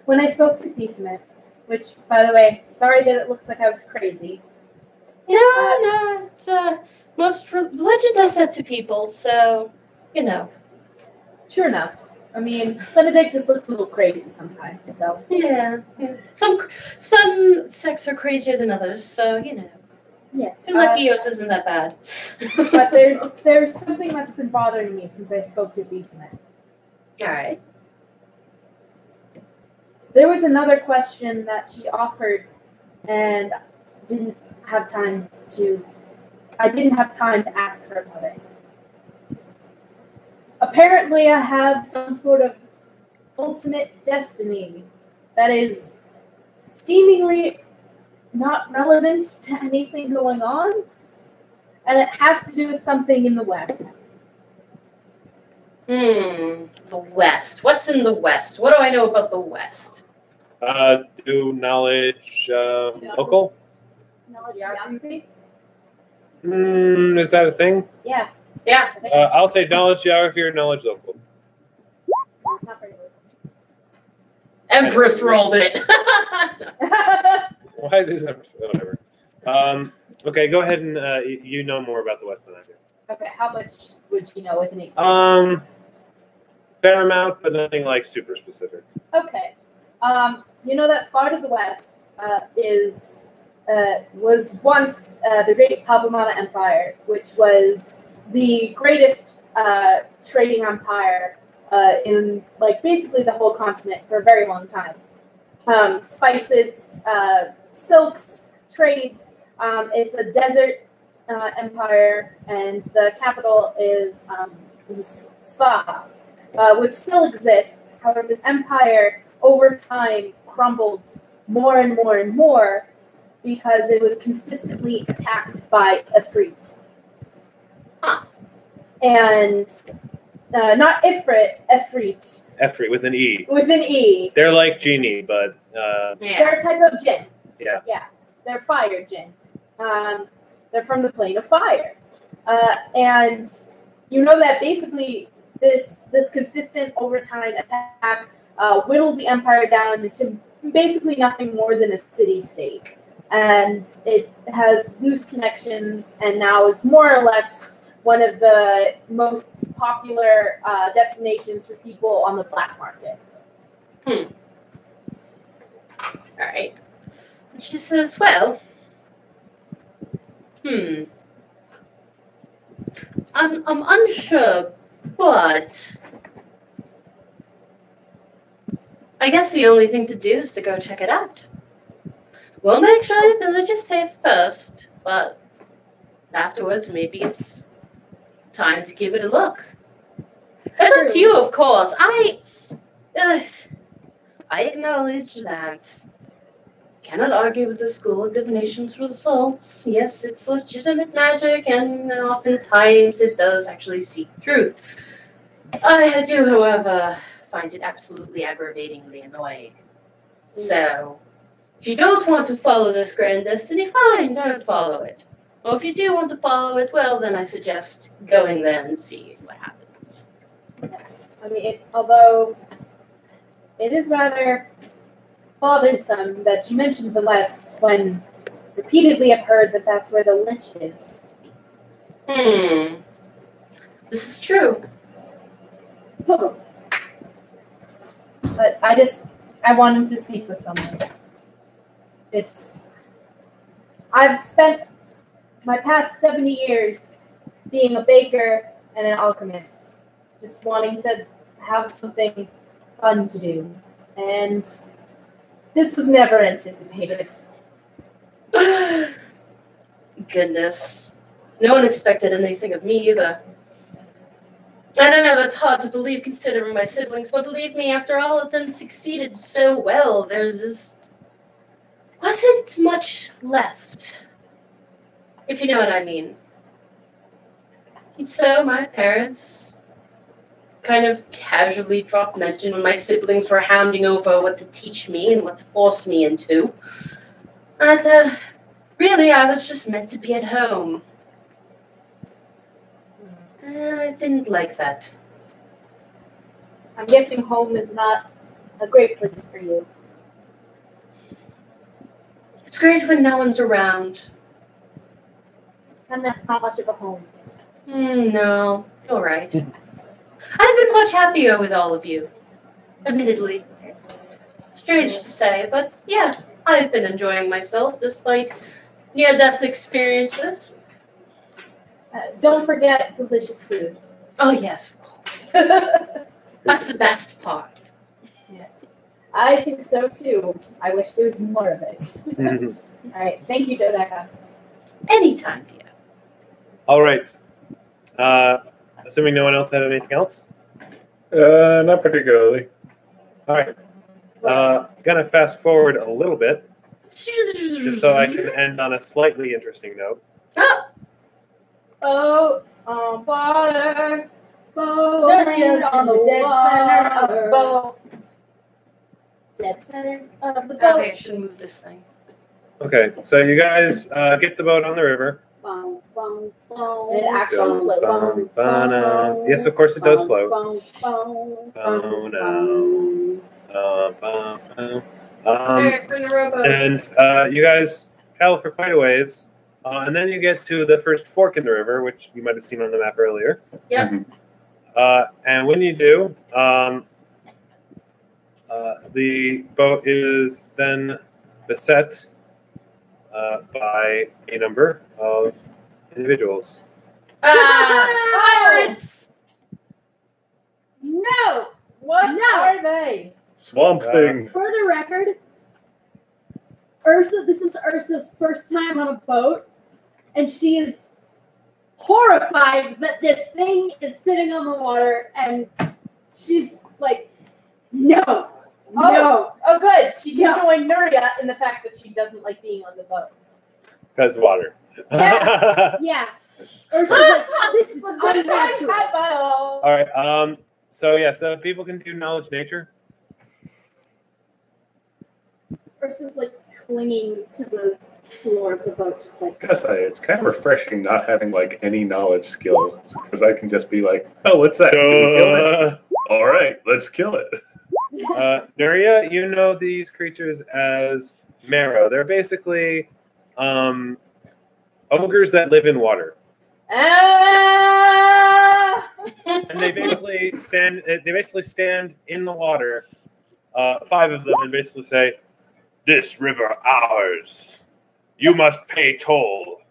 When I spoke to Theismet, which, by the way, sorry that it looks like I was crazy. No, it's, most religion does that to people, so, Sure enough. I mean, Benedictus looks a little crazy sometimes, so. Yeah. Some sects are crazier than others, so, Yeah. Lepios isn't that bad. But there's something that's been bothering me since I spoke to Theismet. All right. There was another question that she offered, and I didn't have time to ask her about it. A apparently I have some sort of ultimate destiny that is seemingly not relevant to anything going on, and it has to do with something in the West. The West. What's in the West? What do I know about the West? Do knowledge local? Knowledge geography? Is that a thing? Yeah. Yeah. I'll say knowledge geography or knowledge local. It's not very good. Empress rolled it. Why is that? Whatever. Okay, go ahead and you know more about the West than I do. Okay, how much would you know with an 18? Fair amount, but nothing like super specific. Okay. You know that part of the West was once the Great Pabamana Empire, which was the greatest trading empire in basically the whole continent for a very long time. Spices, silks, trades. It's a desert empire, and the capital is Sva, which still exists. However, this empire over time crumbled more and more and more because it was consistently attacked by Ifrit. And not Ifrit, Ifrit. Ifrit with an E. With an E. They're like genie, but They're a type of jinn. Yeah. Yeah. They're fire jinn. They're from the plane of fire. And you know that basically this consistent overtime attack whittled the empire down into basically nothing more than a city-state. And it has loose connections and now is more or less one of the most popular destinations for people on the black market. All right. She says, well, I'm unsure, but I guess the only thing to do is to go check it out. We'll make sure the village is safe first, but afterwards maybe it's time to give it a look. It's up to you, of course. I acknowledge that. Cannot argue with the School of Divination's results. Yes, it's legitimate magic, and oftentimes it does actually seek truth. I do, however, find it absolutely aggravatingly annoying. So, if you don't want to follow this grand destiny, fine, don't follow it. Or if you do want to follow it, well, then I suggest going there and seeing what happens. Yes. I mean, although it is rather bothersome that you mentioned the West when repeatedly I've heard that that's where the lynch is. This is true. Oh. But I wanted to speak with someone. I've spent my past 70 years being a baker and an alchemist, just wanting to have something fun to do. And this was never anticipated. Goodness. No one expected anything of me either. I don't know, that's hard to believe considering my siblings, but believe me, after all of them succeeded so well, there just wasn't much left. If you know what I mean. And so my parents kind of casually dropped mention when my siblings were hounding over what to teach me and what to force me into. And really, I was just meant to be at home. I didn't like that. I'm guessing home is not a great place for you. It's great when no one's around. And that's not much of a home. No, you're right. I've been much happier with all of you, admittedly. Strange to say, but yeah, I've been enjoying myself despite near-death experiences. Don't forget delicious food. Oh yes, of course. That's the best part. Yes. I think so too. I wish there was more of it. All right. Thank you, Dodeka. Anytime, dear. All right. Assuming no one else had anything else? Not particularly. All right. Gonna fast forward a little bit, just so I can end on a slightly interesting note. Oh, on water. Nuria's on the dead center of the boat. Dead center of the boat. Okay, I should move this thing. Okay, so you guys get the boat on the river. It actually floats. Yes, of course it does float. Eric, bring a rowboat. And you guys travel for quite a ways, and then you get to the first fork in the river, which you might have seen on the map earlier. Yep. And when you do, the boat is then beset by a number of individuals. Pirates! No! What No. are they? Swamp Thing. For the record, Ursa, this is Ursa's first time on a boat, and she is horrified that this thing is sitting on the water, and she's like, no, no. Oh, good. She can No. join Nuria in the fact that she doesn't like being on the boat. Because water. Yeah. Ursa's like, this is unnatural. All right. So people can do knowledge nature. Ursa's like clinging to the floor of the boat, just like. Gotta say, it's kind of refreshing not having like any knowledge skills, because I can just be like, "Oh, what's that? Can we kill it? All right, let's kill it." Nuria, you know these creatures as marrow. They're basically ogres that live in water. And they basically stand in the water, 5 of them, and basically say, "This river ours. You must pay toll,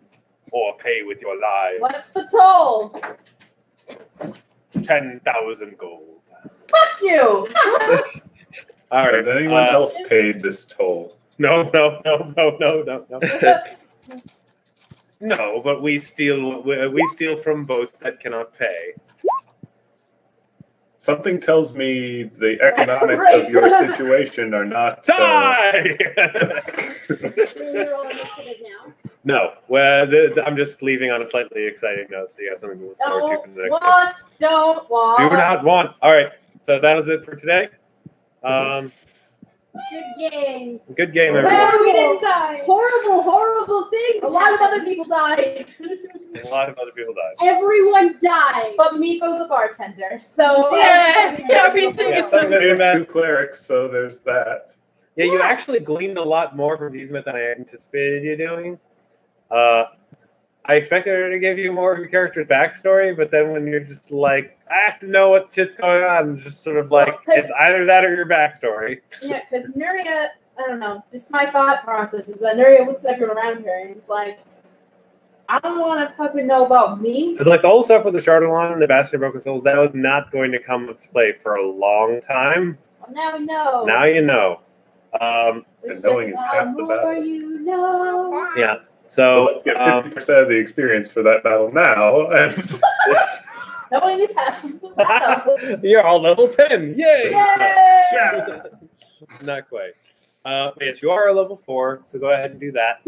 or pay with your lives. What's the toll? 10,000 gold." Fuck you! All right. Has anyone else paid this toll? No. No, but we steal from boats that cannot pay. Something tells me the economics right. of your situation are not. Die! You're all initiative now. No, well, I'm just leaving on a slightly exciting note, so you got something to look forward to for the next game. Don't want. Do not want. All right, so that was it for today. Good game. Good game, Well, everyone. we didn't die. Horrible things. A lot of other people died. A lot of other people died. Everyone died. But Miko's a bartender, so Yeah, everything Yeah, is something so to do And about- 2 clerics, so there's that. Yeah, you actually gleaned a lot more from Diesmith than I anticipated you doing. I expected her to give you more of your character's backstory, but then when you're just like, I have to know what shit's going on, it's just sort of like, it's either that or your backstory. yeah, because Nuria, I don't know, just my thought process is that Nuria looks at everyone around her and it's like, I don't want to fucking know about me. It's like the whole stuff with the Chardonnay and the Bastion of Broken Souls, that was not going to come into play for a long time. Well, now we know. Now you know. It's And knowing just is half the more battle. you know. Yeah. So So, let's get 50% of the experience for that battle now. And Knowing is half the battle. you're all level 10. Yay! Yay! Not quite. But yes, you are a level 4, so go ahead and do that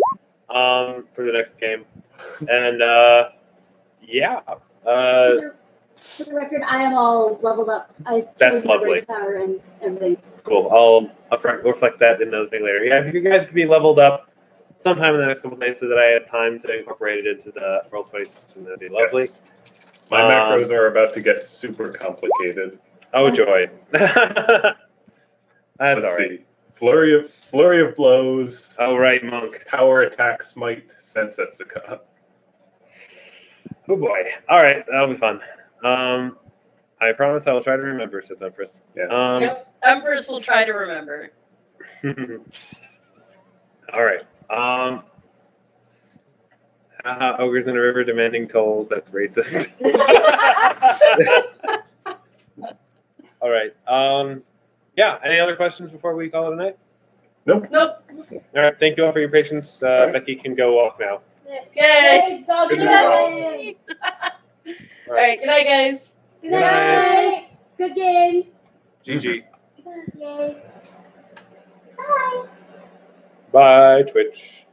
for the next game. And yeah. For the record, I am all leveled up. That's lovely. Power and everything. Cool. I'll reflect that in the thing later. Yeah, if you guys could be leveled up sometime in the next couple of days so that I have time to incorporate it into the Roll20 system, that'd be lovely. Yes. My macros are about to get super complicated. Oh, joy. That's Let's all right. see. Flurry of blows. All right, monk. Power attack, smite, Senseica. Oh, boy. All right, that'll be fun. I promise I will try to remember, says Empress. Yeah. Yep. Empress will try to remember. All right. Ogres in a river demanding tolls. That's racist. All right. Yeah. Any other questions before we call it a night? Nope. Nope. All right. Thank you all for your patience. Becky can go walk now. Yay. Yay, doggy Good night. All right. Good night, guys. Good night. Good game. GG. Yay. Bye. Bye, Twitch.